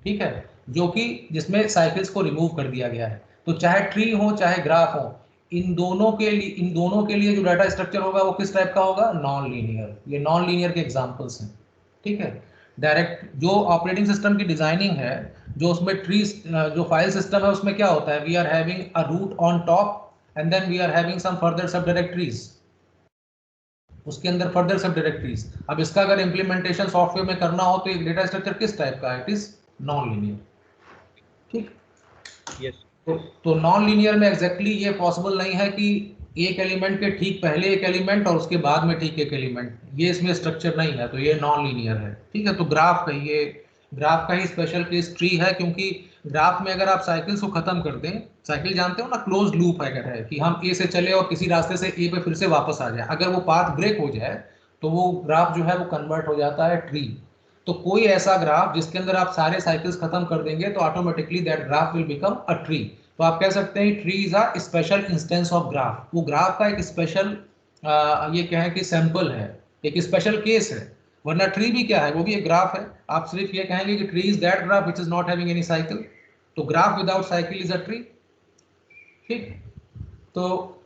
ठीक है, जो कि जिसमें साइकिल्स को रिमूव कर दिया गया है। तो चाहे ट्री हो चाहे ग्राफ हो, इन दोनों के लिए जो डाटा स्ट्रक्चर होगा वो किस टाइप का होगा, नॉन लीनियर। ये नॉन लीनियर के एग्जांपल्स हैं, ठीक है। डायरेक्ट जो ऑपरेटिंग सिस्टम की डिजाइनिंग है, जो उसमें ट्री जो फाइल सिस्टम है उसमें क्या होता है, we are having a root on top and then we are having some further sub directories, उसके अंदर फर्दर सब डायरेक्टरीज। अब इसका अगर इंप्लीमेंटेशन सॉफ्टवेयर में करना हो तो एक डेटा स्ट्रक्चर किस टाइप का है, इट इज नॉन लीनियर, ठीक। यस। तो नॉन लीनियर में एग्जैक्टली ये पॉसिबल नहीं है कि एक एलिमेंट के ठीक पहले एक एलिमेंट और उसके बाद में ठीक एक एलिमेंट, ये इसमें स्ट्रक्चर नहीं है, तो ये नॉन लीनियर है, ठीक है। तो ग्राफ का ही स्पेशल केस ट्री है, क्योंकि ग्राफ में अगर आप साइकिल्स को खत्म कर दें, साइकिल जानते हो ना, क्लोज लूप अगर है कि हम ए से चले और किसी रास्ते से ए पे फिर से वापस आ जाए, अगर वो पाथ ब्रेक हो जाए तो वो ग्राफ जो है वो कन्वर्ट हो जाता है ट्री। तो कोई ऐसा ग्राफ जिसके अंदर आप सारे साइकिल्स खत्म कर देंगे तो automatically that graph will become a tree. तो आप कह सकते हैं tree is a special instance of graph, वो ग्राफ का एक स्पेशल ये कहें कि सैंपल है, एक स्पेशल केस है। वरना ट्री भी क्या है, वो भी एक ग्राफ है। आप सिर्फ ये कहेंगे कि tree is that graph which is not having any cycle, तो graph without cycle is a tree. ठीक, तो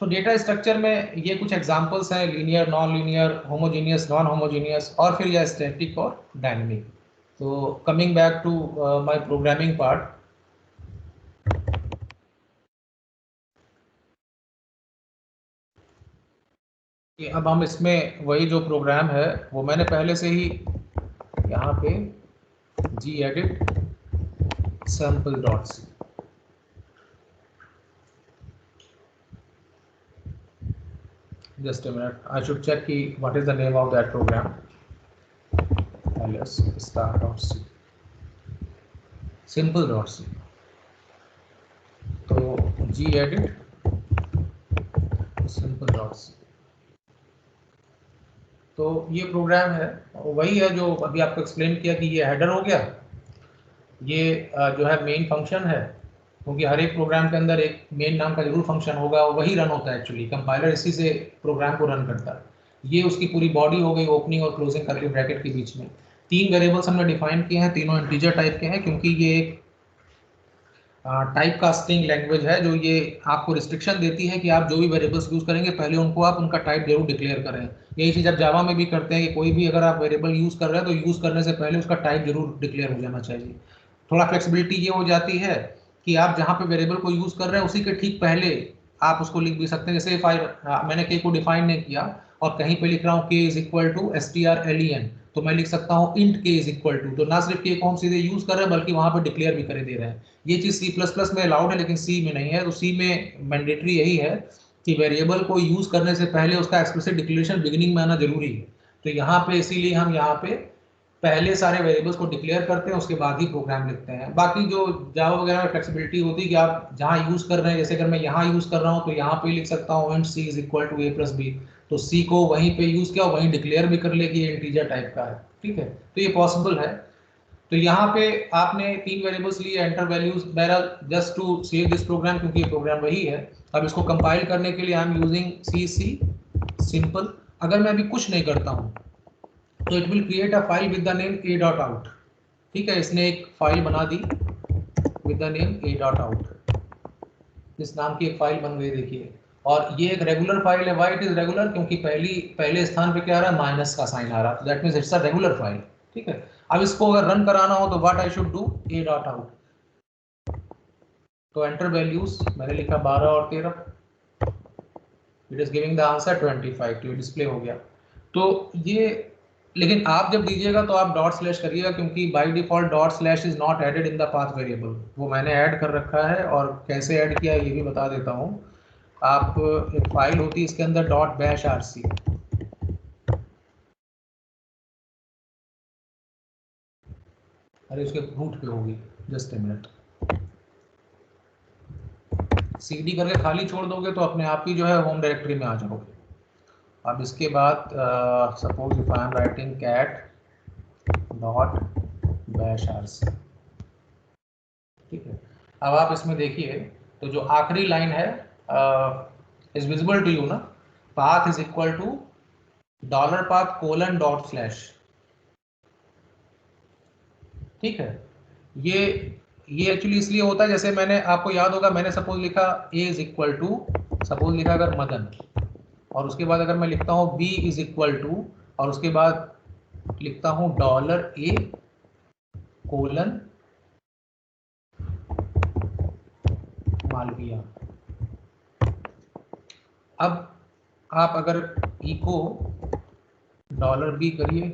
डेटा स्ट्रक्चर में ये कुछ एग्जांपल्स हैं, linear, non linear, homogeneous, non homogeneous, और फिर यह स्टैटिक और डायनेमिक। तो coming back to my programming part, अब हम इसमें वही जो प्रोग्राम है वो मैंने पहले से ही यहाँ पे gedit sample.c, just a minute, I should check ki what is the name of that program. ls start.c, simple.c, तो gedit simple.c, तो ये प्रोग्राम है, वही है जो अभी आपको एक्सप्लेन किया कि ये हेडर हो गया, ये जो है मेन फंक्शन है, क्योंकि हर एक प्रोग्राम के अंदर एक मेन नाम का जरूर फंक्शन होगा, वही रन होता है एक्चुअली, कंपाइलर इसी से प्रोग्राम को रन करता है। ये उसकी पूरी बॉडी हो गई, ओपनिंग और क्लोजिंग करली ब्रैकेट के बीच में 3 वेरिएबल्स हमने डिफाइन किए हैं, तीनों इंटीजर टाइप के हैं, क्योंकि ये एक टाइप कास्टिंग लैंग्वेज है जो ये आपको रिस्ट्रिक्शन देती है कि आप जो भी वेरिएबल्स यूज करेंगे पहले उनको आप उनका टाइप जरूर डिक्लेयर करें। यही चीज़ आप जावा में भी करते हैं कि कोई भी अगर आप वेरिएबल यूज कर रहे हैं तो यूज करने से पहले उसका टाइप जरूर डिक्लेयर हो जाना चाहिए। थोड़ा फ्लेक्सिबिलिटी ये हो जाती है कि आप जहाँ पे वेरिएबल को यूज कर रहे हैं उसी के ठीक पहले आप उसको लिख भी सकते हैं। जैसे मैंने के को डिफाइन नहीं किया और कहीं पे लिख रहा हूँ के इज इक्वल टू strlen, तो मैं लिख सकता हूँ इंट के इज इक्वल टू, तो ना सिर्फ के को हम सीधे यूज कर रहे हैं बल्कि वहां पर डिक्लेयर भी कर दे रहे हैं। ये चीज C++ में अलाउड है लेकिन सी में नहीं है। तो सी में मैंडेटरी यही है कि वेरिएबल को यूज करने से पहले उसका एक्सप्लिसिट डिक्लेरेशन बिगिनिंग में आना जरूरी है। तो यहाँ पे इसीलिए हम यहाँ पे पहले सारे वेरिएबल्स को डिक्लेयर करते हैं, उसके बाद ही प्रोग्राम लिखते हैं। बाकी जो जावा वगैरह में फ्लेक्सिबिलिटी होती है कि आप जहाँ यूज कर रहे हैं, जैसे अगर मैं यहाँ यूज कर रहा हूँ तो यहाँ पे लिख सकता हूँ int C is equal to a plus B, तो सी को वहीं पे यूज किया, वहीं डिक्लेयर भी कर ले कि ये इंटीजर टाइप का है। ठीक है, तो ये पॉसिबल है। तो यहाँ पे आपने 3 वेरिएबल्स लिए, एंटर वैल्यूज, बहरहाल just to save this program, क्योंकि ये प्रोग्राम वही है। अब इसको कंपाइल करने के लिए I am using C simple. अगर मैं अभी कुछ नहीं करता हूँ तो it will create a file with the name a.out। ठीक है, इसने एक फाइल बना दी विद द नेम a.out, इस नाम की एक फाइल बन गई, देखिए। और ये एक रेगुलर फाइल है। Why it is regular? क्योंकि पहले स्थान पे क्या आ रहा है, माइनस का साइन आ रहा है, तो that means it's a regular file. ठीक है, अब इसको अगर रन कराना हो तो what I should do, a.out, तो एंटर वैल्यूज मैंने लिखा 12 और 13, it is giving the answer 25, तो ये डिस्प्ले हो गया। तो ये, लेकिन आप जब दीजिएगा तो आप डॉट स्लैश करिएगा, क्योंकि by default dot slash is not added in the path variable. वो मैंने ऐड कर रखा है, और कैसे ऐड किया ये भी बता देता हूँ। आप एक फाइल होती है इसके अंदर डॉट बैश आरसी, अरे उसके रूट पे होगी, जस्ट ए मिनट, सीडी करके खाली छोड़ दोगे तो अपने आप ही जो है होम डायरेक्टरी में आ जाओगे। अब इसके बाद suppose if I am writing cat dot bash RC, ठीक है। अब आप इसमें देखिए तो जो आखिरी लाइन है इज विजिबल टू यू ना, path is equal to $path colon dot slash. ठीक है, ये एक्चुअली इसलिए होता है, जैसे मैंने आपको याद होगा मैंने सपोज लिखा a is equal to, suppose लिखा अगर मदन, और उसके बाद अगर मैं लिखता हूँ b इज इक्वल टू, और उसके बाद लिखता हूँ $a कोलन मालविया। अब आप अगर इको $b करिए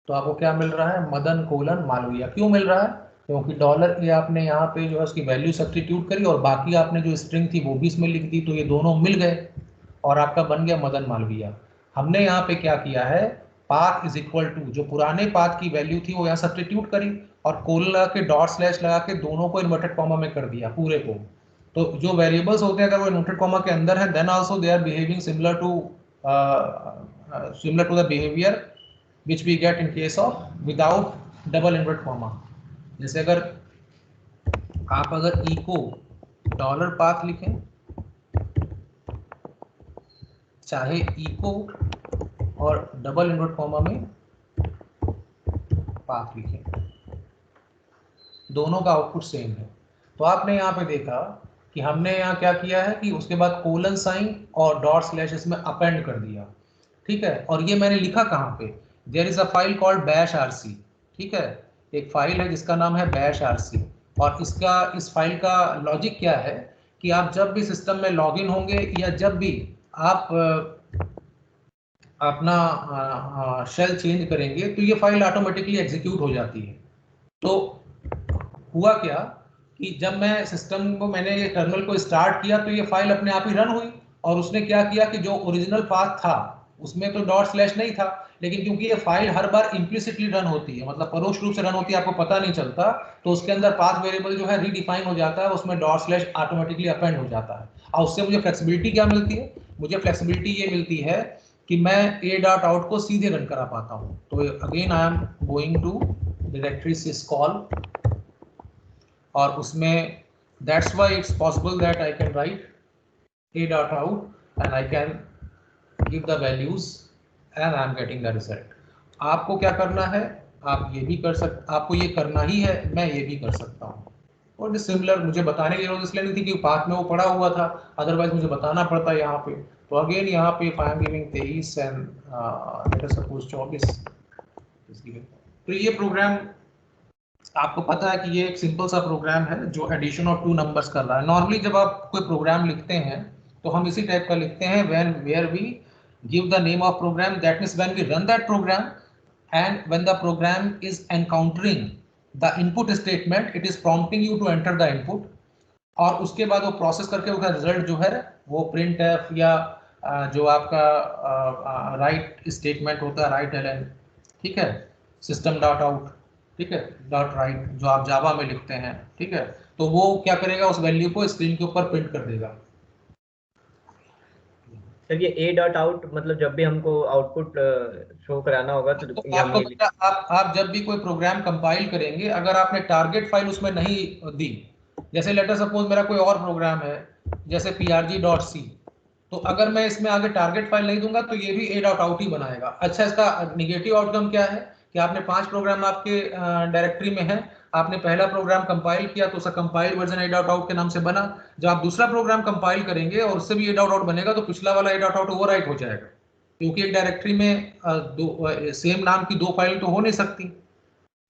तो आपको क्या मिल रहा है, मदन कोलन मालविया। क्यों मिल रहा है? क्योंकि $a आपने यहाँ पे जो है उसकी वैल्यू सब्स्टिट्यूट करी और बाकी आपने जो स्ट्रिंग थी वो भी इसमें लिख दी, तो ये दोनों मिल गए और आपका बन गया मदन मालविया। हमने यहाँ पे क्या किया है, path is equal to, जो पुराने path की वैल्यू थी वो यहाँ सब्स्टिट्यूट करी और कोलन लगा के डॉट स्लैश लगा के दोनों को इन्वर्टेड कॉमा में कर दिया पूरे को। तो जो वेरिएबल्स होते हैं अगर वो इन्वर्टेड कॉमा के अंदर है then also they are behaving similar to the behaviour which we get in case of without double inverted comma। जैसे अगर ई को डॉलर पाथ लिखें, चाहे ई को और डबल इन्वर्ट कॉमा में पाथ लिखें, दोनों का आउटपुट सेम है। तो आपने यहाँ पे देखा कि हमने यहाँ क्या किया है कि उसके बाद कोलन साइन और डॉट स्लैश इसमें अपेंड कर दिया, ठीक है। और ये मैंने लिखा कहाँ पे, there is a file called bash RC, ठीक है, एक फाइल है जिसका नाम है बैश आरसी। और इस फाइल का लॉजिक क्या है कि आप जब भी सिस्टम में लॉगिन होंगे या जब भी आप अपना शेल चेंज करेंगे तो ये फाइल ऑटोमेटिकली एग्जीक्यूट हो जाती है। तो हुआ क्या कि जब मैं सिस्टम को मैंने ये टर्मिनल को स्टार्ट किया तो ये फाइल अपने आप ही रन हुई और उसने क्या किया कि जो ओरिजिनल पाथ था उसमें तो डॉट स्लैश नहीं था, लेकिन क्योंकि ये फाइल हर बार इम्प्लिसिटली रन होती है, मतलब परोक्ष रूप से रन होती है, आपको पता नहीं चलता, तो उसके अंदर पाथ वेरिएबल जो है रीडिफाइन हो जाता है, उसमें डॉट स्लैश ऑटोमेटिकली अपेंड हो जाता है। और उससे मुझे फ्लेक्सिबिलिटी क्या मिलती है, मुझे फ्लेक्सिबिलिटी ये मिलती है कि मैं a.out को सीधे रन करा पाता हूँ। तो again I am going to directory syscall और उसमें that's why it's possible that I can write a.out and I can give the values and I am getting the result। आपको क्या करना है, आप ये भी कर सकते, आपको ये करना ही है, मैं ये भी कर सकता हूँ। और सिमिलर मुझे बताने की जरूरत इसलिए नहीं थी कि पाथ में वो पड़ा हुआ था, अदरवाइज मुझे बताना पड़ता यहाँ पे। तो अगेन यहाँ पे if I am giving 23 and let us suppose 24 is given। तो ये प्रोग्राम आपको पता है कि ये एक सिंपल सा प्रोग्राम है जो एडिशन ऑफ 2 नंबर्स कर रहा है। नॉर्मली जब आप कोई प्रोग्राम लिखते हैं तो हम इसी टाइप का लिखते हैं, where we give the name of program, that means when we run that program and when the program is encountering the input statement, it is prompting you to enter the input और उसके बाद वो process करके उसका result जो है वो printf या जो आपका राइट स्टेटमेंट होता है राइट ln, ठीक है, system डॉट आउट, ठीक है, डॉट राइट जो आप जावा में लिखते हैं, ठीक है, तो वो क्या करेगा, उस वैल्यू को स्क्रीन के ऊपर प्रिंट कर देगा। सर ये a.out मतलब जब भी हमको आउटपुट शो कराना होगा तो आप जब भी कोई प्रोग्राम कंपाइल करेंगे, अगर आपने टारगेट फाइल उसमें नहीं दी, जैसे लेटर सपोज मेरा कोई और प्रोग्राम है जैसे prg.c, तो अगर मैं इसमें आगे टारगेट फाइल नहीं दूंगा तो ये भी a.out ही बनाएगा। अच्छा, इसका निगेटिव आउटकम क्या है कि आपने 5 प्रोग्राम आपके डायरेक्टरी में है, आपने पहला प्रोग्राम कंपाइल किया तो उसका कंपाइल वर्जन a.out के नाम से बना, जब आप दूसरा प्रोग्राम कंपाइल करेंगे और उससे भी a.out बनेगा तो पिछला वाला a.out ओवरराइट हो जाएगा, क्योंकि एक डायरेक्टरी में सेम नाम की 2 फाइल तो हो नहीं सकती।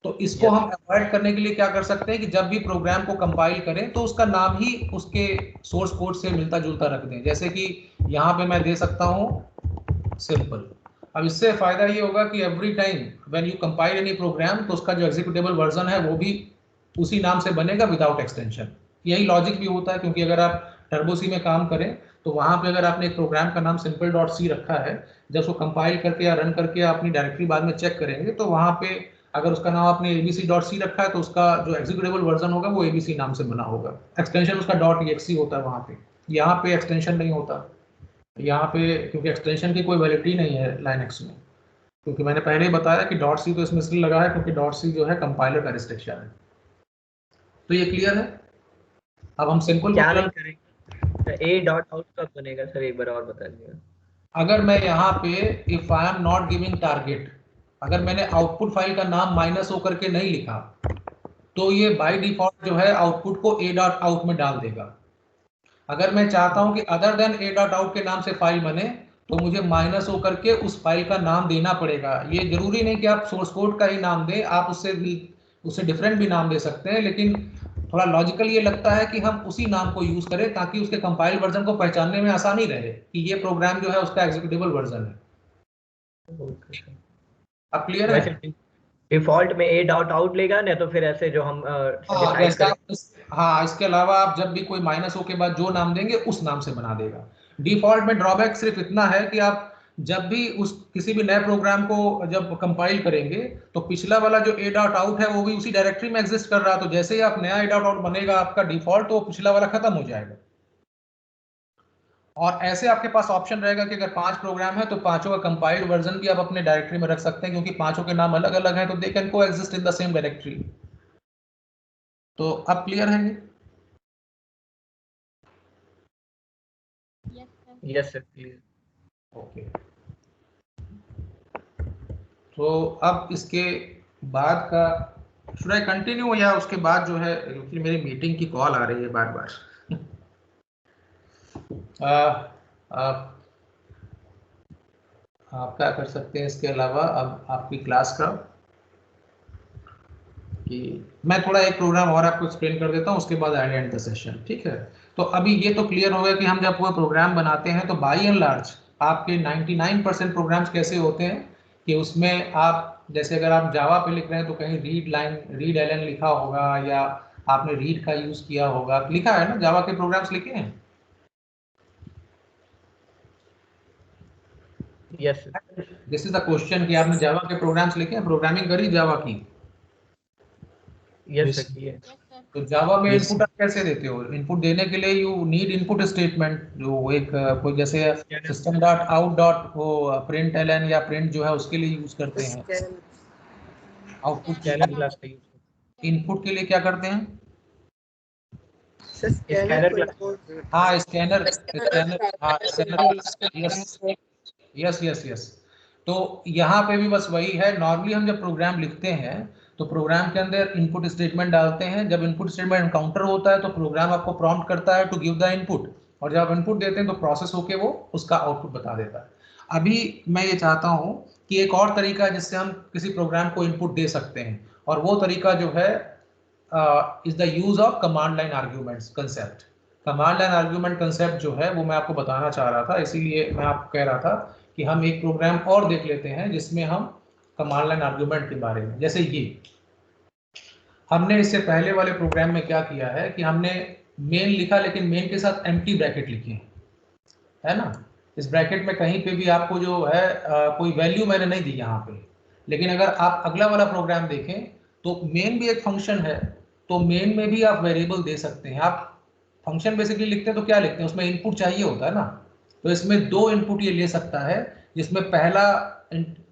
तो इसको हम अवॉइड करने के लिए क्या कर सकते हैं कि जब भी प्रोग्राम को कंपाइल करें तो उसका नाम ही उसके सोर्स कोड से मिलता जुलता रख दें। जैसे कि यहाँ पे मैं दे सकता हूँ सिंपल। अब इससे फायदा ये होगा कि every time when you compile any program तो उसका जो एग्जीक्यूटेबल वर्जन है वो भी उसी नाम से बनेगा विदाउट एक्सटेंशन। यही लॉजिक भी होता है, क्योंकि अगर आप टर्बो सी में काम करें तो वहां पे अगर आपने एक प्रोग्राम का नाम simple.c रखा है, जब उसको कंपाइल करके या रन करके अपनी डायरेक्टरी बाद में चेक करेंगे तो वहां पे अगर उसका नाम आपने abc.c रखा है तो उसका जो एग्जीक्यूटेबल वर्जन होगा वो abc नाम से बना होगा, एक्सटेंशन उसका .exe होता है वहां पे। यहाँ पे एक्सटेंशन नहीं होता, यहाँ पे क्योंकि एक्सटेंशन की कोई वैलिडिटी नहीं है लाइनक्स में, क्योंकि मैंने पहले ही बताया कि .c तो इसमें इसलिए लगा है क्योंकि .c जो है कंपाइलर का रिस्ट्रिक्शन है। तो ये क्लियर है। अब हम सिंपल क्या नहीं करेंगे, a.out कब बनेगा सर, एक बार और बता दीजिए। अगर मैं यहाँ पे if I am not giving target, अगर मैंने आउटपुट फाइल का नाम -o करके नहीं लिखा तो ये बाय डिफॉल्ट जो है आउटपुट को a.out में डाल देगा। अगर मैं चाहता हूं कि अदर देन a.out के नाम से फाइल बने तो मुझे -o करके उस फाइल का नाम देना पड़ेगा। ये जरूरी नहीं कि आप सोर्स कोड का ही नाम दें, आप उससे डिफरेंट भी नाम दे सकते हैं, लेकिन थोड़ा लॉजिकल ये लगता है कि हम उसी नाम को यूज करें ताकि उसके कंपाइल वर्जन को पहचानने में आसानी रहे कि ये प्रोग्राम जो है उसका एग्जीक्यूटेबल वर्जन है। अब क्लियर है? डिफॉल्ट में a.out लेगा ना, तो फिर ऐसे जो हम हाँ, इसके अलावा आप जब भी कोई -o के बाद जो नाम देंगे उस नाम से बना देगा। डिफॉल्ट में ड्रॉबैक सिर्फ इतना है कि आप जब भी उस किसी भी नए प्रोग्राम को जब कंपाइल करेंगे तो पिछला वाला जो a डॉट आउट है वो भी उसी डायरेक्टरी में एग्जिस्ट कर रहा है, तो जैसे ही आप नया a डॉट आउट बनेगा आपका डिफॉल्ट, तो पिछला वाला खत्म हो जाएगा। और ऐसे आपके पास ऑप्शन रहेगा कि अगर 5 प्रोग्राम है तो पांचों का कंपाइल्ड वर्जन भी आप अपने डायरेक्टरी में रख सकते हैं, क्योंकि पांचों के नाम अलग अलग हैं, तो दे कैन को exist in the same directory. तो अब क्लियर है ये? Yes sir, clear. ओके, तो अब इसके बाद का शुड आई कंटिन्यू या उसके बाद जो है, क्योंकि मेरी मीटिंग की कॉल आ रही है बार बार। आप क्या कर सकते हैं इसके अलावा, अब आपकी क्लास का कि मैं थोड़ा एक प्रोग्राम और आपको एक्सप्लेन कर देता हूँ, उसके बाद आई एंड द सेशन, ठीक है? तो अभी ये तो क्लियर हो गया कि हम जब कोई प्रोग्राम बनाते हैं तो बाई एंड लार्ज आपके 99% प्रोग्राम्स कैसे होते हैं कि उसमें आप जैसे अगर आप जावा पे लिख रहे हैं तो कहीं रीड एलन लिखा होगा, या आपने रीड का यूज किया होगा, लिखा है ना, जावा के प्रोग्राम्स लिखे हैं। Yes this is the question कि आपने जावा के प्रोग्राम्स लिखे हैं, प्रोग्रामिंग करी जावा की? Yes Yes, sir, sir. Clear. तो जावा में Yes, इनपुट आप कैसे देते हो? इनपुट देने के लिए यू नीड इनपुट स्टेटमेंट, जो एक कोई जैसे सिस्टम डॉट आउट डॉट वो प्रिंट एलन या प्रिंट जो है उसके लिए यूज करते हैं। आउटपुट के स्कैनर लिए, क्लास का यूज। इनपुट के लिए क्या करते हैं? Scanner class. हाँ स्कैनर, हाँ स्कैनर, यस यस यस। तो यहाँ पे भी बस वही है, नॉर्मली हम जब प्रोग्राम लिखते हैं तो प्रोग्राम के अंदर इनपुट स्टेटमेंट डालते हैं, जब इनपुट स्टेटमेंट एनकाउंटर होता है तो प्रोग्राम आपको प्रॉम्प्ट करता है टू गिव द इनपुट, और जब आप इनपुट देते हैं तो प्रोसेस होके वो उसका आउटपुट बता देता है। अभी मैं ये चाहता हूँ कि एक और तरीका है जिससे हम किसी प्रोग्राम को इनपुट दे सकते हैं, और वो तरीका जो है is the use of command line arguments concept. Command line argument concept जो है वो मैं आपको बताना चाह रहा था, इसीलिए मैं आपको कह रहा था कि हम एक प्रोग्राम और देख लेते हैं जिसमें हम कमांड लाइन आर्ग्यूमेंट के बारे में, जैसे ये हमने इससे पहले वाले प्रोग्राम में क्या किया है कि हमने मेन लिखा लेकिन मेन के साथ एम्प्टी ब्रैकेट लिखे है ना। इस ब्रैकेट में कहीं पे भी आपको जो है कोई वैल्यू मैंने नहीं दी यहाँ पे, लेकिन अगर आप अगला वाला प्रोग्राम देखें तो मेन भी एक फंक्शन है, तो मेन में भी आप वेरिएबल दे सकते हैं। आप फंक्शन बेसिकली लिखते हैं तो क्या लिखते हैं, उसमें इनपुट चाहिए होता है ना, तो इसमें दो इनपुट ये ले सकता है, जिसमें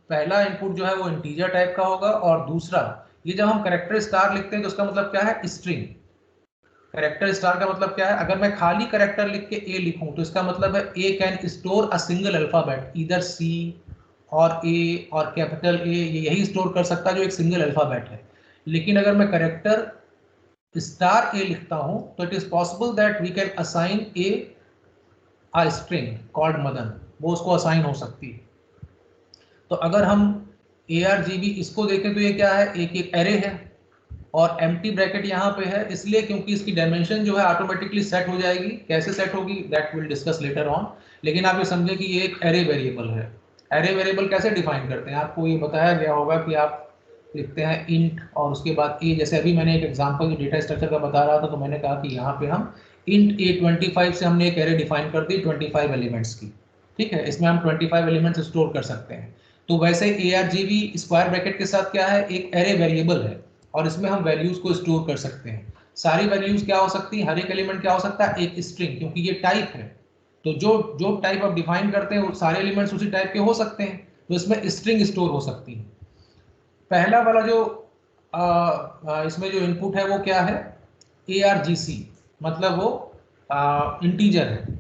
पहला इनपुट जो है वो इंटीजर टाइप का होगा, और दूसरा ये जब हम कैरेक्टर स्टार लिखते हैं तो उसका मतलब क्या है, स्ट्रिंग। कैरेक्टर स्टार का मतलब क्या है, अगर मैं खाली कैरेक्टर लिख के ए लिखूं तो इसका मतलब है A can store a single alphabet, इधर सी और ए और कैपिटल ए, यही स्टोर कर सकता है जो एक सिंगल अल्फाबेट है। लेकिन अगर मैं कैरेक्टर स्टार ए लिखता हूं तो it is possible that we can assign a a string called Madan, वो उसको असाइन हो सकती है। तो अगर हम ARGB इसको देखें तो ये क्या है, एक एरे है, और एम्प्टी ब्रैकेट यहाँ पे है इसलिए क्योंकि इसकी डायमेंशन जो है ऑटोमेटिकली सेट हो जाएगी। कैसे सेट होगी that will discuss later on, लेकिन आप ये समझें कि ये एक एरे वेरिएबल है। एरे वेरिएबल कैसे डिफाइन करते हैं, आपको ये बताया गया होगा कि आप लिखते हैं इंट और उसके बाद ए, जैसे अभी मैंने एक एग्जांपल जो डेटा स्ट्रक्चर का बता रहा था तो मैंने कहा कि यहाँ पे हम इंट A25 से हमने एक एरे डिफाइन कर दी 25 एलिमेंट्स की, ठीक है, इसमें हम 25 एलिमेंट्स स्टोर कर सकते हैं। तो वैसे ARGB स्क्वायर ब्रैकेट के साथ क्या है, एक एरे वेरिएबल है, और इसमें हम वैल्यूज को स्टोर कर सकते हैं। सारी वैल्यूज क्या हो सकती है, हर एक एलिमेंट क्या हो सकता है, एक स्ट्रिंग, क्योंकि ये टाइप है, तो जो टाइप आप डिफाइन करते हैं वो सारे एलिमेंट्स उसी टाइप के हो सकते हैं, तो इसमें स्ट्रिंग स्टोर हो सकती है। पहला वाला जो इसमें जो इनपुट है वो क्या है, ARGC, मतलब वो इंटीजर है।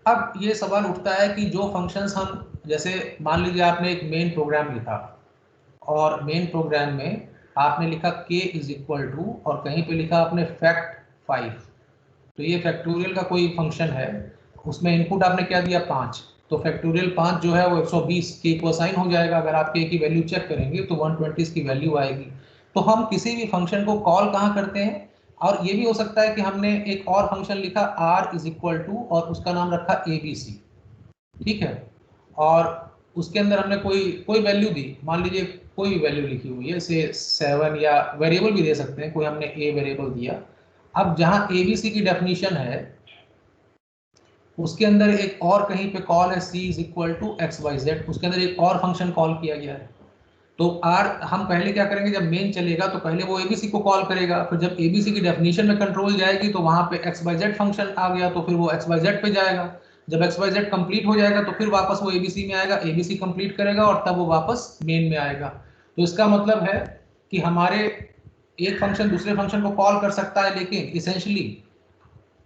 अब ये सवाल उठता है कि जो फंक्शंस हम, जैसे मान लीजिए आपने एक मेन प्रोग्राम लिखा और मेन प्रोग्राम में आपने लिखा k इज इक्वल टू और कहीं पे लिखा आपने फैक्ट 5, तो ये फैक्टोरियल का कोई फंक्शन है, उसमें इनपुट आपने क्या दिया 5, तो फैक्टोरियल 5 जो है वो 120 के को असाइन हो जाएगा। अगर आप k की वैल्यू चेक करेंगे तो 120 की वैल्यू आएगी। तो हम किसी भी फंक्शन को कॉल कहाँ करते हैं, और ये भी हो सकता है कि हमने एक और फंक्शन लिखा r इज इक्वल टू और उसका नाम रखा ABC, ठीक है, और उसके अंदर हमने कोई वैल्यू दी, मान लीजिए कोई वैल्यू लिखी हुई है से 7, या वेरिएबल भी दे सकते हैं, कोई हमने a वेरिएबल दिया। अब जहां ABC की डेफिनेशन है उसके अंदर एक और कहीं पे कॉल है c is equal to X Y Z, उसके अंदर एक और फंक्शन कॉल किया गया है। तो आर हम पहले क्या करेंगे, जब मेन चलेगा तो पहले वो एबीसी को कॉल करेगा, फिर जब एबीसी की डेफिनेशन में कंट्रोल जाएगी तो वहां पे एक्स वाई जेड फंक्शन आ गया तो फिर वो एक्स वाई जेड पे जाएगा। जब एक्स वाई जेड कंप्लीट हो जाएगा तो फिर वापस वो एबीसी में आएगा, एबीसी कंप्लीट करेगा और तब वो वापस मेन में आएगा। तो इसका मतलब है कि हमारे एक फंक्शन दूसरे फंक्शन को कॉल कर सकता है, लेकिन इसेंशियली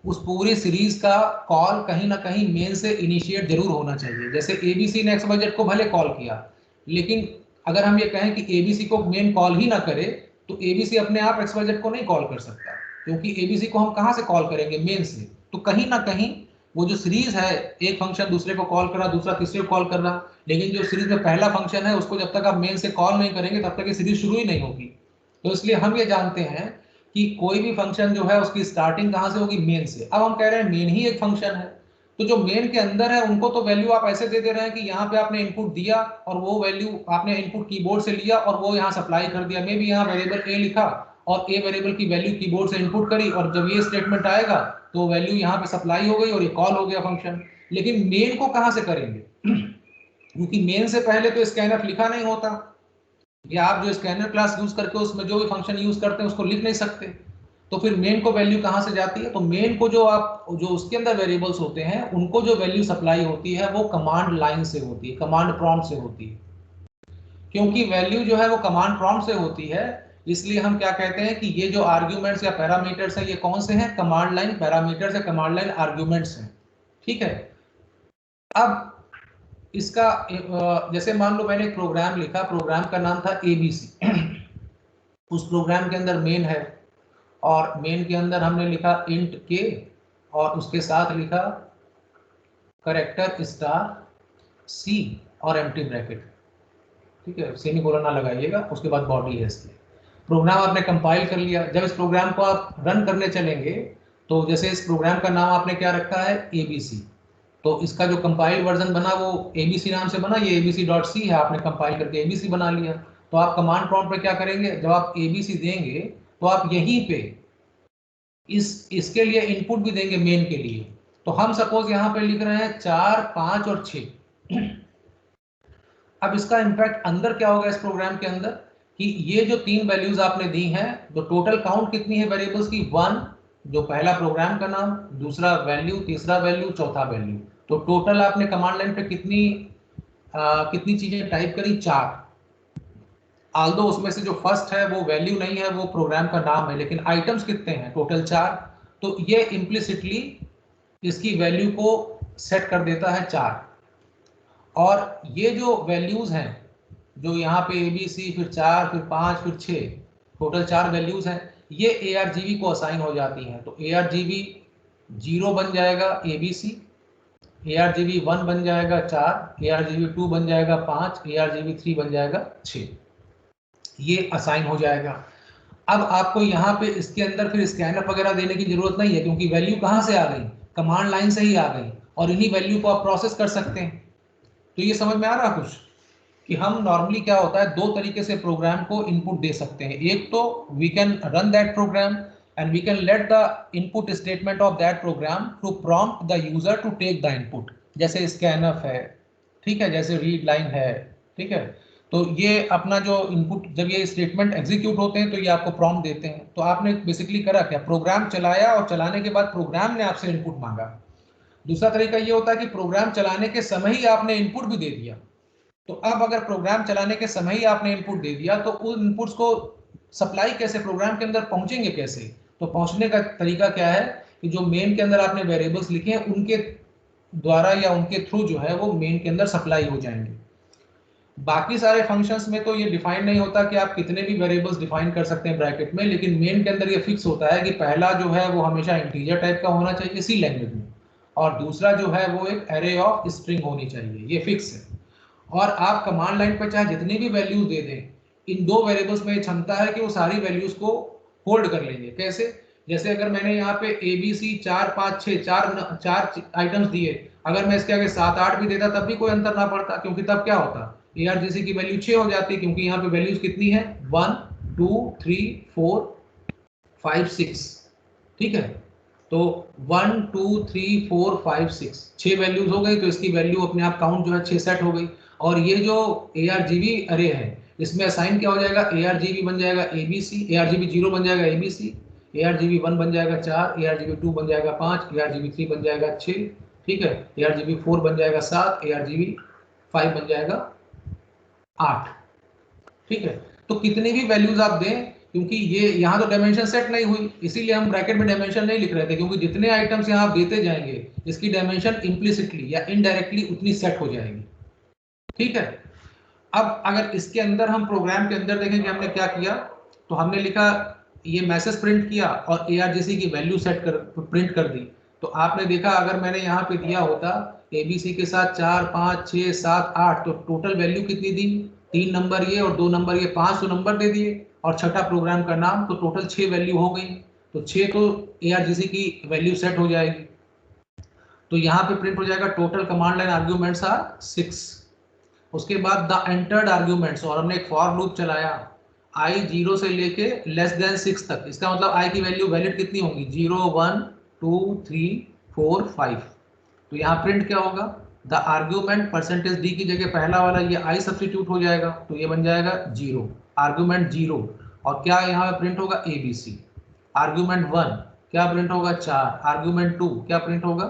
उस पूरी सीरीज का कॉल कहीं ना कहीं मेन से इनिशिएट जरूर होना चाहिए। जैसे एबीसी ने एक्स वाई जेड को भले कॉल किया, लेकिन अगर हम ये कहें कि एबीसी को मेन कॉल ही ना करे तो एबीसी अपने आप एक्स वाई जेड को नहीं कॉल कर सकता, क्योंकि एबीसी को हम कहां से कॉल करेंगे, मेन से। तो कहीं ना कहीं वो जो सीरीज है, एक फंक्शन दूसरे को कॉल कर रहा, दूसरा तीसरे को कॉल कर रहा, लेकिन जो सीरीज में पहला फंक्शन है उसको जब तक आप मेन से कॉल नहीं करेंगे तब तक ये सीरीज शुरू ही नहीं होगी। तो इसलिए हम ये जानते हैं कि कोई भी फंक्शन जो है उसकी स्टार्टिंग कहां से होगी, मेन से। अब हम कह रहे हैं मेन ही एक फंक्शन है, तो जो मेन के अंदर है उनको तो वैल्यू आप ऐसे दे रहे हैं कि यहाँ पे आपने इनपुट दिया और वो वैल्यू आपने इनपुट कीबोर्ड से लिया और वो यहाँ सप्लाई कर दिया। मे भी यहाँ वेरिएबल ए लिखा और ए वेरिएबल की वैल्यू कीबोर्ड से इनपुट करी और जब ये स्टेटमेंट आएगा तो वैल्यू यहाँ पे सप्लाई हो गई और ये कॉल हो गया फंक्शन। लेकिन मेन को कहाँ से करेंगे, क्योंकि मेन से पहले तो स्कैनफ लिखा नहीं होता, या आप जो स्कैनर क्लास यूज करके उसमें जो भी फंक्शन यूज करते हैं उसको लिख नहीं सकते। तो फिर मेन को वैल्यू कहां से जाती है, तो मेन को जो उसके अंदर वेरिएबल्स होते हैं उनको जो वैल्यू सप्लाई होती है वो कमांड लाइन से होती है, कमांड प्रॉम्प्ट से होती है। क्योंकि वैल्यू जो है वो कमांड प्रॉम्प्ट से होती है, इसलिए हम क्या कहते हैं कि ये जो आर्ग्यूमेंट्स या पैरामीटर्स हैं ये कौन से हैं, कमांड लाइन पैरामीटर्स या कमांड लाइन आर्ग्यूमेंट्स हैं। ठीक है। अब इसका जैसे मान लो मैंने एक प्रोग्राम लिखा, प्रोग्राम का नाम था एबीसी। उस प्रोग्राम के अंदर मेन है और मेन के अंदर हमने लिखा इंट के और उसके साथ लिखा करेक्टर स्टार सी और एम्प्टी ब्रैकेट। ठीक है, सेमीकोलन ना लगाइएगा, उसके बाद बॉडी है इसकी। प्रोग्राम आपने कंपाइल कर लिया। जब इस प्रोग्राम को आप रन करने चलेंगे तो जैसे इस प्रोग्राम का नाम आपने क्या रखा है, एबीसी, तो इसका जो कंपाइल वर्जन बना वो एबीसी नाम से बना, ये abc.c है, आपने कंपाइल करके एबीसी बना लिया। तो आप कमांड प्रॉम्प्ट पे क्या करेंगे, जब आप एबीसी देंगे तो आप यहीं पे इसके लिए इनपुट भी देंगे मेन के लिए। तो हम सपोज यहाँ पे लिख रहे हैं 4, 5 और 6। अब इसका इंपैक्ट अंदर क्या होगा इस प्रोग्राम के अंदर, कि ये जो 3 वैल्यूज आपने दी हैं तो टोटल काउंट कितनी है वेरिएबल्स की, 1 जो पहला प्रोग्राम का नाम, दूसरा वैल्यू, तीसरा वैल्यू, चौथा वैल्यू। तो टोटल आपने कमांड लाइन पे कितनी चीजें टाइप करी, 4। आल्दो उसमें से जो फर्स्ट है वो वैल्यू नहीं है, वो प्रोग्राम का नाम है, लेकिन आइटम्स कितने हैं, टोटल 4। तो ये इम्प्लिसिटली इसकी वैल्यू को सेट कर देता है 4। और ये जो वैल्यूज हैं, जो यहाँ पे एबीसी, फिर 4, फिर 5, फिर 6, टोटल 4 वैल्यूज हैं, ये ARGV को असाइन हो जाती हैं। तो ARGV 0 बन जाएगा एबीसी, ARGV 1 बन जाएगा 4, ARGV 2 बन जाएगा 5, ARGV 3 बन जाएगा 6। ये असाइन हो जाएगा। अब आपको यहाँ पे इसके अंदर फिर स्कैनअप वगैरह देने की जरूरत नहीं है, क्योंकि वैल्यू कहाँ से आ गई, कमांड लाइन से ही आ गई, और इन्हीं वैल्यू को आप प्रोसेस कर सकते हैं। तो ये समझ में आ रहा कुछ, कि हम नॉर्मली क्या होता है, 2 तरीके से प्रोग्राम को इनपुट दे सकते हैं। एक तो we can run that program and we can let the input statement of that program to prompt the user to take the input, जैसे स्कैनअप है, ठीक है, जैसे रीड लाइन है। ठीक है, तो ये अपना जो इनपुट, जब ये स्टेटमेंट एग्जीक्यूट होते हैं तो ये आपको प्रॉम्प्ट देते हैं। तो आपने बेसिकली करा क्या, प्रोग्राम चलाया और चलाने के बाद प्रोग्राम ने आपसे इनपुट मांगा। दूसरा तरीका ये होता है कि प्रोग्राम चलाने के समय ही आपने इनपुट भी दे दिया। तो अब अगर प्रोग्राम चलाने के समय ही आपने इनपुट दे दिया तो उन इनपुट्स को सप्लाई कैसे, प्रोग्राम के अंदर पहुंचेंगे कैसे। तो पहुंचने का तरीका क्या है कि जो मेन के अंदर आपने वेरिएबल्स लिखे हैं उनके द्वारा या उनके थ्रू जो है वो मेन के अंदर सप्लाई हो जाएंगे। बाकी सारे फंक्शंस में तो ये डिफाइन नहीं होता कि आप कितने भी वेरिएबल्स डिफाइन कर सकते हैं ब्रैकेट में, लेकिन मेन के अंदर ये फिक्स होता है कि पहला जो है वो हमेशा इंटीजर टाइप का होना चाहिए सी लैंग्वेज में, और दूसरा जो है वो एक एरे ऑफ स्ट्रिंग होनी चाहिए, ये फिक्स है। और आप कमांड लाइन पर चाहे जितनी भी वैल्यूज दे दें, इन 2 वेरिएबल्स में क्षमता है कि वो सारी वैल्यूज को होल्ड कर लेंगे। कैसे, जैसे अगर मैंने यहाँ पे ABC 4, 5, 6 चार आइटम्स दिए, अगर मैं इसके आगे 7, 8 भी देता तब भी कोई अंतर ना पड़ता, क्योंकि तब क्या होता, ARGC की वैल्यू 6 हो जाती, क्योंकि यहाँ पे वैल्यूज कितनी है, 1, 2, 3, 4, 5, 6। ठीक है, तो 1 2 3 4 5 6 वैल्यूज हो गई, तो इसकी वैल्यू अपने आप काउंट जो है 6 सेट हो गई। और ये जो ARGB अरे है, इसमें असाइन क्या हो जाएगा, ARGB बन जाएगा ABC, ARGB 0 बन जाएगा ABC, ARGB 1 बन जाएगा 4, ARGB 2 बन जाएगा 5, ARGB 3 बन जाएगा 6, ठीक है, ARGB 4 बन जाएगा 7, ARGB 5 बन जाएगा 8, ठीक है। तो कितनी भी वैल्यूज आप दें, क्योंकि ये यहाँ तो डायमेंशन सेट नहीं हुई, इसीलिए हम ब्रैकेट में डायमेंशन नहीं लिख रहे थे, क्योंकि जितने आइटम्स यहाँ आप देते जाएंगे इसकी डायमेंशन इम्प्लिसिटली या इनडायरेक्टली उतनी सेट हो जाएगी, ठीक है। अब अगर इसके अंदर हम प्रोग्राम के अंदर देखें कि हमने क्या किया, तो हमने लिखा ये मैसेज प्रिंट किया और ARGC की वैल्यू सेट कर प्रिंट कर दी। तो आपने देखा अगर मैंने यहाँ पे दिया होता ABC के साथ 4 5 6 7 8, तो टोटल वैल्यू कितनी दी, 3 नंबर ये और 2 नंबर ये, 5 नंबर दे दिए और छठा प्रोग्राम का नाम, तो टोटल 6 वैल्यू हो गई। तो 6 तो ARGC की वैल्यू सेट हो जाएगी। तो यहाँ पे प्रिंट हो जाएगा total command line arguments are 6। उसके बाद द एंटर्ड आर्ग्यूमेंट्स, और हमने एक फॉर लूप चलाया I 0 से लेके लेस देन 6 तक। इसका मतलब I की वैल्यू वैलिड कितनी होगी, 0 1 2 3 4 5। तो यहाँ प्रिंट क्या होगा, द आर्ग्यूमेंट परसेंटेज D की जगह पहला वाला ये I सब्स्टिट्यूट हो जाएगा, तो ये बन जाएगा 0, आर्ग्यूमेंट 0। और क्या यहाँ पे प्रिंट होगा, ABC। आर्ग्यूमेंट 1 क्या प्रिंट होगा, 4। आर्ग्यूमेंट 2 क्या प्रिंट होगा,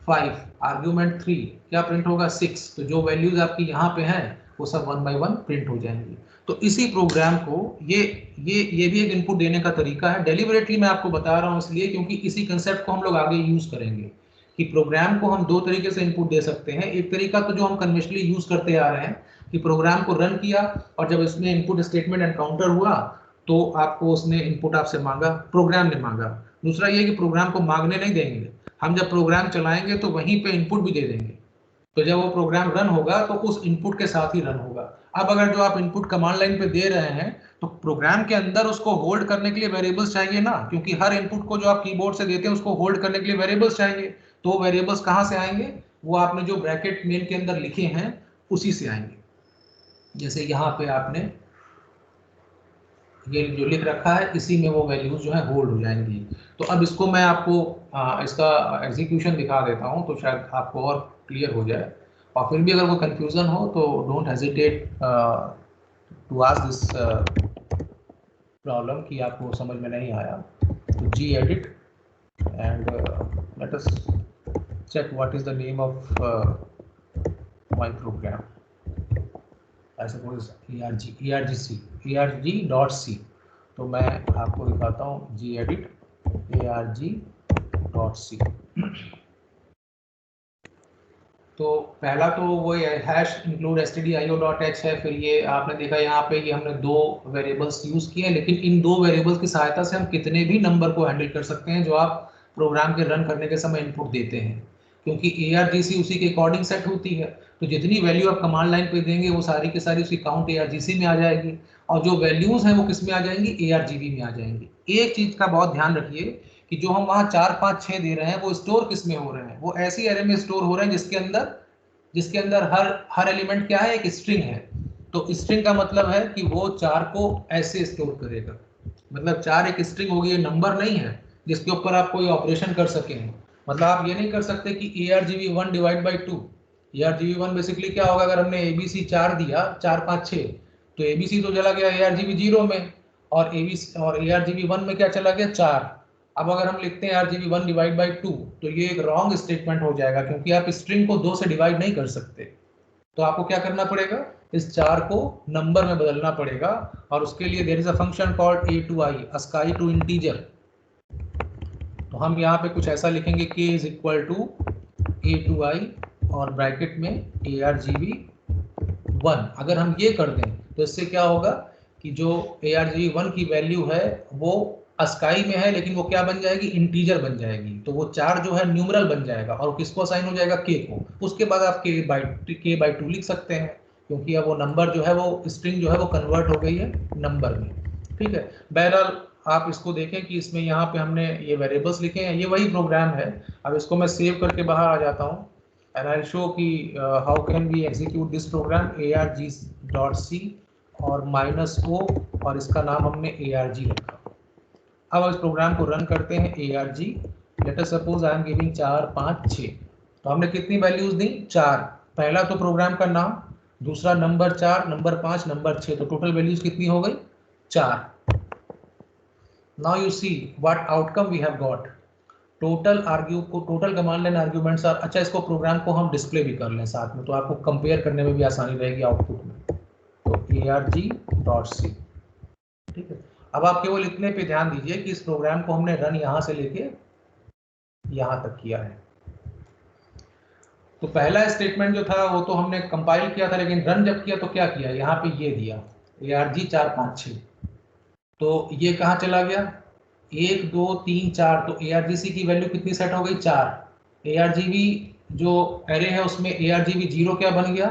5। आर्ग्यूमेंट 3 क्या प्रिंट होगा, 6। तो जो वैल्यूज आपकी यहाँ पे हैं वो सब 1 बाय 1 प्रिंट हो जाएंगी। तो इसी प्रोग्राम को ये भी एक इनपुट देने का तरीका है। डेलिबरेटली मैं आपको बता रहा हूँ इसलिए क्योंकि इसी कंसेप्ट को हम लोग आगे यूज करेंगे कि प्रोग्राम को हम दो तरीके से इनपुट दे सकते हैं। एक तरीका तो जो हम कन्वेंशनली यूज करते आ रहे हैं कि प्रोग्राम को रन किया और जब इसमें इनपुट स्टेटमेंट एनकाउंटर हुआ तो आपको उसने इनपुट आपसे मांगा, प्रोग्राम ने मांगा। दूसरा ये कि प्रोग्राम को मांगने नहीं देंगे, हम जब प्रोग्राम चलाएंगे तो वहीं पे इनपुट भी दे देंगे। तो जब वो प्रोग्राम रन होगा तो उस इनपुट के साथ ही रन होगा। अब अगर जो आप इनपुट कमांड लाइन पे दे रहे हैं तो प्रोग्राम के अंदर उसको होल्ड करने के लिए वेरिएबल्स चाहिए ना, क्योंकि हर इनपुट को जो आप कीबोर्ड से देते हैं उसको होल्ड करने के लिए वेरिएबल्स चाहिए। तो वेरिएबल्स कहाँ से आएंगे, वो आपने जो ब्रैकेट मेन के अंदर लिखे हैं उसी से आएंगे। जैसे यहाँ पे आपने ये जो लिख रखा है इसी में वो वैल्यूज जो है होल्ड हो जाएंगी। तो अब इसको मैं आपको इसका एग्जीक्यूशन दिखा देता हूँ तो शायद आपको और क्लियर हो जाए। और फिर भी अगर कोई कंफ्यूजन हो तो don't hesitate to ask this problem कि आपको समझ में नहीं आया। तो gedit and let us check what is the name of my program. I suppose arg.c। तो मैं आपको दिखाता हूँ gedit arg.c। तो पहला तो वो हैश इंक्लूड stdio.h है। फिर ये आपने देखा यहाँ पे ये हमने दो वेरिएबल्स यूज किए हैं, लेकिन इन दो वेरिएबल्स की सहायता से हम कितने भी नंबर को हैंडल कर सकते हैं जो आप प्रोग्राम के रन करने के समय इनपुट देते हैं, क्योंकि ARGC उसी के अकॉर्डिंग सेट होती है। तो जितनी वैल्यू आप कमांड लाइन पे देंगे वो सारी की सारी उसी काउंट ARGC में आ जाएगी, और जो वैल्यूज हैं वो किस में आ जाएंगी, ARGB में आ जाएंगी। एक चीज का बहुत ध्यान रखिए कि जो हम वहाँ 4 5 6 दे रहे हैं वो स्टोर किस में हो रहे हैं, वो ऐसी एरे में स्टोर हो रहे हैं जिसके अंदर हर एलिमेंट क्या है, एक स्ट्रिंग है। तो स्ट्रिंग का मतलब है कि वो 4 को ऐसे स्टोर करेगा, मतलब 4 एक स्ट्रिंग होगी, ये नंबर नहीं है जिसके ऊपर आप कोई ऑपरेशन कर सकें। मतलब आप ये नहीं कर सकते कि ARGB1 divide by 2। ARGB1 basically क्या होगा, अगर हमने ABC 4 दिया 4 5 6 तो ABC तो चला गया ARGB 0 में, और ARGB1 में क्या चला गया, 4। अब अगर हम लिखते हैं ARGB1 डिवाइड बाई 2 तो ये एक रॉन्ग स्टेटमेंट हो जाएगा, क्योंकि आप स्ट्रिंग को 2 से डिवाइड नहीं कर सकते। तो आपको क्या करना पड़ेगा, इस 4 को नंबर में बदलना पड़ेगा, और उसके लिए there is a function called a2i, ASCII to integer. तो हम यहाँ पे कुछ ऐसा लिखेंगे k is equal to a2i और ब्रैकेट में ARGB1। अगर हम ये कर दें तो इससे क्या होगा कि जो ARGB1 की वैल्यू है वो ASCII में है, लेकिन वो क्या बन जाएगी, इंटीजर बन जाएगी। तो वो 4 जो है न्यूमरल बन जाएगा और किसको असाइन हो जाएगा, k को। उसके बाद आप k/2 लिख सकते हैं, क्योंकि अब वो नंबर जो है वो स्ट्रिंग जो है वो कन्वर्ट हो गई है नंबर में। ठीक है, बहरहाल आप इसको देखें कि इसमें यहाँ पे हमने ये वेरिएबल्स लिखे हैं, ये वही प्रोग्राम है। अब इसको मैं सेव करके बाहर आ जाता हूँ एंड आई शो कि how can we execute this program. arg.c और -o और इसका नाम हमने arg रखा। अब इस प्रोग्राम को रन करते हैं, arg late us suppose I am giving 4 5 6, तो हमने कितनी वैल्यूज दी? 4। पहला तो प्रोग्राम का नाम, दूसरा नंबर 4, नंबर 5, नंबर 6, तो टोटल वैल्यूज कितनी हो गई? 4। Now you see what outcome we have got. Total command line arguments are, अच्छा इसको प्रोग्राम को हम डिस्प्ले भी कर लें साथ में, तो आपको कंपेयर करने में भी आसानी रहेगी आउटपुट में। तो arg.c, ठीक है। अब आप केवल इतने पे ध्यान दीजिए कि इस प्रोग्राम को हमने रन यहां से लेके यहां तक किया है। तो पहला स्टेटमेंट जो था वो तो हमने कंपाइल किया था, लेकिन रन जब किया तो क्या किया? यहाँ पे ये दिया arg456, तो ये कहाँ चला गया? 1 2 3 4, तो argc की वैल्यू कितनी सेट हो गई? 4। argv जो एरे है उसमें argv 0 क्या बन गया?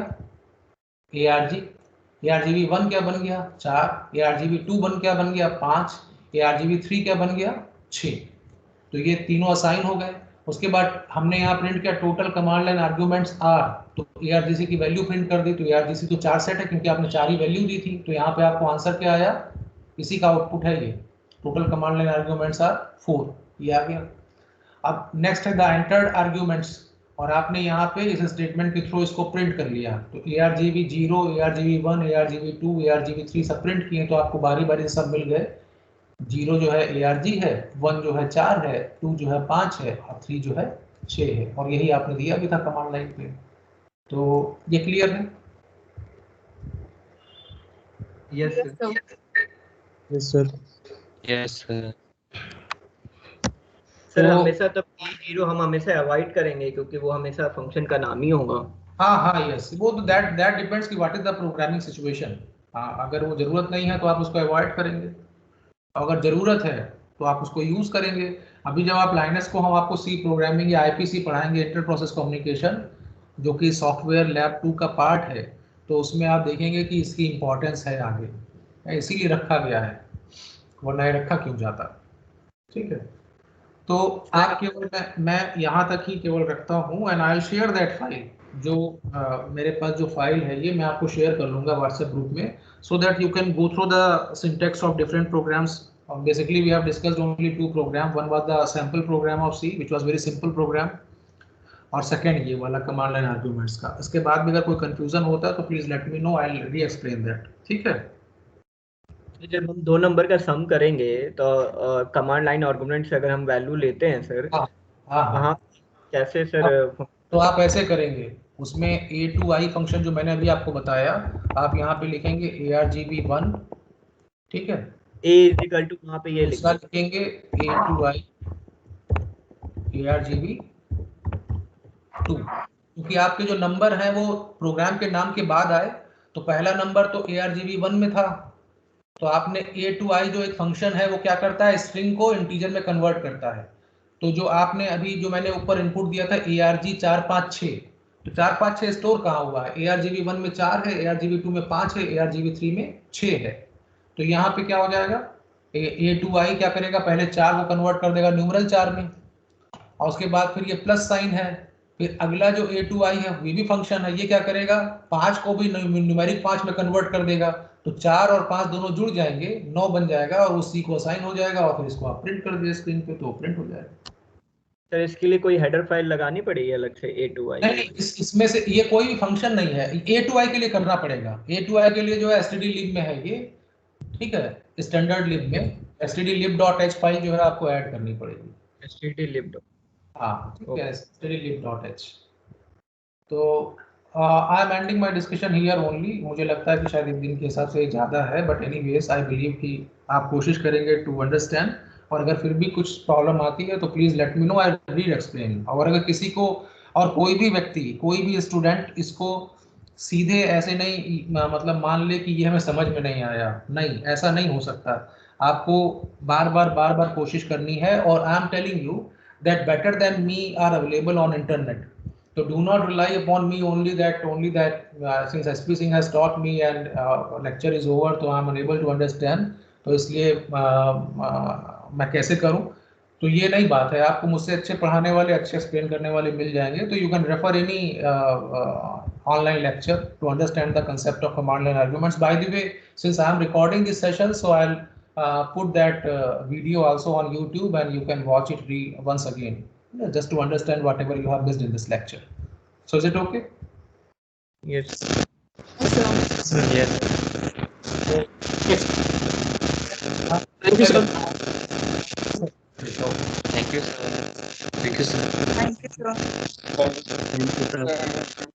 argv 1 क्या बन गया? 4। argv 2 क्या बन गया? 5। argv 3 क्या बन गया? 6। तो ये तीनों असाइन हो गए। उसके बाद हमने यहाँ प्रिंट किया total command line arguments are, तो argc की वैल्यू प्रिंट कर दी। तो argc तो 4 सेट है क्योंकि आपने 4 ही वैल्यू दी थी, तो यहाँ पे आपको आंसर क्या आया? इसी का आउटपुट है ये, total command line arguments are 4, ये आ गया। अब नेक्स्ट है द एंटर्ड आर्ग्यूमेंट्स, और आपने यहाँ पे इस स्टेटमेंट के थ्रू इसको प्रिंट कर लिया। तो argv 0, argv 1, argv 2, argv 3 सब प्रिंट किए, तो आपको बारी बारी से सब मिल गए। 0 जो है arg है, 1 जो है 4 है, 2 जो है 5 है, और 3 जो है 6 है, और यही आपने दिया भी था कमांड लाइन पे। तो ये क्लियर है? Yes sir. Yes, sir. Yes, sir. Sir तो हमेशा तब E0 हम हमेशा अवॉइड करेंगे क्योंकि वो हमेशा फंक्शन का नाम ही होगा। हाँ हाँ यस, वो तो दैट डिपेंड्स कि what is the programming situation. हाँ, अगर वो जरूरत नहीं है तो आप उसको अवॉइड करेंगे, अगर जरूरत है तो आप उसको यूज करेंगे। अभी जब आप लाइनस को, हम आपको सी प्रोग्रामिंग या आईपीसी पढ़ाएंगे, इंटर प्रोसेस कम्युनिकेशन, जो कि सॉफ्टवेयर लैब 2 का पार्ट है, तो उसमें आप देखेंगे कि इसकी इंपॉर्टेंस है आगे, इसीलिए रखा गया है, वरना ये रखा क्यों जाता। ठीक है, तो आप केवल मैं यहाँ तक ही केवल रखता हूँ, and I share that file. जो मेरे पास जो फाइल है ये मैं आपको शेयर कर लूंगा व्हाट्सएप ग्रुप में, so that you can go through the syntax of different programs. Basically we have discussed only 2 program. One was the sample program of C, which was very simple program, और second ये वाला command line arguments का। इसके बाद भी अगर कोई confusion होता है तो please let me know, I will री एक्सप्लेन दैट। ठीक है, जब हम 2 नंबर का सम करेंगे तो कमांड लाइन आर्गुमेंट से अगर हम वैल्यू लेते हैं सर, हाँ हाँ कहाँ कैसे सर? तो आप ऐसे करेंगे, उसमें a to i फंक्शन जो मैंने अभी आपको बताया, आप यहाँ पे लिखेंगे argv1, ठीक है, a इज इक्वल टू वहाँ पे ये दूसरा लिखेंगे लिखेंगे a to i argv2, क्योंकि आपके जो नंबर है वो प्रोग्राम के नाम के बाद आए, तो पहला नंबर तो argv1 में था, तो आपने a to i जो एक फंक्शन है वो क्या करता है, स्ट्रिंग को इंटीजर में कन्वर्ट करता है। तो जो आपने अभी जो मैंने ऊपर इनपुट दिया था arg456, तो 456 स्टोर कहाँ हुआ है? argv1 में 4 है, argv2 में 5 है, argv3 में 6 है। तो यहाँ पे क्या हो जाएगा, a to i क्या करेगा, पहले 4 को कन्वर्ट कर देगा न्यूमरल 4 में, और उसके बाद फिर ये प्लस साइन है, फिर अगला जो a to i है वो भी फंक्शन है, ये क्या करेगा, 5 को भी न्यूमेरिक 5 में कन्वर्ट कर देगा, तो 4 और 5 दोनों जुड़ जाएंगे, 9 बन जाएगा, और उसी को असाइन हो जाएगा, और फिर इसको आप प्रिंट कर दिए स्क्रीन पे, तो प्रिंट हो जाएगा। सर। इसके लिए कोई हेडर फाइल लगानी पड़ेगी अलग से a to i? नहीं, इसमें से ये कोई भी फंक्शन नहीं है, a to i के लिए करना पड़ेगा। a to i के लिए जो है stdlib में है ये, ठीक है, स्टैंडर्ड लिब में stdlib.h फाइल जो है आपको ऐड करनी पड़ेगी। stdlib. हाँ ठीक है, stdlib.h। तो I am ending my discussion here only. मुझे लगता है कि शायद एक दिन के हिसाब से ज़्यादा है, बट एनीवेज आई बिलीव कि आप कोशिश करेंगे टू अंडरस्टैंड, और अगर फिर भी कुछ प्रॉब्लम आती है तो please let me know, I read explain. और अगर किसी को, और कोई भी व्यक्ति, कोई भी स्टूडेंट इसको सीधे ऐसे नहीं मतलब मान ले कि ये हमें समझ में नहीं आया, नहीं, ऐसा नहीं हो सकता। आपको बार बार कोशिश करनी है, और I am telling you that better than me are available on internet, so do not rely upon me only that since SP Singh has taught me and lecture is over तो I am unable to understand, तो इसलिए मैं कैसे करूं? तो ये नहीं बात है, आपको मुझसे अच्छे पढ़ाने वाले, अच्छे एक्सप्लेन करने वाले मिल जाएंगे, तो you can refer any online lecture to understand the concept of command line arguments. By the way, since I am recording this session, so I'll put that video also on YouTube, and you can watch it once again, just to understand whatever you have missed in this lecture. So is it okay? Yes. Yes. Thank you, sir. Thank you, sir. Thank you, sir. Thank you, sir.